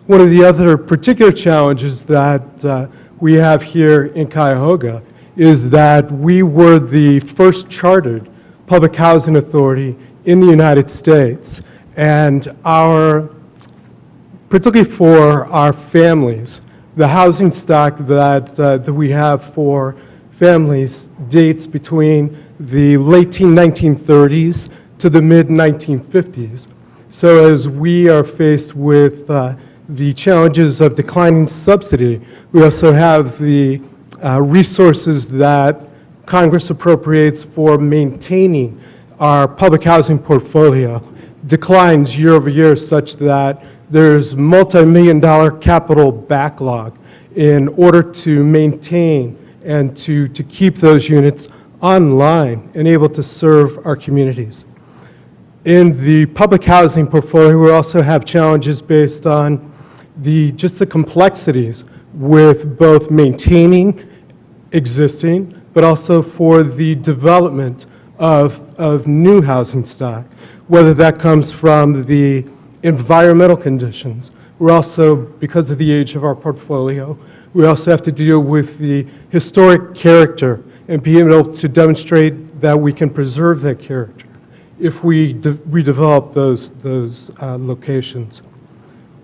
One of the other particular challenges that we have here in Cuyahoga is that we were the first chartered public housing authority in the United States, and particularly for our families, the housing stock that we have for families dates between the late 1930s to the mid-1950s. So as we are faced with the challenges of declining subsidy, we also have the resources that Congress appropriates for maintaining our public housing portfolio declines year over year, such that there's multi-million-dollar capital backlog in order to maintain and to keep those units online and able to serve our communities. In the public housing portfolio, we also have challenges based on just the complexities with both maintaining existing, but also for the development of new housing stock, whether that comes from the environmental conditions. We're also, because of the age of our portfolio, we also have to deal with the historic character and be able to demonstrate that we can preserve that character if we redevelop those locations.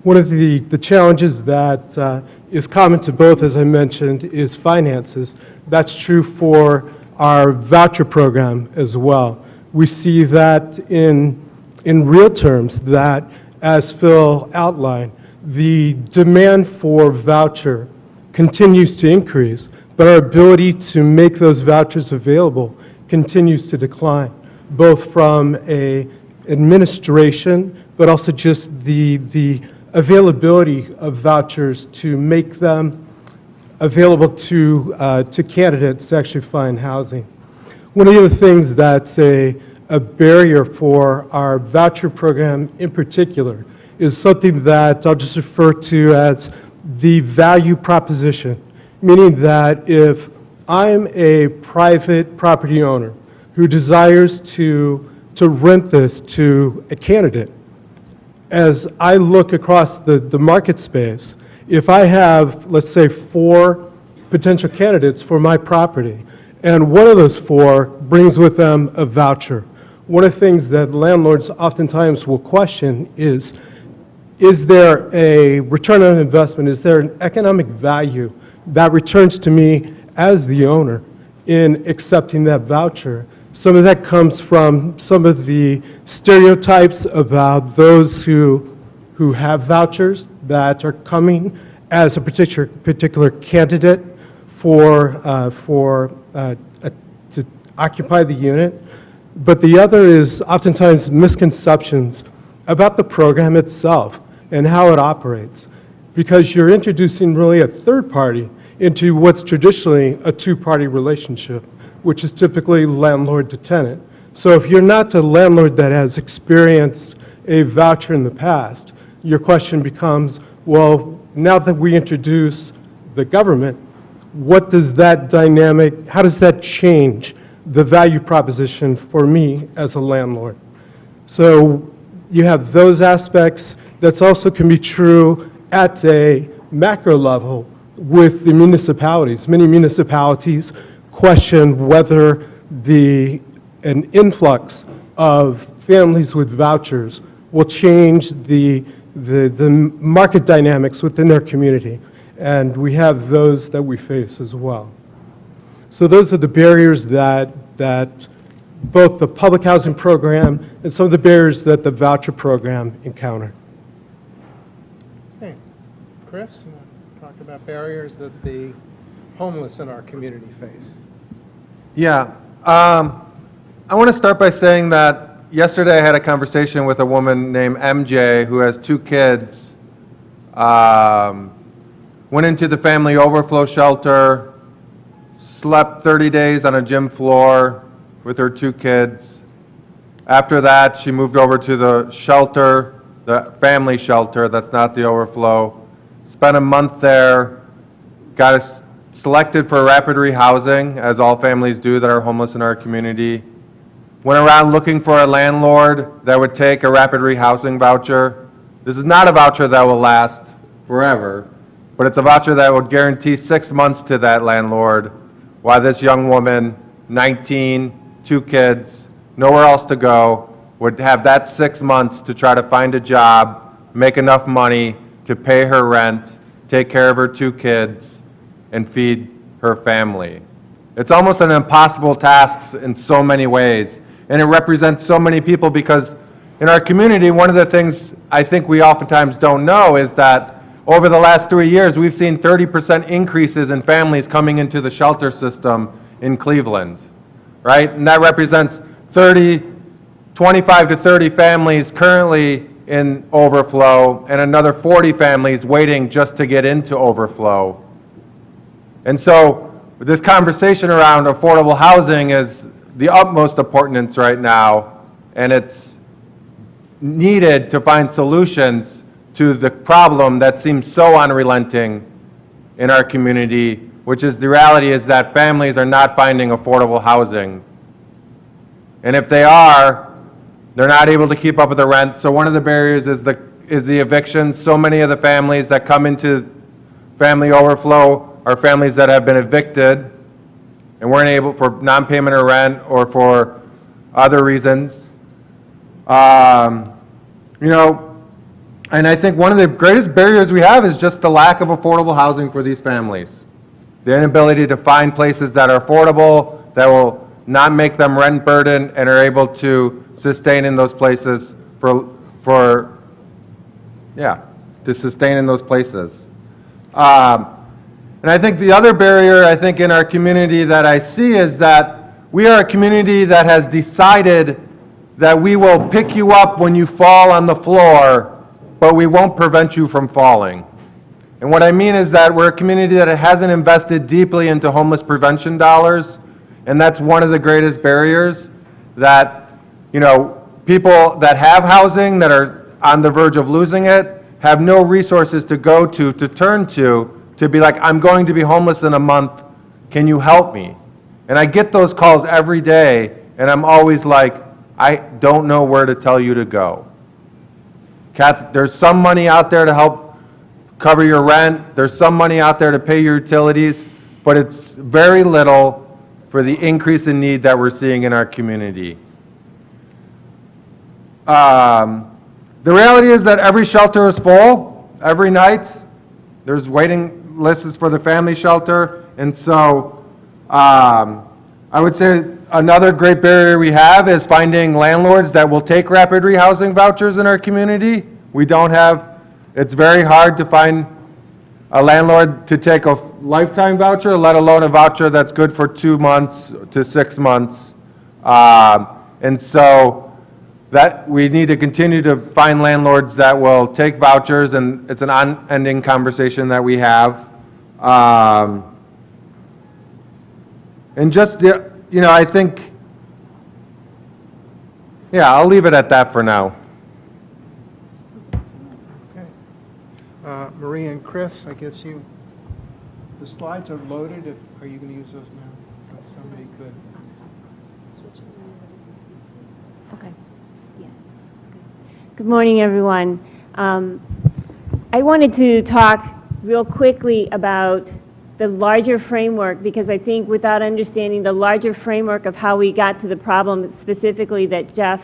One of the challenges that is common to both, as I mentioned, is finances. That's true for our voucher program as well. We see that in real terms, that as Phil outlined, the demand for voucher continues to increase, but our ability to make those vouchers available continues to decline, both from an administration, but also just the availability of vouchers to make them available to candidates to actually find housing. One of the other things that's a barrier for our voucher program in particular is something that I'll just refer to as the value proposition, meaning that if I'm a private property owner who desires to rent this to a candidate, as I look across the market space, if I have, let's say, 4 potential candidates for my property, and one of those 4 brings with them a voucher, one of the things that landlords oftentimes will question is there a return on investment? Is there an economic value that returns to me as the owner in accepting that voucher? Some of that comes from some of the stereotypes about those who have vouchers that are coming as a particular candidate to occupy the unit. But the other is oftentimes misconceptions about the program itself and how it operates, because you're introducing really a third party into what's traditionally a 2-party relationship, which is typically landlord to tenant. So if you're not a landlord that has experienced a voucher in the past, your question becomes, well, now that we introduce the government, what does that dynamic, how does that change the value proposition for me as a landlord? So you have those aspects. That also can be true at a macro level with the municipalities. Many municipalities question whether an influx of families with vouchers will change the market dynamics within their community. And we have those that we face as well. So those are the barriers that both the public housing program and some of the barriers that the voucher program encounter. Chris, you want to talk about barriers that the homeless in our community face? Yeah. I want to start by saying that yesterday I had a conversation with a woman named MJ who has 2 kids. Went into the family overflow shelter, slept 30 days on a gym floor with her 2 kids. After that, she moved over to the shelter, the family shelter, that's not the overflow. Spent a month there, got selected for rapid rehousing, as all families do that are homeless in our community. Went around looking for a landlord that would take a rapid rehousing voucher. This is not a voucher that will last forever, but it's a voucher that would guarantee 6 months to that landlord, while this young woman, 19, 2 kids, nowhere else to go, would have that 6 months to try to find a job, make enough money to pay her rent, take care of her 2 kids, and feed her family. It's almost an impossible task in so many ways, and it represents so many people because in our community, one of the things I think we oftentimes don't know is that over the last 3 years, we've seen 30% increases in families coming into the shelter system in Cleveland, right? And that represents 25 to 30 families currently in overflow and another 40 families waiting just to get into overflow. And so this conversation around affordable housing is the utmost importance right now, and it's needed to find solutions to the problem that seems so unrelenting in our community, which is the reality is that families are not finding affordable housing. And if they are, they're not able to keep up with the rent. So one of the barriers is the evictions. So many of the families that come into family overflow are families that have been evicted and weren't able for non-payment of rent or for other reasons. And I think one of the greatest barriers we have is just the lack of affordable housing for these families. The inability to find places that are affordable, that will not make them rent burden, and are able to sustain in those places to sustain in those places. And I think the other barrier, I think, in our community that I see is that we are a community that has decided that we will pick you up when you fall on the floor, but we won't prevent you from falling. And what I mean is that we're a community that hasn't invested deeply into homeless prevention dollars, and that's one of the greatest barriers that, people that have housing that are on the verge of losing it have no resources to go to turn to be like, I'm going to be homeless in a month, can you help me? And I get those calls every day, and I'm always like, I don't know where to tell you to go. There's some money out there to help cover your rent. There's some money out there to pay your utilities, but it's very little for the increase in need that we're seeing in our community. The reality is that every shelter is full every night. There's waiting lists for the family shelter, and so I would say another great barrier we have is finding landlords that will take rapid rehousing vouchers in our community. It's very hard to find a landlord to take a lifetime voucher, let alone a voucher that's good for 2 months to 6 months. And so that we need to continue to find landlords that will take vouchers, and it's an unending conversation that we have. And just I think, I'll leave it at that for now. Okay. Maria and Chris, I guess the slides are loaded. Are you going to use those now? So somebody could. Okay. Yeah, that's good. Good morning, everyone. I wanted to talk real quickly about the larger framework, because I think without understanding the larger framework of how we got to the problem specifically that Jeff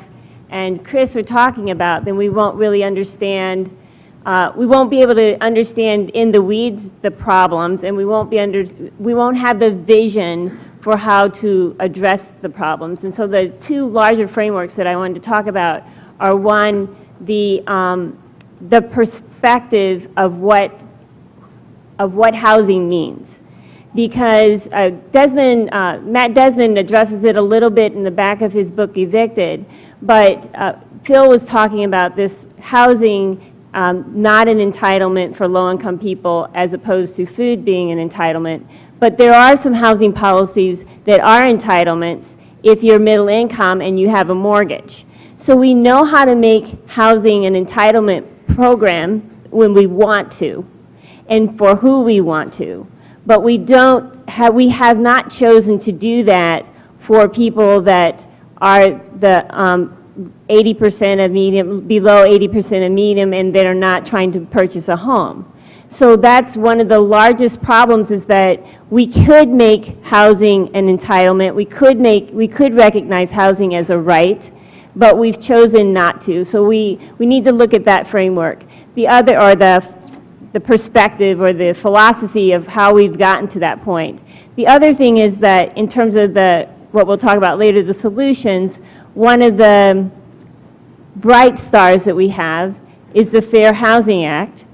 and Chris are talking about, then we won't really understand, we won't be able to understand in the weeds the problems, and we won't have the vision for how to address the problems. And so the 2 larger frameworks that I wanted to talk about are, one, the perspective of what of what housing means. Because Matt Desmond addresses it a little bit in the back of his book, Evicted, but Phil was talking about this housing not an entitlement for low-income people as opposed to food being an entitlement. But there are some housing policies that are entitlements if you're middle income and you have a mortgage. So we know how to make housing an entitlement program when we want to and for who we want to. But we have not chosen to do that for people that are the 80% of medium, below 80% of medium, and that are not trying to purchase a home. So that's one of the largest problems, is that we could make housing an entitlement. We could recognize housing as a right, but we've chosen not to. So we need to look at that framework. The other, or the perspective or the philosophy of how we've gotten to that point. The other thing is that in terms of what we'll talk about later, the solutions, one of the bright stars that we have is the Fair Housing Act.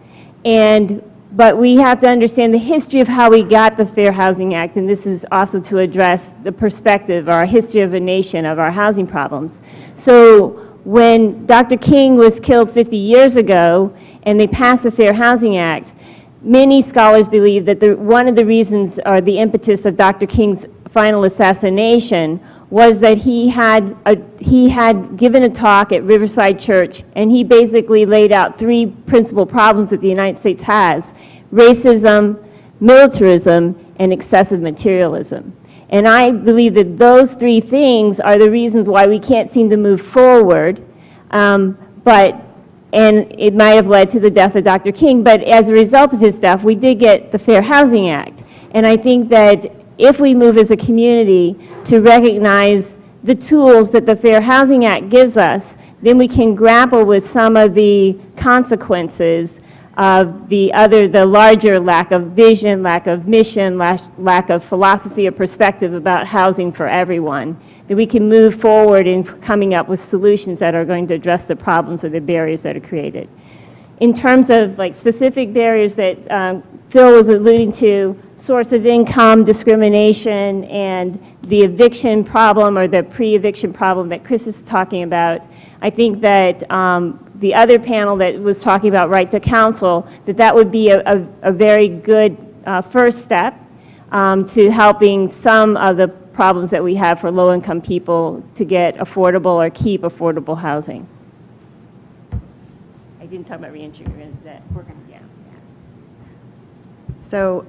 But we have to understand the history of how we got the Fair Housing Act, and this is also to address the perspective, or our history of a nation, of our housing problems. So when Dr. King was killed 50 years ago, and they passed the Fair Housing Act, many scholars believe that one of the reasons, or the impetus of Dr. King's final assassination, was that he had given a talk at Riverside Church, and he basically laid out 3 principal problems that the United States has: racism, militarism, and excessive materialism. And I believe that those 3 things are the reasons why we can't seem to move forward, and it might have led to the death of Dr. King, but as a result of his death, we did get the Fair Housing Act. And I think that if we move as a community to recognize the tools that the Fair Housing Act gives us, then we can grapple with some of the consequences of the larger lack of vision, lack of mission, lack of philosophy or perspective about housing for everyone, that we can move forward in coming up with solutions that are going to address the problems or the barriers that are created. In terms of specific barriers that Phil was alluding to, source of income, discrimination, and the eviction problem, or the pre-eviction problem that Chris is talking about, I think that the other panel that was talking about right to counsel, that would be a very good first step to helping some of the problems that we have for low-income people to get affordable or keep affordable housing. I didn't talk about reentry. Yeah. So,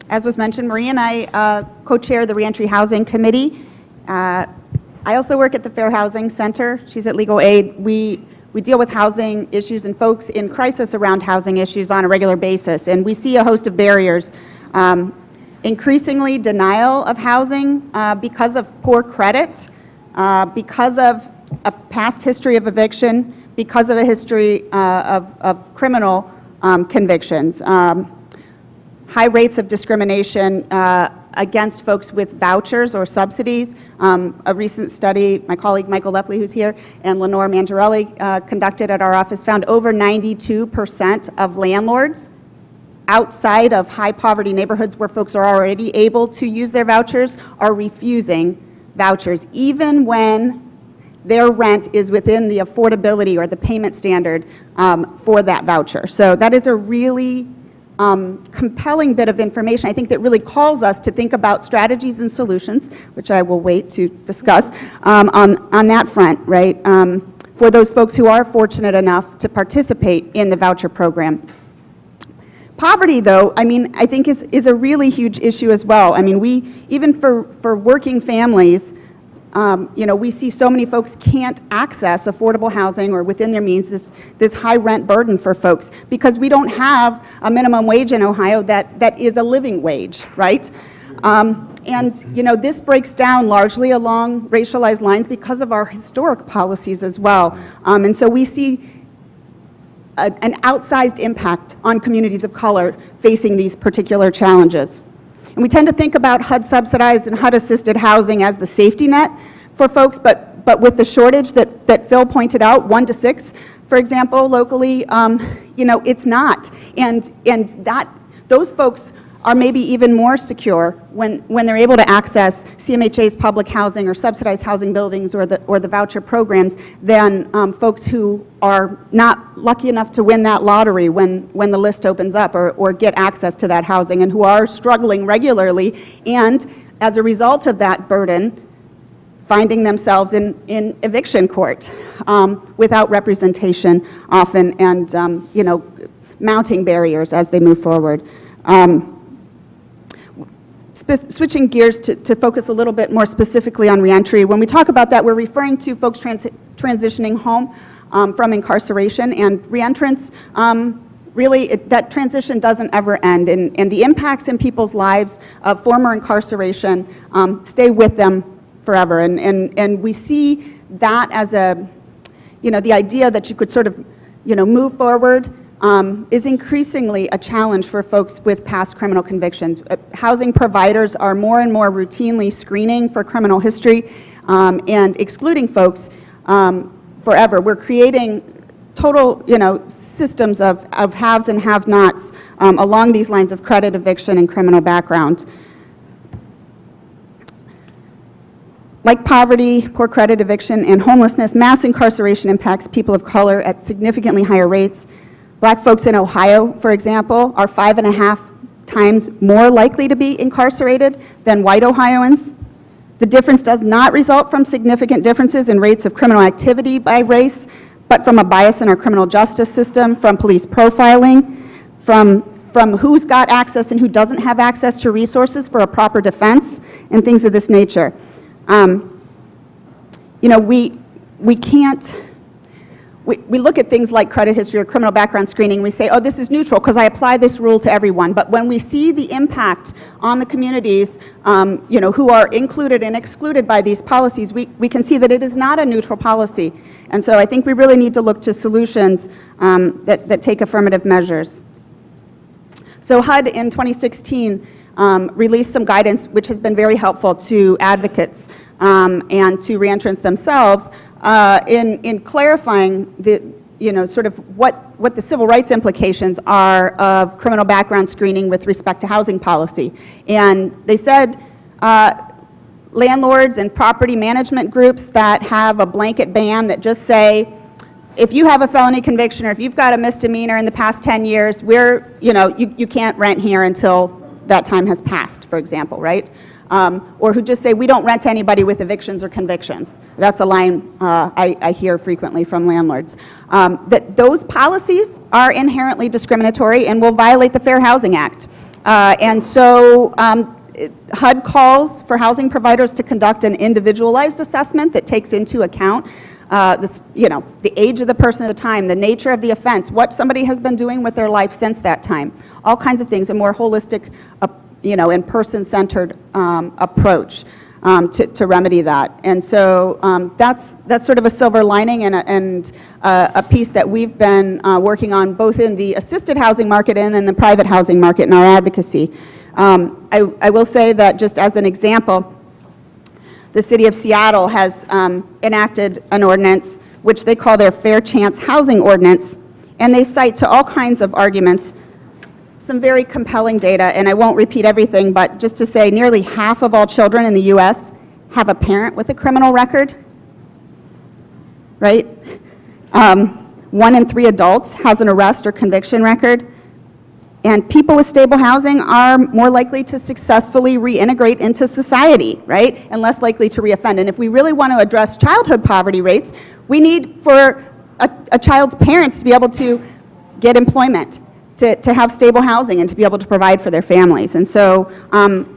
as was mentioned, Marie and I co-chair the Reentry Housing Committee. I also work at the Fair Housing Center. She's at Legal Aid. We deal with housing issues and folks in crisis around housing issues on a regular basis, and we see a host of barriers. Increasingly, denial of housing because of poor credit, because of a past history of eviction, because of a history of criminal convictions. High rates of discrimination against folks with vouchers or subsidies. A recent study, my colleague Michael Lepley, who's here, and Lenore Mangiarelli conducted at our office, found over 92% of landlords outside of high poverty neighborhoods where folks are already able to use their vouchers are refusing vouchers, even when their rent is within the affordability or the payment standard for that voucher. So that is a really compelling bit of information, I think, that really calls us to think about strategies and solutions, which I will wait to discuss on that front, right, for those folks who are fortunate enough to participate in the voucher program. Poverty, though, I mean, I think is a really huge issue as well. I mean, even for working families, you know, we see so many folks can't access affordable housing or within their means this high rent burden for folks because we don't have a minimum wage in Ohio that is a living wage, right? And, you know, this breaks down largely along racialized lines because of our historic policies as well. And so we see an outsized impact on communities of color facing these particular challenges. And we tend to think about HUD-subsidized and HUD-assisted housing as the safety net for folks, but with the shortage that Phil pointed out, 1 to 6 for example, locally, it's not. And those folks are maybe even more secure when they're able to access CMHA's public housing or subsidized housing buildings or the voucher programs than folks who are not lucky enough to win that lottery when the list opens up or get access to that housing, and who are struggling regularly, and as a result of that burden, finding themselves in eviction court without representation often, and mounting barriers as they move forward. Switching gears to focus a little bit more specifically on reentry, when we talk about that, we're referring to folks transitioning home from incarceration, and reentrance, really, that transition doesn't ever end, and the impacts in people's lives of former incarceration stay with them forever, and we see that as the idea that you could sort of, move forward is increasingly a challenge for folks with past criminal convictions. Housing providers are more and more routinely screening for criminal history and excluding folks forever. We're creating total, systems of haves and have-nots along these lines of credit, eviction, and criminal background. Like poverty, poor credit, eviction, and homelessness, mass incarceration impacts people of color at significantly higher rates. Black folks in Ohio, for example, are 5.5 times more likely to be incarcerated than white Ohioans. The difference does not result from significant differences in rates of criminal activity by race, but from a bias in our criminal justice system, from police profiling, from who's got access and who doesn't have access to resources for a proper defense, and things of this nature. We can't, we look at things like credit history or criminal background screening, we say, oh, this is neutral because I apply this rule to everyone. But when we see the impact on the communities, who are included and excluded by these policies, we can see that it is not a neutral policy. And so I think we really need to look to solutions that take affirmative measures. So HUD in 2016 released some guidance which has been very helpful to advocates and to reentrants themselves in clarifying the, sort of what the civil rights implications are of criminal background screening with respect to housing policy. And they said landlords and property management groups that have a blanket ban that just say, if you have a felony conviction or if you've got a misdemeanor in the past 10 years, you can't rent here until that time has passed, for example, right? Or who just say, we don't rent to anybody with evictions or convictions. That's a line I hear frequently from landlords. That those policies are inherently discriminatory and will violate the Fair Housing Act. And so HUD calls for housing providers to conduct an individualized assessment that takes into account the age of the person at the time, the nature of the offense, what somebody has been doing with their life since that time, all kinds of things, a more holistic, and person-centered approach to remedy that. And so that's sort of a silver lining and a piece that we've been working on both in the assisted housing market and in the private housing market in our advocacy. I will say that just as an example, the City of Seattle has enacted an ordinance which they call their Fair Chance Housing Ordinance, and they cite to all kinds of arguments some very compelling data, and I won't repeat everything, but just to say nearly half of all children in the U.S. have a parent with a criminal record, right? 1 in 3 adults has an arrest or conviction record. And people with stable housing are more likely to successfully reintegrate into society, right? And less likely to reoffend. And if we really want to address childhood poverty rates, we need for a child's parents to be able to get employment, to have stable housing, and to be able to provide for their families. And so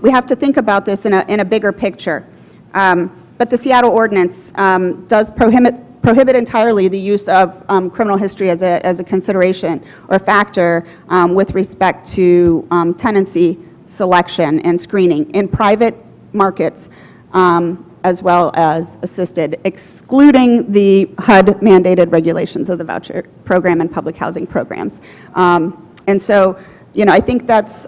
we have to think about this in a bigger picture. But the Seattle ordinance does prohibit entirely the use of criminal history as a consideration or factor with respect to tenancy selection and screening in private markets as well as assisted, excluding the HUD-mandated regulations of the voucher program and public housing programs. And so I think that's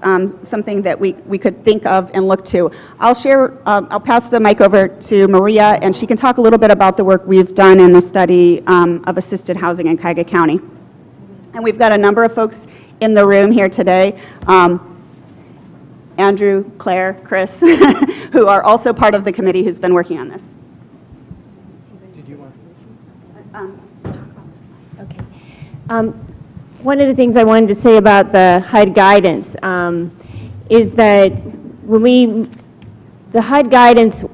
something that we could think of and look to. I'll pass the mic over to Maria, and she can talk a little bit about the work we've done in the study of assisted housing in Cuyahoga County. And we've got a number of folks in the room here today, Andrew, Claire, Chris, who are also part of the committee who's been working on this. One of the things I wanted to say about the HUD guidance is that the HUD guidance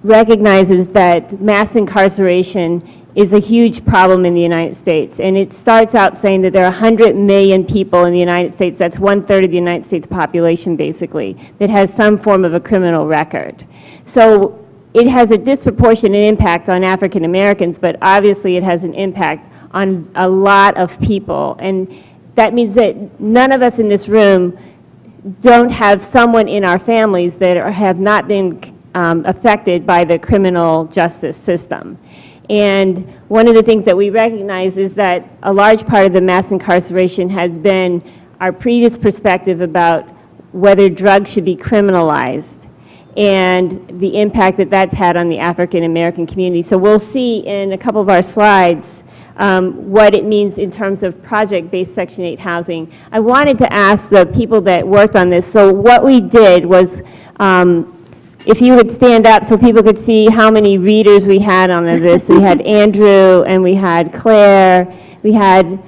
recognizes that mass incarceration is a huge problem in the United States. And it starts out saying that there are 100 million people in the United States, that's 1/3 of the United States population basically, that has some form of a criminal record. So it has a disproportionate impact on African Americans, but obviously it has an impact on a lot of people. And that means that none of us in this room don't have someone in our families that have not been affected by the criminal justice system. And one of the things that we recognize is that a large part of the mass incarceration has been our previous perspective about whether drugs should be criminalized and the impact that that's had on the African American community. So we'll see in a couple of our slides what it means in terms of project-based Section 8 housing. I wanted to ask the people that worked on this, so what we did was, if you would stand up so people could see how many readers we had on this. We had Andrew and we had Claire. We had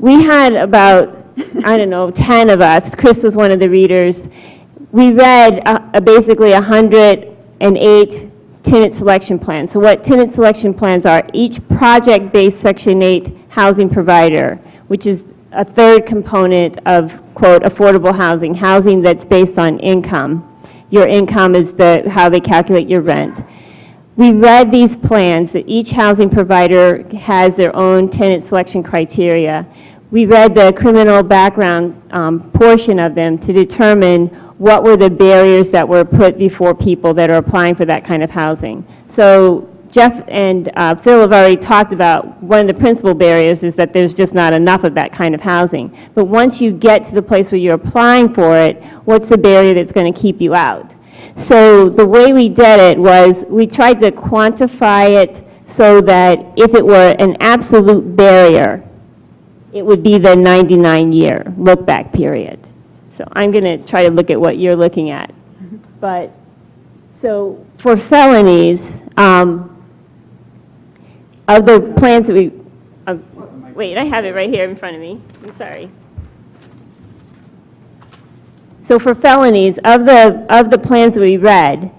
about, I don't know, 10 of us. Chris was one of the readers. We read basically 108 tenant selection plans. So what tenant selection plans are, each project-based Section 8 housing provider, which is a third component of, quote, affordable housing, housing that's based on income. Your income is how they calculate your rent. We read these plans that each housing provider has their own tenant selection criteria. We read the criminal background portion of them to determine what were the barriers that were put before people that are applying for that kind of housing. So Jeff and Phil have already talked about one of the principal barriers is that there's just not enough of that kind of housing. But once you get to the place where you're applying for it, what's the barrier that's going to keep you out? So the way we did it was we tried to quantify it so that if it were an absolute barrier, it would be the 99-year look-back period. So I'm going to try to look at what you're looking at. But so for felonies, of the plans that we, wait, I have it right here in front of me. I'm sorry. So for felonies, of the plans that we read,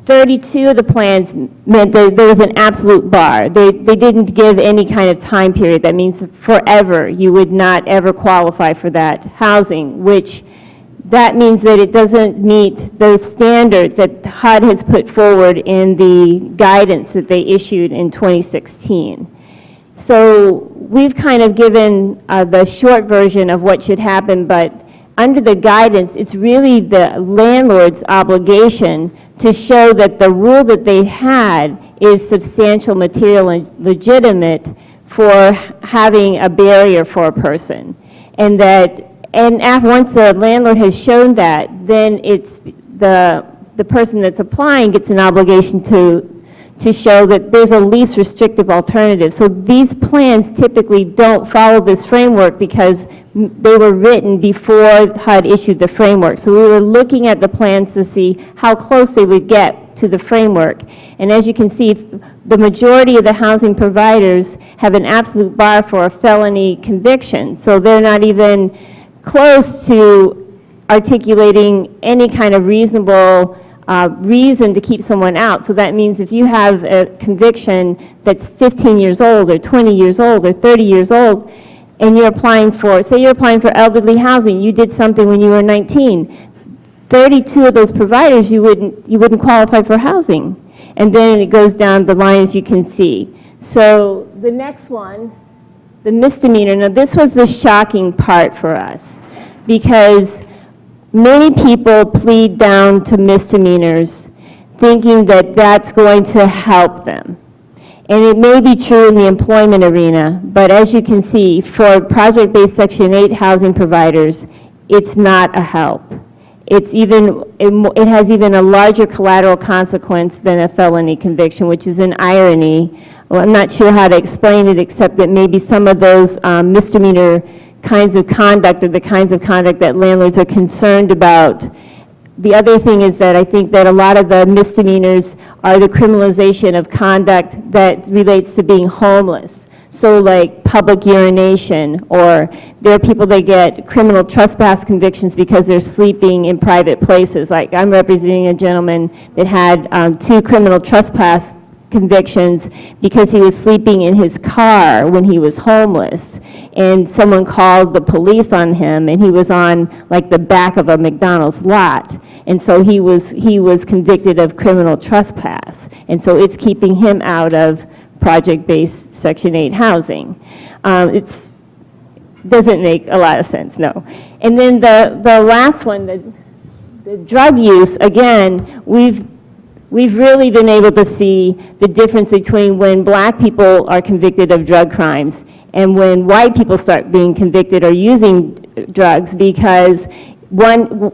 32 of the plans meant that there was an absolute bar. They didn't give any kind of time period. That means forever you would not ever qualify for that housing, which that means that it doesn't meet the standard that HUD has put forward in the guidance that they issued in 2016. So we've kind of given the short version of what should happen, but under the guidance, it's really the landlord's obligation to show that the rule that they had is substantial, material, and legitimate for having a barrier for a person. And that, once the landlord has shown that, then it's the person that's applying gets an obligation to show that there's a least restrictive alternative. So these plans typically don't follow this framework because they were written before HUD issued the framework. So we were looking at the plans to see how close they would get to the framework. And as you can see, the majority of the housing providers have an absolute bar for a felony conviction. So they're not even close to articulating any kind of reasonable reason to keep someone out. So that means if you have a conviction that's 15 years old or 20 years old or 30 years old, and you're applying for, say you're applying for elderly housing, you did something when you were 19, 32 of those providers you wouldn't qualify for housing. And then it goes down the line as you can see. So the next one, the misdemeanor. Now this was the shocking part for us because many people plead down to misdemeanors thinking that that's going to help them. And it may be true in the employment arena, but as you can see, for project-based Section 8 housing providers, it's not a help. It has even a larger collateral consequence than a felony conviction, which is an irony. Well, I'm not sure how to explain it, except that maybe some of those misdemeanor kinds of conduct are the kinds of conduct that landlords are concerned about. The other thing is that I think that a lot of the misdemeanors are the criminalization of conduct that relates to being homeless. So like public urination, or there are people that get criminal trespass convictions because they're sleeping in private places. Like I'm representing a gentleman that had 2 criminal trespass convictions because he was sleeping in his car when he was homeless, and someone called the police on him, and he was on like the back of a McDonald's lot, and so he was convicted of criminal trespass, and so it's keeping him out of project-based Section 8 housing. It doesn't make a lot of sense, no. And then the last one, the drug use, again, we've really been able to see the difference between when black people are convicted of drug crimes and when white people start being convicted or using drugs, because in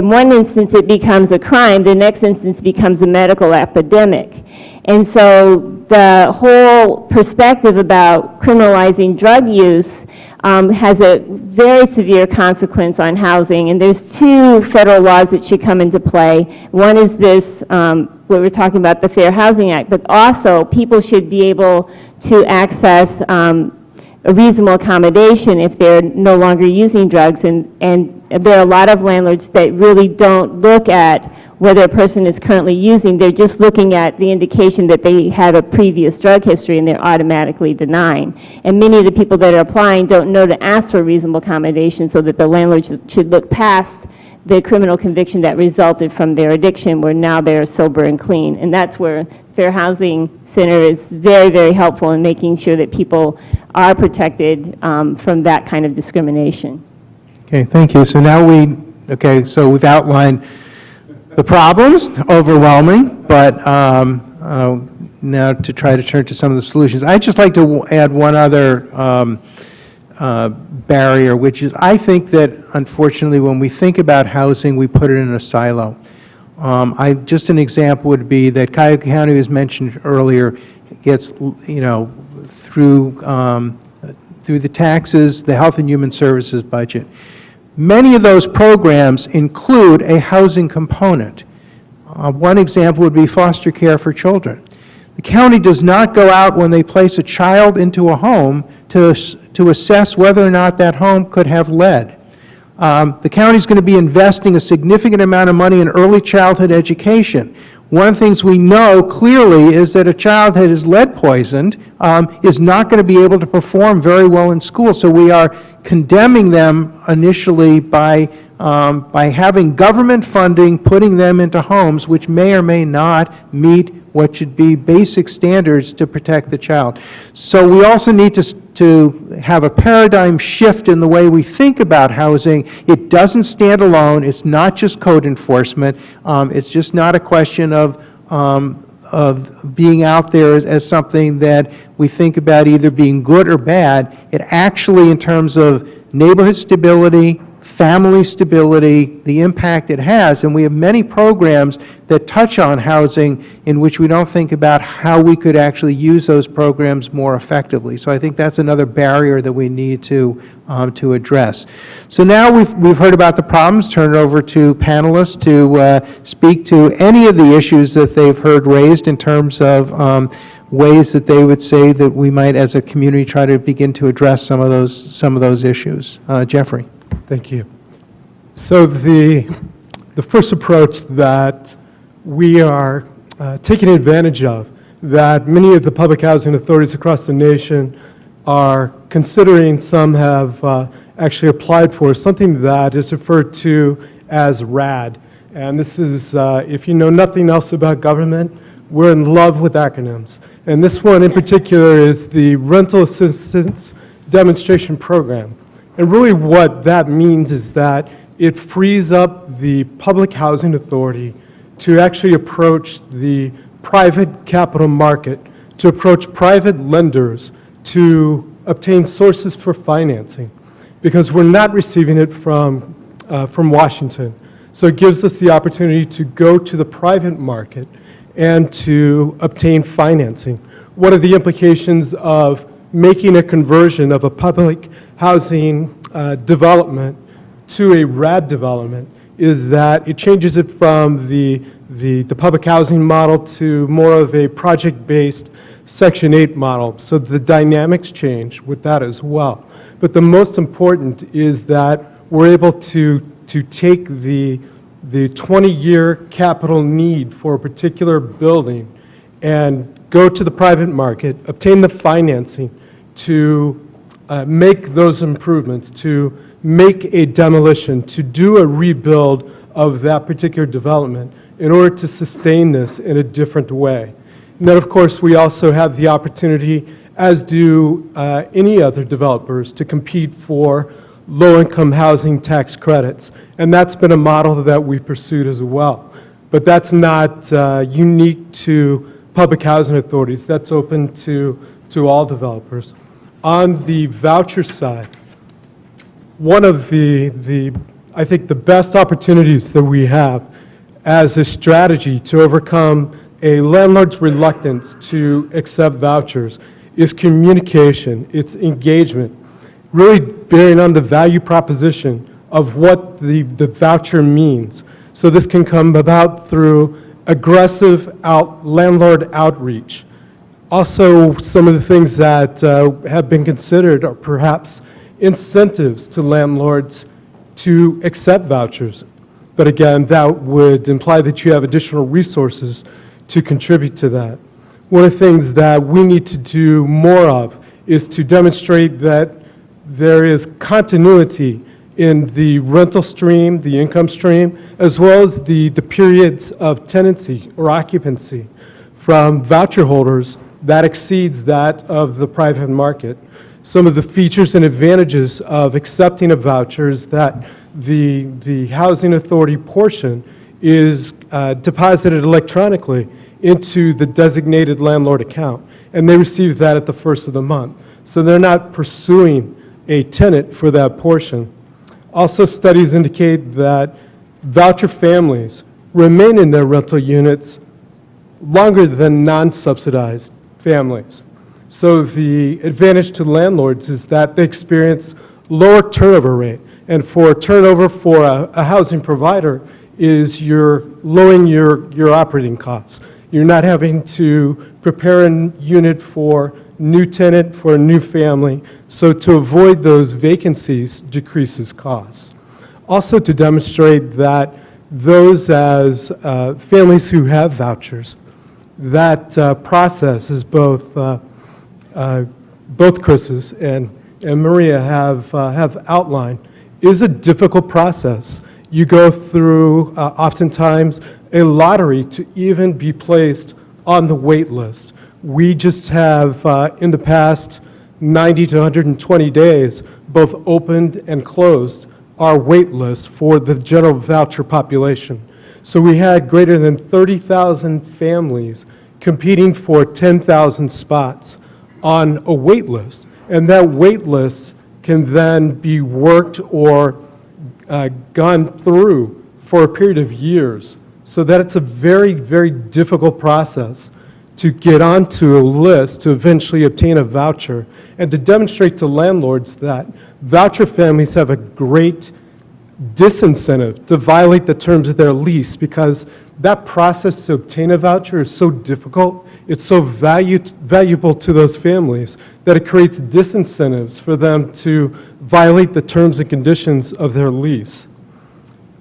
one instance it becomes a crime, the next instance becomes a medical epidemic. And so the whole perspective about criminalizing drug use has a very severe consequence on housing, and there's 2 federal laws that should come into play. One is this, what we're talking about, the Fair Housing Act, but also people should be able to access a reasonable accommodation if they're no longer using drugs, and there are a lot of landlords that really don't look at whether a person is currently using. They're just looking at the indication that they have a previous drug history, and they're automatically denying. And many of the people that are applying don't know to ask for reasonable accommodation, so that the landlord should look past the criminal conviction that resulted from their addiction, where now they're sober and clean. And that's where Fair Housing Center is very, very helpful in making sure that people are protected from that kind of discrimination. Okay, thank you. So now so we've outlined the problems, overwhelming, but now to try to turn to some of the solutions. I'd just like to add one other barrier, which is I think that unfortunately when we think about housing, we put it in a silo. Just an example would be that Cuyahoga County, as mentioned earlier, gets, through the taxes, the Health and Human Services budget. Many of those programs include a housing component. One example would be foster care for children. The county does not go out when they place a child into a home to assess whether or not that home could have lead. The county is going to be investing a significant amount of money in early childhood education. One of the things we know clearly is that a child that is lead poisoned is not going to be able to perform very well in school. So we are condemning them initially by having government funding, putting them into homes which may or may not meet what should be basic standards to protect the child. So we also need to have a paradigm shift in the way we think about housing. It doesn't stand alone. It's not just code enforcement. It's just not a question of being out there as something that we think about either being good or bad. It actually, in terms of neighborhood stability, family stability, the impact it has, and we have many programs that touch on housing in which we don't think about how we could actually use those programs more effectively. So I think that's another barrier that we need to address. So now we've heard about the problems. Turn it over to panelists to speak to any of the issues that they've heard raised in terms of ways that they would say that we might, as a community, try to begin to address some of those issues. Jeffrey. Thank you. So the first approach that we are taking advantage of, that many of the public housing authorities across the nation are considering, some have actually applied for, something that is referred to as RAD. And this is, if you know nothing else about government, we're in love with acronyms. And this one in particular is the Rental Assistance Demonstration Program. And really what that means is that it frees up the public housing authority to actually approach the private capital market to approach private lenders to obtain sources for financing, because we're not receiving it from Washington. So it gives us the opportunity to go to the private market and to obtain financing. One of the implications of making a conversion of a public housing development to a RAD development is that it changes it from the public housing model to more of a project-based Section 8 model. So the dynamics change with that as well. But the most important is that we're able to take the 20-year capital need for a particular building and go to the private market, obtain the financing to make those improvements, to make a demolition, to do a rebuild of that particular development in order to sustain this in a different way. And then, of course, we also have the opportunity, as do any other developers, to compete for low-income housing tax credits. And that's been a model that we've pursued as well. But that's not unique to public housing authorities. That's open to all developers. On the voucher side, one of I think the best opportunities that we have as a strategy to overcome a landlord's reluctance to accept vouchers is communication, it's engagement, really bearing on the value proposition of what the voucher means. So this can come about through aggressive landlord outreach. Also, some of the things that have been considered are perhaps incentives to landlords to accept vouchers. But again, that would imply that you have additional resources to contribute to that. One of the things that we need to do more of is to demonstrate that there is continuity in the rental stream, the income stream, as well as the periods of tenancy or occupancy from voucher holders that exceeds that of the private market. Some of the features and advantages of accepting a voucher is that the housing authority portion is deposited electronically into the designated landlord account, and they receive that at the first of the month. So they're not pursuing a tenant for that portion. Also, studies indicate that voucher families remain in their rental units longer than non-subsidized families. So the advantage to landlords is that they experience lower turnover rate. And for turnover for a housing provider is you're lowering your operating costs. You're not having to prepare a unit for new tenant, for a new family. So to avoid those vacancies decreases costs. Also to demonstrate that those as families who have vouchers, that process is both Chris's and Maria have outlined, is a difficult process. You go through oftentimes a lottery to even be placed on the wait list. We just have in the past 90 to 120 days both opened and closed our wait list for the general voucher population. So we had greater than 30,000 families competing for 10,000 spots on a wait list. And that wait list can then be worked or gone through for a period of years. So that it's a very, very difficult process to get onto a list to eventually obtain a voucher and to demonstrate to landlords that voucher families have a great disincentive to violate the terms of their lease, because that process to obtain a voucher is so difficult, it's so valuable to those families that it creates disincentives for them to violate the terms and conditions of their lease.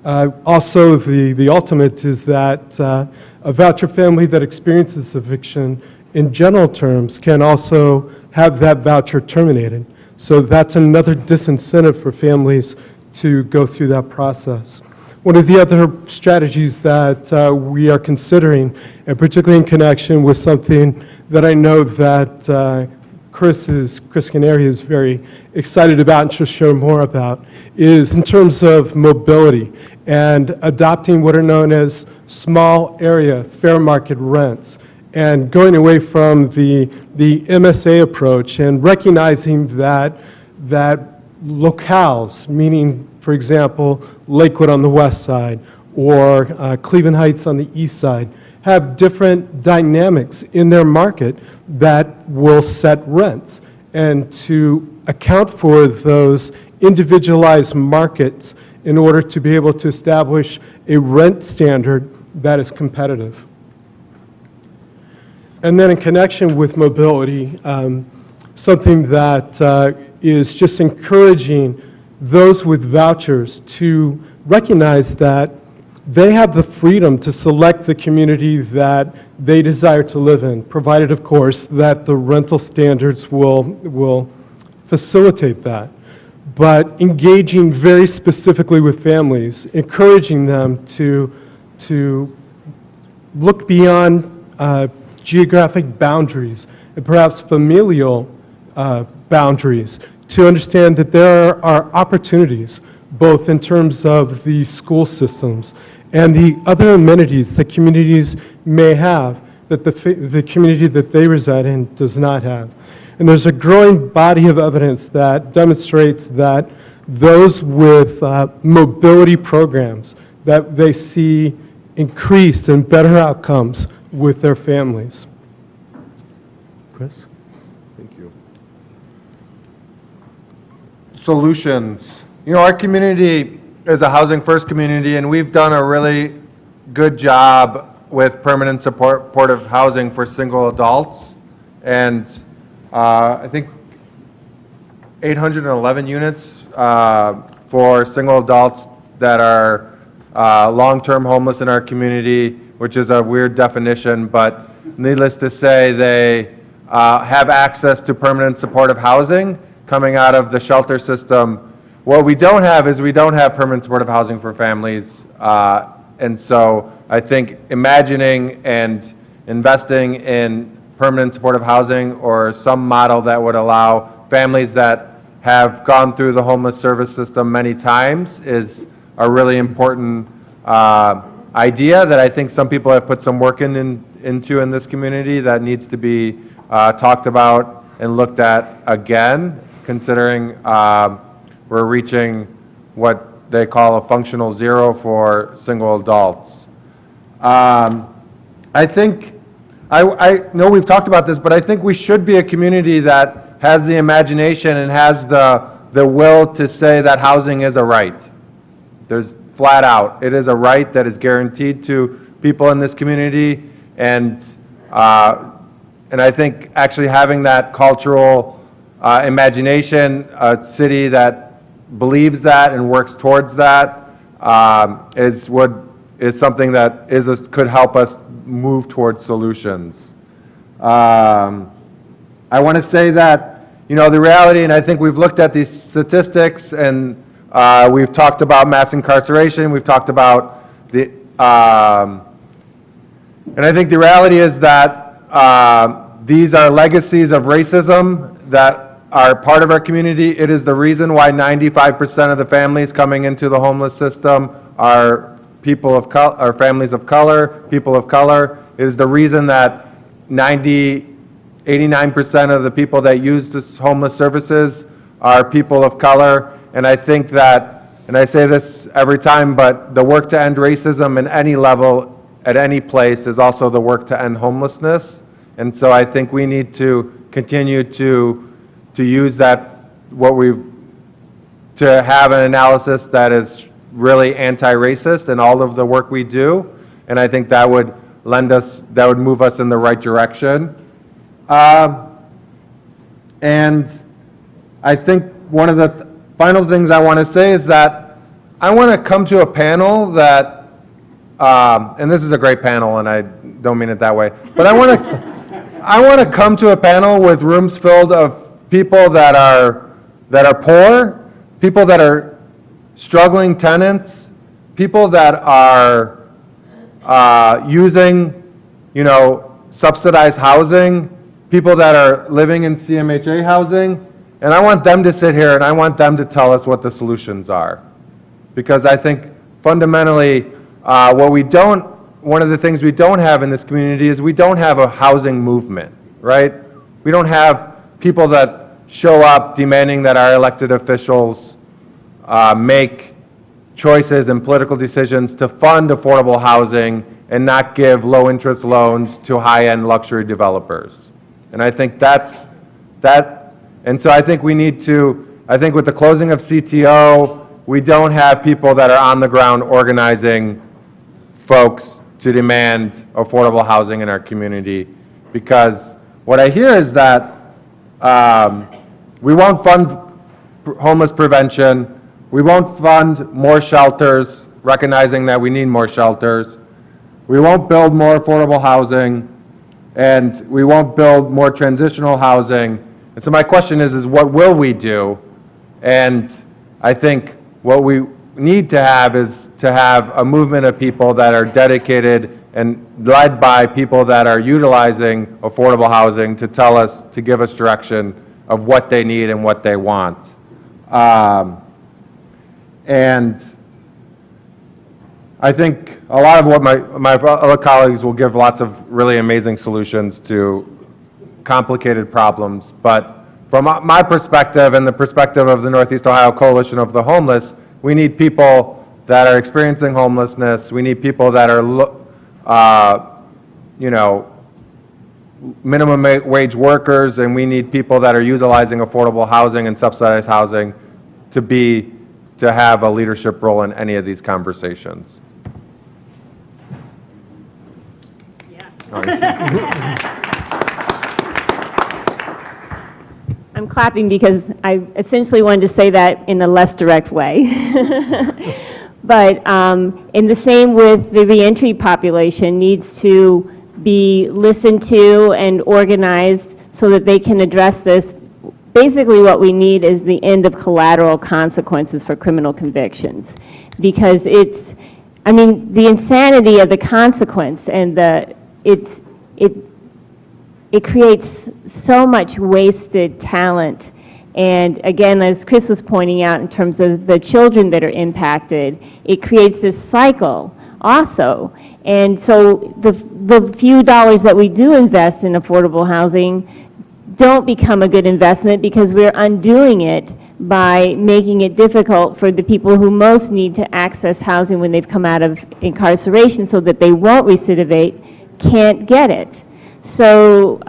Also, the ultimate is that a voucher family that experiences eviction in general terms can also have that voucher terminated. So that's another disincentive for families to go through that process. One of the other strategies that we are considering, and particularly in connection with something that I know that Chris Canary is very excited about and she'll share more about, is in terms of mobility and adopting what are known as small area fair market rents and going away from the MSA approach and recognizing that locales, meaning, for example, Lakewood on the west side or Cleveland Heights on the east side, have different dynamics in their market that will set rents. And to account for those individualized markets in order to be able to establish a rent standard that is competitive. And then in connection with mobility, something that is just encouraging those with vouchers to recognize that they have the freedom to select the community that they desire to live in, provided, of course, that the rental standards will facilitate that. But engaging very specifically with families, encouraging them to look beyond geographic boundaries and perhaps familial boundaries to understand that there are opportunities both in terms of the school systems and the other amenities that communities may have that the community that they reside in does not have. And there's a growing body of evidence that demonstrates that those with mobility programs, that they see increased and better outcomes with their families. Chris? Thank you. Solutions. You know, our community is a housing first community, and we've done a really good job with permanent supportive housing for single adults. And I think 811 units for single adults that are long-term homeless in our community, which is a weird definition, but needless to say, they have access to permanent supportive housing coming out of the shelter system. What we don't have is we don't have permanent supportive housing for families. And so I think imagining and investing in permanent supportive housing or some model that would allow families that have gone through the homeless service system many times is a really important idea that I think some people have put some work into in this community that needs to be talked about and looked at again, considering we're reaching what they call a functional zero for single adults. I think, I know we've talked about this, but I think we should be a community that has the imagination and has the will to say that housing is a right. There's flat out, it is a right that is guaranteed to people in this community, and I think actually having that cultural imagination, a city that believes that and works towards that is something that could help us move towards solutions. I want to say that, you know, the reality, and I think we've looked at these statistics, and we've talked about mass incarceration, we've talked about the, and I think the reality is that these are legacies of racism that are part of our community. It is the reason why 95% of the families coming into the homeless system are people of color, are families of color, people of color. It is the reason that 89% of the people that use this homeless services are people of color. And I think that, and I say this every time, but the work to end racism at any level, at any place, is also the work to end homelessness. And so I think we need to continue to use that, to have an analysis that is really anti-racist in all of the work we do. And I think that would move us in the right direction. And I think one of the final things I want to say is that I want to come to a panel that, and this is a great panel, and I don't mean it that way, but I want to come to a panel with rooms filled of people that are poor, people that are struggling tenants, people that are using, you know, subsidized housing, people that are living in CMHA housing, and I want them to sit here and I want them to tell us what the solutions are. Because I think fundamentally what we don't one of the things we don't have in this community is we don't have a housing movement, right? We don't have people that show up demanding that our elected officials make choices and political decisions to fund affordable housing and not give low-interest loans to high-end luxury developers. And I think and so I think we need to, I think with the closing of CTO, we don't have people that are on the ground organizing folks to demand affordable housing in our community, because what I hear is that we won't fund homeless prevention, we won't fund more shelters, recognizing that we need more shelters, we won't build more affordable housing, and we won't build more transitional housing. And so my question is what will we do? And I think what we need to have is to have a movement of people that are dedicated and led by people that are utilizing affordable housing to tell us, to give us direction of what they need and what they want. And I think a lot of what my other colleagues will give lots of really amazing solutions to complicated problems, but from my perspective and the perspective of the Northeast Ohio Coalition of the Homeless, we need people that are experiencing homelessness, we need people that are, minimum wage workers, and we need people that are utilizing affordable housing and subsidized housing to have a leadership role in any of these conversations. I'm clapping because I essentially wanted to say that in a less direct way. But in the same with the reentry population needs to be listened to and organized so that they can address this. Basically what we need is the end of collateral consequences for criminal convictions, because the insanity of the consequence and it creates so much wasted talent. And again, as Chris was pointing out in terms of the children that are impacted, it creates this cycle also. And so the few dollars that we do invest in affordable housing don't become a good investment because we're undoing it by making it difficult for the people who most need to access housing when they've come out of incarceration so that they won't recidivate, can't get it. So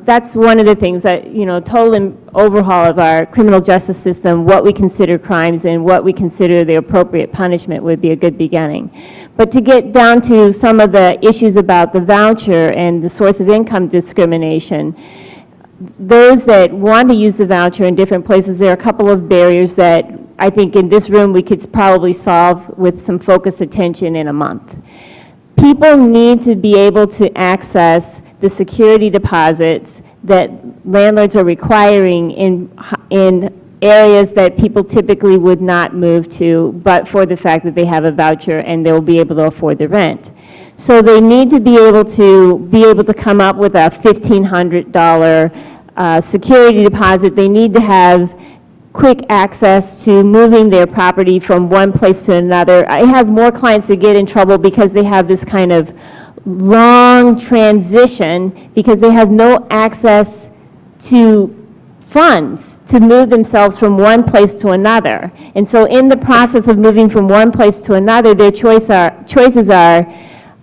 that's one of the things that, total overhaul of our criminal justice system, what we consider crimes and what we consider the appropriate punishment would be a good beginning. But to get down to some of the issues about the voucher and the source of income discrimination, those that want to use the voucher in different places, there are a couple of barriers that I think in this room we could probably solve with some focused attention in a month. People need to be able to access the security deposits that landlords are requiring in areas that people typically would not move to, but for the fact that they have a voucher and they'll be able to afford the rent. So they need to be able to come up with a $1,500 security deposit. They need to have quick access to moving their property from one place to another. I have more clients that get in trouble because they have this kind of long transition because they have no access to funds to move themselves from one place to another. And so in the process of moving from one place to another, their choices are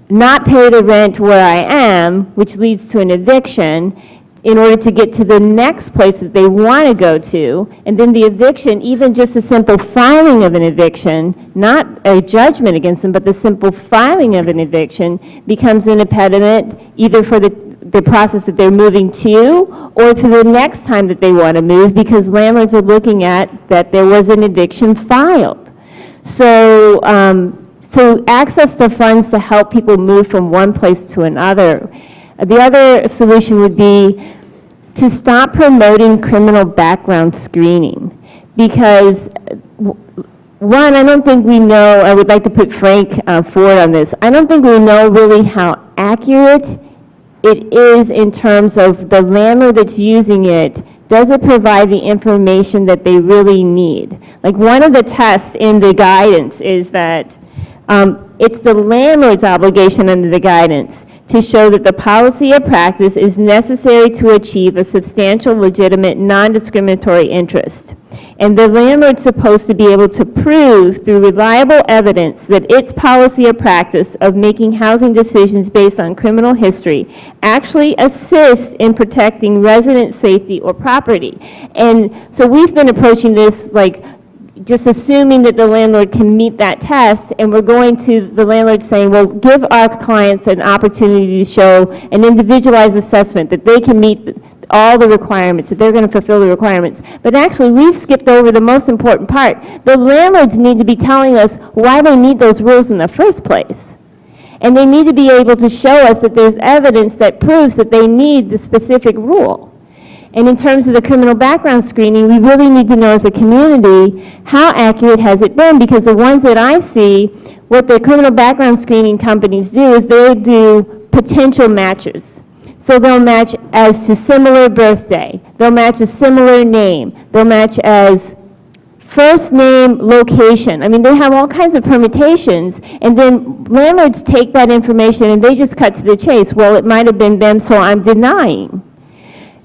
not pay the rent where I am, which leads to an eviction, in order to get to the next place that they want to go to. And then the eviction, even just a simple filing of an eviction, not a judgment against them, but the simple filing of an eviction becomes an impediment either for the process that they're moving to or to the next time that they want to move, because landlords are looking at that there was an eviction filed. So, so access the funds to help people move from one place to another. The other solution would be to stop promoting criminal background screening, because one, I don't think we know, I would like to put Frank forward on this, I don't think we know really how accurate it is in terms of the landlord that's using it. Does it provide the information that they really need? Like one of the tests in the guidance is that it's the landlord's obligation under the guidance to show that the policy or practice is necessary to achieve a substantial, legitimate, non-discriminatory interest. And the landlord's supposed to be able to prove through reliable evidence that its policy or practice of making housing decisions based on criminal history actually assists in protecting resident safety or property. And so we've been approaching this like just assuming that the landlord can meet that test, and we're going to the landlord saying, well, give our clients an opportunity to show an individualized assessment that they can meet all the requirements, that they're going to fulfill the requirements. But actually, we've skipped over the most important part. The landlords need to be telling us why they need those rules in the first place. And they need to be able to show us that there's evidence that proves that they need the specific rule. And in terms of the criminal background screening, we really need to know as a community, how accurate has it been? Because the ones that I see, what the criminal background screening companies do is they do potential matches. So they'll match as to similar birthday. They'll match a similar name. They'll match as first name, location. I mean, they have all kinds of permutations, and then landlords take that information and they just cut to the chase. Well, it might have been them, so I'm denying.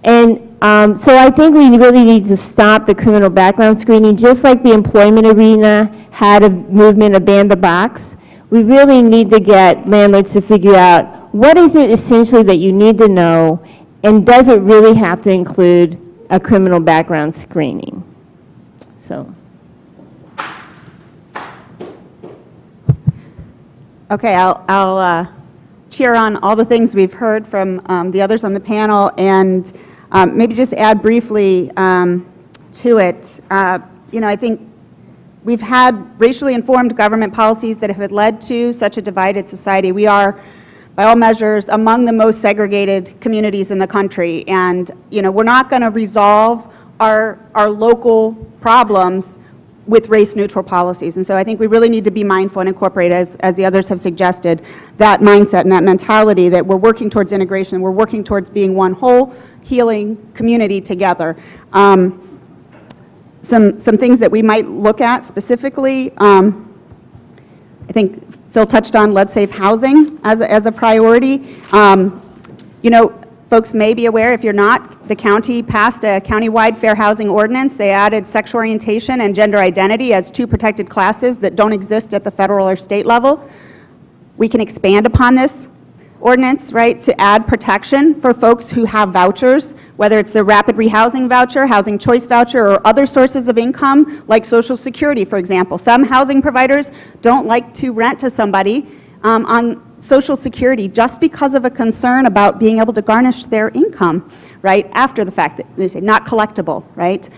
And so I think we really need to stop the criminal background screening, just like the employment arena had a movement of ban the box. We really need to get landlords to figure out what is it essentially that you need to know, and does it really have to include a criminal background screening? So. Okay, I'll cheer on all the things we've heard from the others on the panel, and maybe just add briefly to it. I think we've had racially informed government policies that have led to such a divided society. We are, by all measures, among the most segregated communities in the country, and we're not going to resolve our local problems with race-neutral policies. And so I think we really need to be mindful and incorporate, as the others have suggested, that mindset and that mentality that we're working towards integration, we're working towards being one whole, healing community together. Some things that we might look at specifically, I think Phil touched on lead-safe housing as a priority. Folks may be aware, if you're not, the county passed a countywide fair housing ordinance. They added sexual orientation and gender identity as two protected classes that don't exist at the federal or state level. We can expand upon this ordinance, right, to add protection for folks who have vouchers, whether it's the rapid rehousing voucher, housing choice voucher, or other sources of income like Social Security, for example. Some housing providers don't like to rent to somebody on Social Security just because of a concern about being able to garnish their income, right, after the fact, that they say not collectible, right?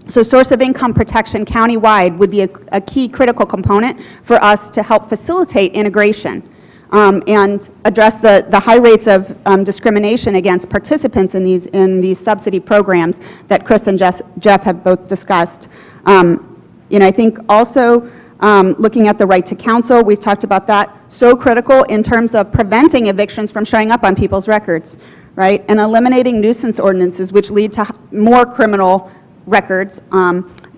So source of income protection countywide would be a key critical component for us to help facilitate integration and address the high rates of discrimination against participants in these subsidy programs that Chris and Jeff have both discussed. I think also looking at the right to counsel, we've talked about that, so critical in terms of preventing evictions from showing up on people's records, right? And eliminating nuisance ordinances, which lead to more criminal records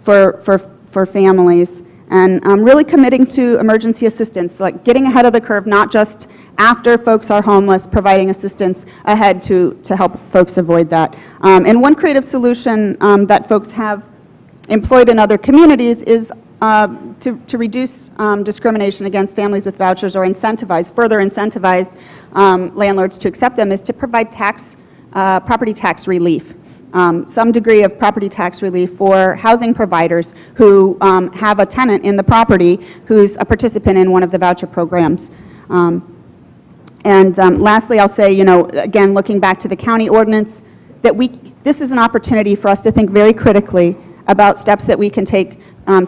for families. And really committing to emergency assistance, like getting ahead of the curve, not just after folks are homeless, providing assistance ahead to help folks avoid that. And one creative solution that folks have employed in other communities is to reduce discrimination against families with vouchers, or further incentivize landlords to accept them, is to provide property tax relief. Some degree of property tax relief for housing providers who have a tenant in the property who's a participant in one of the voucher programs. Lastly, I'll say, again, looking back to the county ordinance, that this is an opportunity for us to think very critically about steps that we can take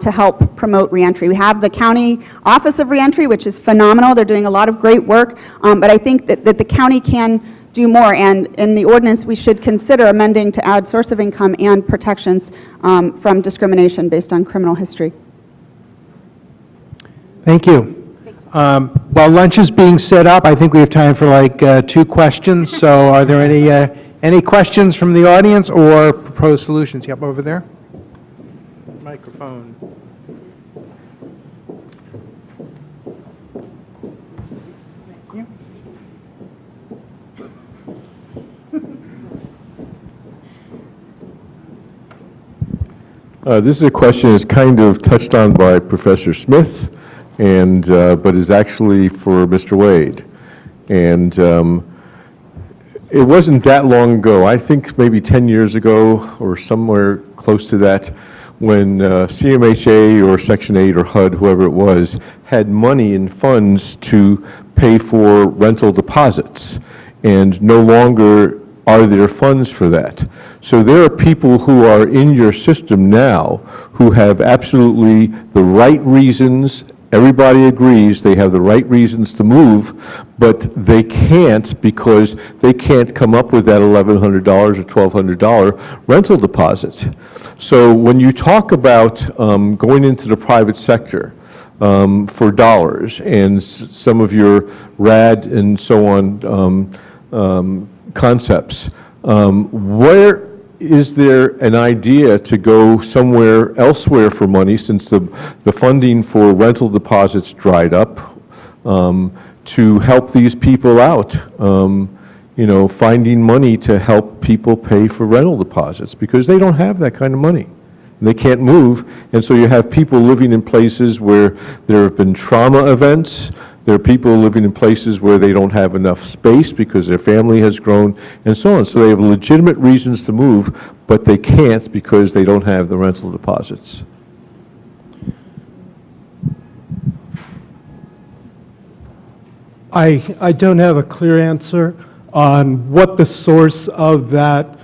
to help promote reentry. We have the County Office of Reentry, which is phenomenal. They're doing a lot of great work, but I think that the county can do more, and in the ordinance we should consider amending to add source of income and protections from discrimination based on criminal history. Thank you. While lunch is being set up, I think we have time for like 2 questions. So are there any questions from the audience or proposed solutions? Yep, over there. Microphone. This is a question that's kind of touched on by Professor Smith, and, but is actually for Mr. Wade. And it wasn't that long ago, I think maybe 10 years ago or somewhere close to that, when CMHA or Section 8 or HUD, whoever it was, had money and funds to pay for rental deposits. And no longer are there funds for that. So there are people who are in your system now who have absolutely the right reasons. Everybody agrees they have the right reasons to move, but they can't because they can't come up with that $1,100 or $1,200 rental deposit. So when you talk about going into the private sector for dollars and some of your RAD and so on concepts, where is there an idea to go somewhere elsewhere for money, since the funding for rental deposits dried up, to help these people out? You know, finding money to help people pay for rental deposits, because they don't have that kind of money. They can't move, and so you have people living in places where there have been trauma events. There are people living in places where they don't have enough space because their family has grown, and so on. So they have legitimate reasons to move, but they can't because they don't have the rental deposits. I don't have a clear answer on what the source of that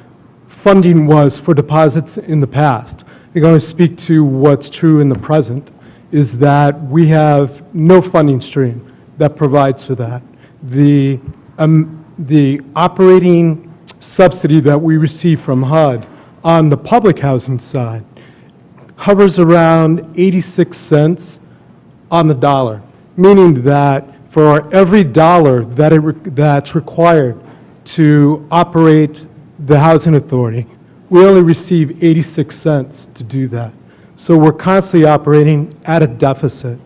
funding was for deposits in the past. I'm going to speak to what's true in the present, is that we have no funding stream that provides for that. The operating subsidy that we receive from HUD on the public housing side hovers around 86 cents on the dollar, meaning that for every dollar that's required to operate the housing authority, we only receive 86 cents to do that. So we're constantly operating at a deficit.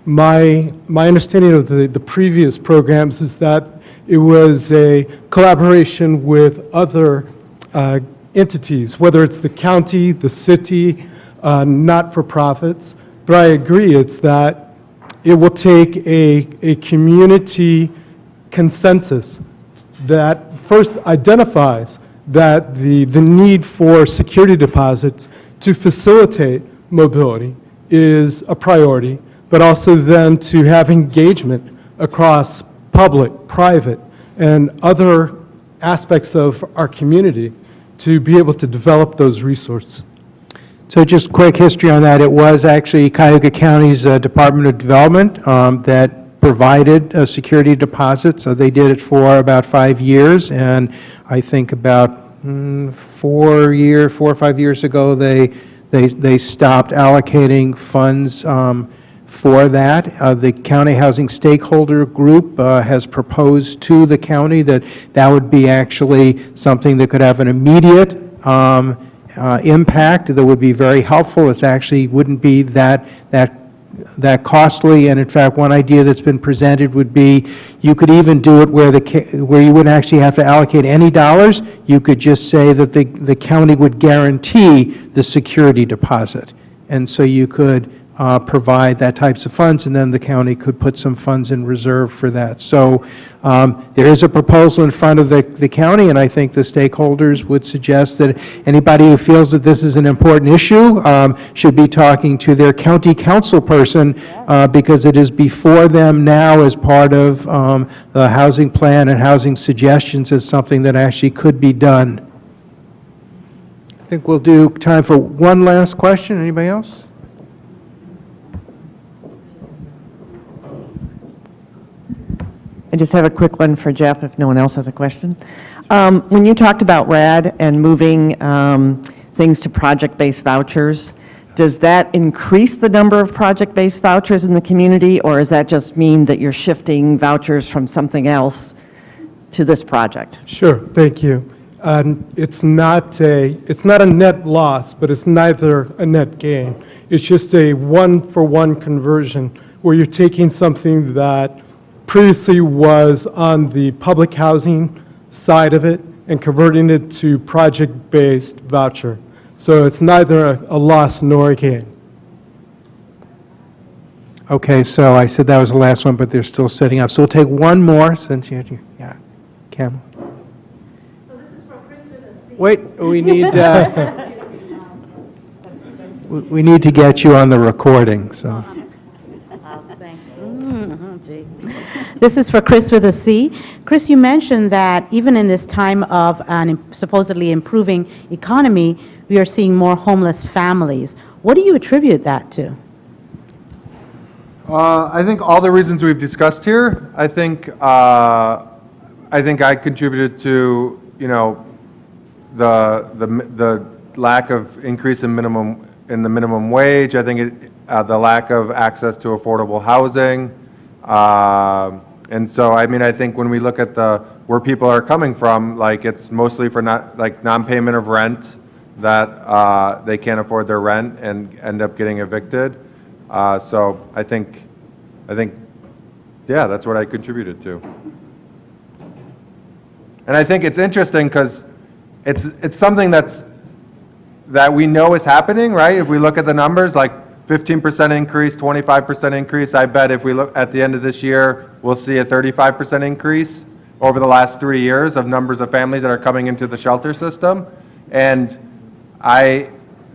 My understanding of the previous programs is that it was a collaboration with other entities, whether it's the county, the city, not-for-profits. But I agree, it's that it will take a community consensus that first identifies that the need for security deposits to facilitate mobility is a priority, but also then to have engagement across public, private, and other aspects of our community to be able to develop those resources. So just quick history on that. It was actually Cuyahoga County's Department of Development that provided security deposits. So they did it for about 5 years, and I think about 4 or 5 years ago, they stopped allocating funds for that. The County Housing Stakeholder Group has proposed to the county that that would be actually something that could have an immediate impact that would be very helpful. It actually wouldn't be that costly, and in fact, one idea that's been presented would be you could even do it where you wouldn't actually have to allocate any dollars. You could just say that the county would guarantee the security deposit, and so you could provide that types of funds, and then the county could put some funds in reserve for that. So there is a proposal in front of the county, and I think the stakeholders would suggest that anybody who feels that this is an important issue should be talking to their county council person, because it is before them now as part of the housing plan and housing suggestions as something that actually could be done. I think we'll do time for one last question. Anybody else? I just have a quick one for Jeff, if no one else has a question. When you talked about RAD and moving things to project-based vouchers, does that increase the number of project-based vouchers in the community, or does that just mean that you're shifting vouchers from something else to this project? Sure, thank you. It's not a net loss, but it's neither a net gain. It's just a one-for-one conversion where you're taking something that previously was on the public housing side of it and converting it to project-based voucher. So it's neither a loss nor a gain. Okay, so I said that was the last one, but they're still setting up. So we'll take one more since you had your, yeah, Camel. Wait, we need, we need to get you on the recording, so. This is for Chris with a C. Chris, you mentioned that even in this time of an supposedly improving economy, we are seeing more homeless families. What do you attribute that to? I think all the reasons we've discussed here. I think I contributed to, you know, the lack of increase in the minimum wage. I think the lack of access to affordable housing. And so, I mean, I think when we look at where people are coming from, like it's mostly for non-payment of rent, that they can't afford their rent and end up getting evicted. So I think, yeah, that's what I contributed to. And I think it's interesting because it's something that we know is happening, right? If we look at the numbers, like 15% increase, 25% increase, I bet if we look at the end of this year, we'll see a 35% increase over the last 3 years of numbers of families that are coming into the shelter system. And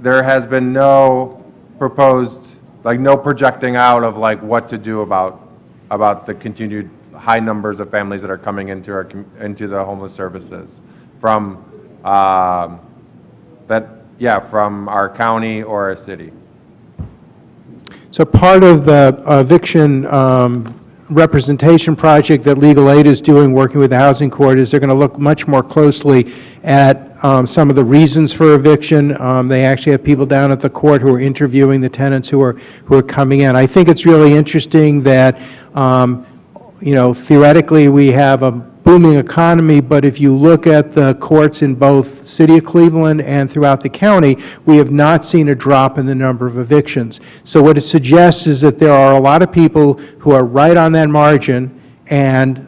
there has been no proposed, like no projecting out of like what to do about the continued high numbers of families that are coming into the homeless services from from our county or our city. So part of the eviction representation project that Legal Aid is doing, working with the Housing Court, is they're going to look much more closely at some of the reasons for eviction. They actually have people down at the court who are interviewing the tenants who are coming in. I think it's really interesting that, you know, theoretically we have a booming economy, but if you look at the courts in both City of Cleveland and throughout the county, we have not seen a drop in the number of evictions. So what it suggests is that there are a lot of people who are right on that margin, and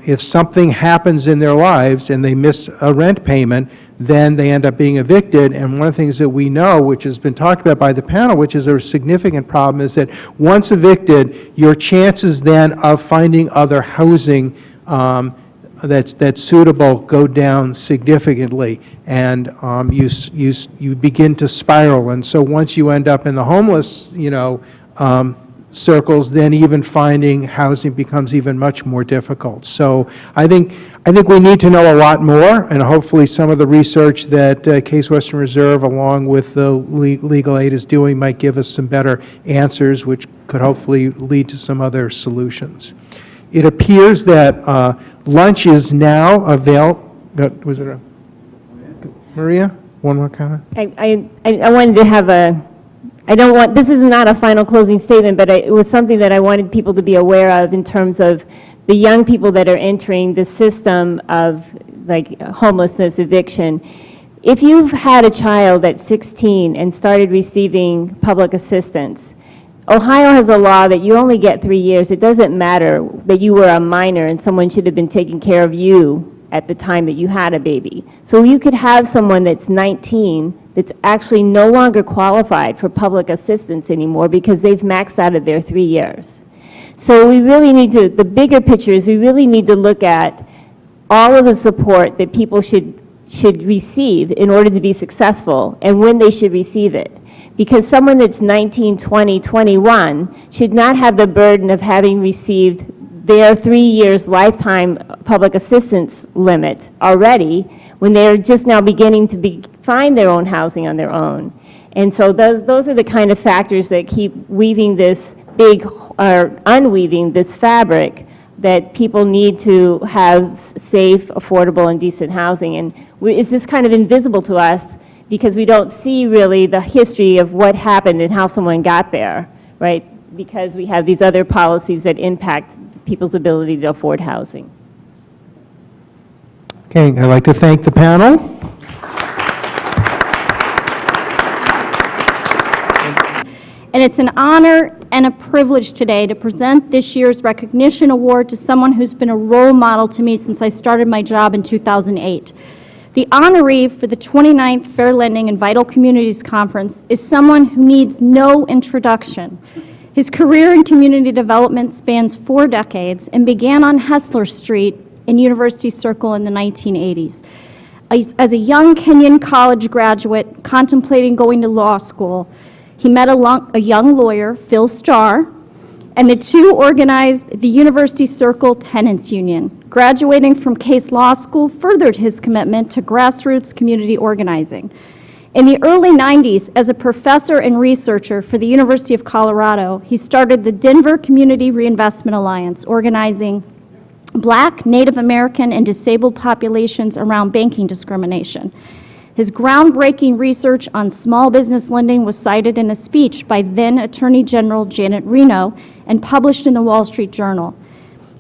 if something happens in their lives and they miss a rent payment, then they end up being evicted. And one of the things that we know, which has been talked about by the panel, which is a significant problem, is that once evicted, your chances then of finding other housing that's suitable go down significantly, and you begin to spiral. And so once you end up in the homeless, you know, circles, then even finding housing becomes even much more difficult. So I think we need to know a lot more, and hopefully some of the research that Case Western Reserve, along with the Legal Aid, is doing might give us some better answers, which could hopefully lead to some other solutions. It appears that lunch is now available. Was it Maria? One more comment? I wanted to have this is not a final closing statement, but it was something that I wanted people to be aware of in terms of the young people that are entering the system of like homelessness, eviction. If you've had a child at 16 and started receiving public assistance, Ohio has a law that you only get 3 years. It doesn't matter that you were a minor and someone should have been taking care of you at the time that you had a baby. So you could have someone that's 19 that's actually no longer qualified for public assistance anymore because they've maxed out of their 3 years. So we really need to, the bigger picture is we really need to look at all of the support that people should receive in order to be successful and when they should receive it. Because someone that's 19, 20, 21 should not have the burden of having received their 3 years lifetime public assistance limit already when they're just now beginning to find their own housing on their own. And so those are the kind of factors that keep weaving this unweaving this fabric that people need to have safe, affordable, and decent housing. And it's just kind of invisible to us because we don't see really the history of what happened and how someone got there, right? Because we have these other policies that impact people's ability to afford housing. Okay, I'd like to thank the panel. And it's an honor and a privilege today to present this year's recognition award to someone who's been a role model to me since I started my job in 2008. The honoree for the 29th Fair Lending and Vital Communities Conference is someone who needs no introduction. His career in community development spans 4 decades and began on Hessler Street in University Circle in the 1980s. As a young Kenyon college graduate contemplating going to law school, he met a young lawyer, Phil Starr, and the two organized the University Circle Tenants Union. Graduating from Case Law School furthered his commitment to grassroots community organizing. In the early 90s, as a professor and researcher for the University of Colorado, he started the Denver Community Reinvestment Alliance, organizing Black, Native American, and disabled populations around banking discrimination. His groundbreaking research on small business lending was cited in a speech by then Attorney General Janet Reno and published in the Wall Street Journal.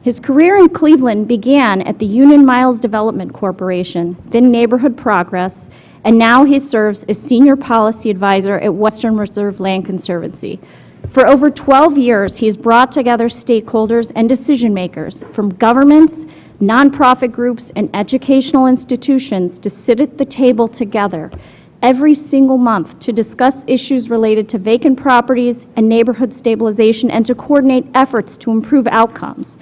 His career in Cleveland began at the Union Miles Development Corporation, then Neighborhood Progress, and now he serves as Senior Policy Advisor at Western Reserve Land Conservancy. For over 12 years, he's brought together stakeholders and decision makers from governments, nonprofit groups, and educational institutions to sit at the table together every single month to discuss issues related to vacant properties and neighborhood stabilization and to coordinate efforts to improve outcomes.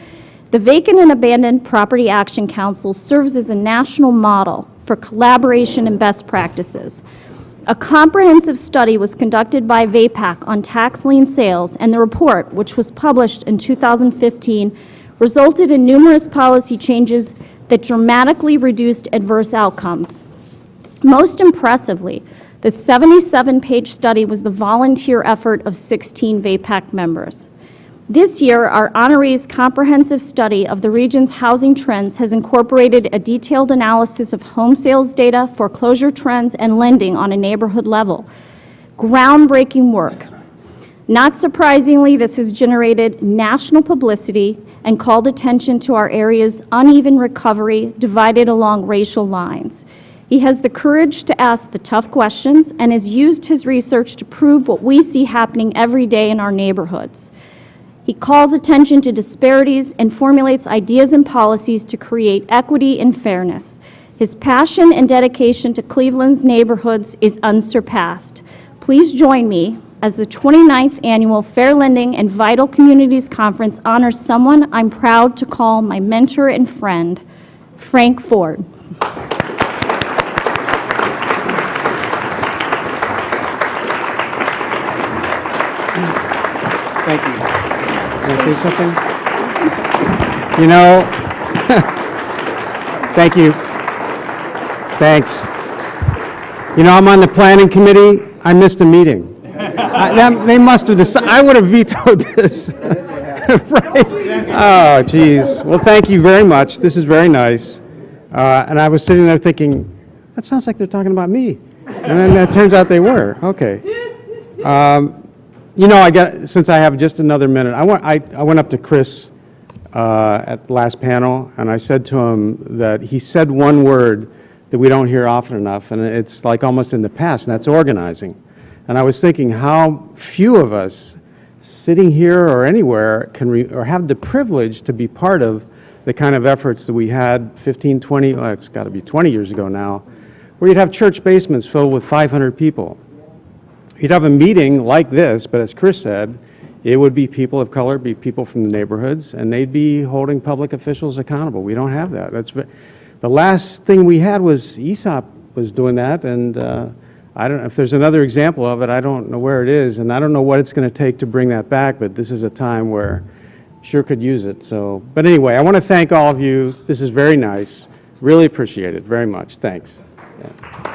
The Vacant and Abandoned Property Action Council serves as a national model for collaboration and best practices. A comprehensive study was conducted by VAPAC on tax lien sales, and the report, which was published in 2015, resulted in numerous policy changes that dramatically reduced adverse outcomes. Most impressively, the 77-page study was the volunteer effort of 16 VAPAC members. This year, our honoree's comprehensive study of the region's housing trends has incorporated a detailed analysis of home sales data, foreclosure trends, and lending on a neighborhood level. Groundbreaking work. Not surprisingly, this has generated national publicity and called attention to our area's uneven recovery divided along racial lines. He has the courage to ask the tough questions and has used his research to prove what we see happening every day in our neighborhoods. He calls attention to disparities and formulates ideas and policies to create equity and fairness. His passion and dedication to Cleveland's neighborhoods is unsurpassed. Please join me as the 29th Annual Fair Lending and Vital Communities Conference honors someone I'm proud to call my mentor and friend, Frank Ford. Thank you. Can I say something? You know, thank you. Thanks. You know, I'm on the planning committee. I missed a meeting. They must have decided, I would have vetoed this. Right? Oh, geez. Well, thank you very much. This is very nice. And I was sitting there thinking, that sounds like they're talking about me. And then it turns out they were. Okay. You know, since I have just another minute, I went up to Chris at the last panel, and I said to him that he said one word that we don't hear often enough, and it's like almost in the past, and that's organizing. And I was thinking how few of us sitting here or anywhere can or have the privilege to be part of the kind of efforts that we had 15, 20, well, it's got to be 20 years ago now, where you'd have church basements filled with 500 people. You'd have a meeting like this, but as Chris said, it would be people of color, be people from the neighborhoods, and they'd be holding public officials accountable. We don't have that. The last thing we had was ESOP was doing that, and I don't know if there's another example of it. I don't know where it is, and I don't know what it's going to take to bring that back, but this is a time where sure could use it. So, but anyway, I want to thank all of you. This is very nice. Really appreciate it very much. Thanks. Yeah.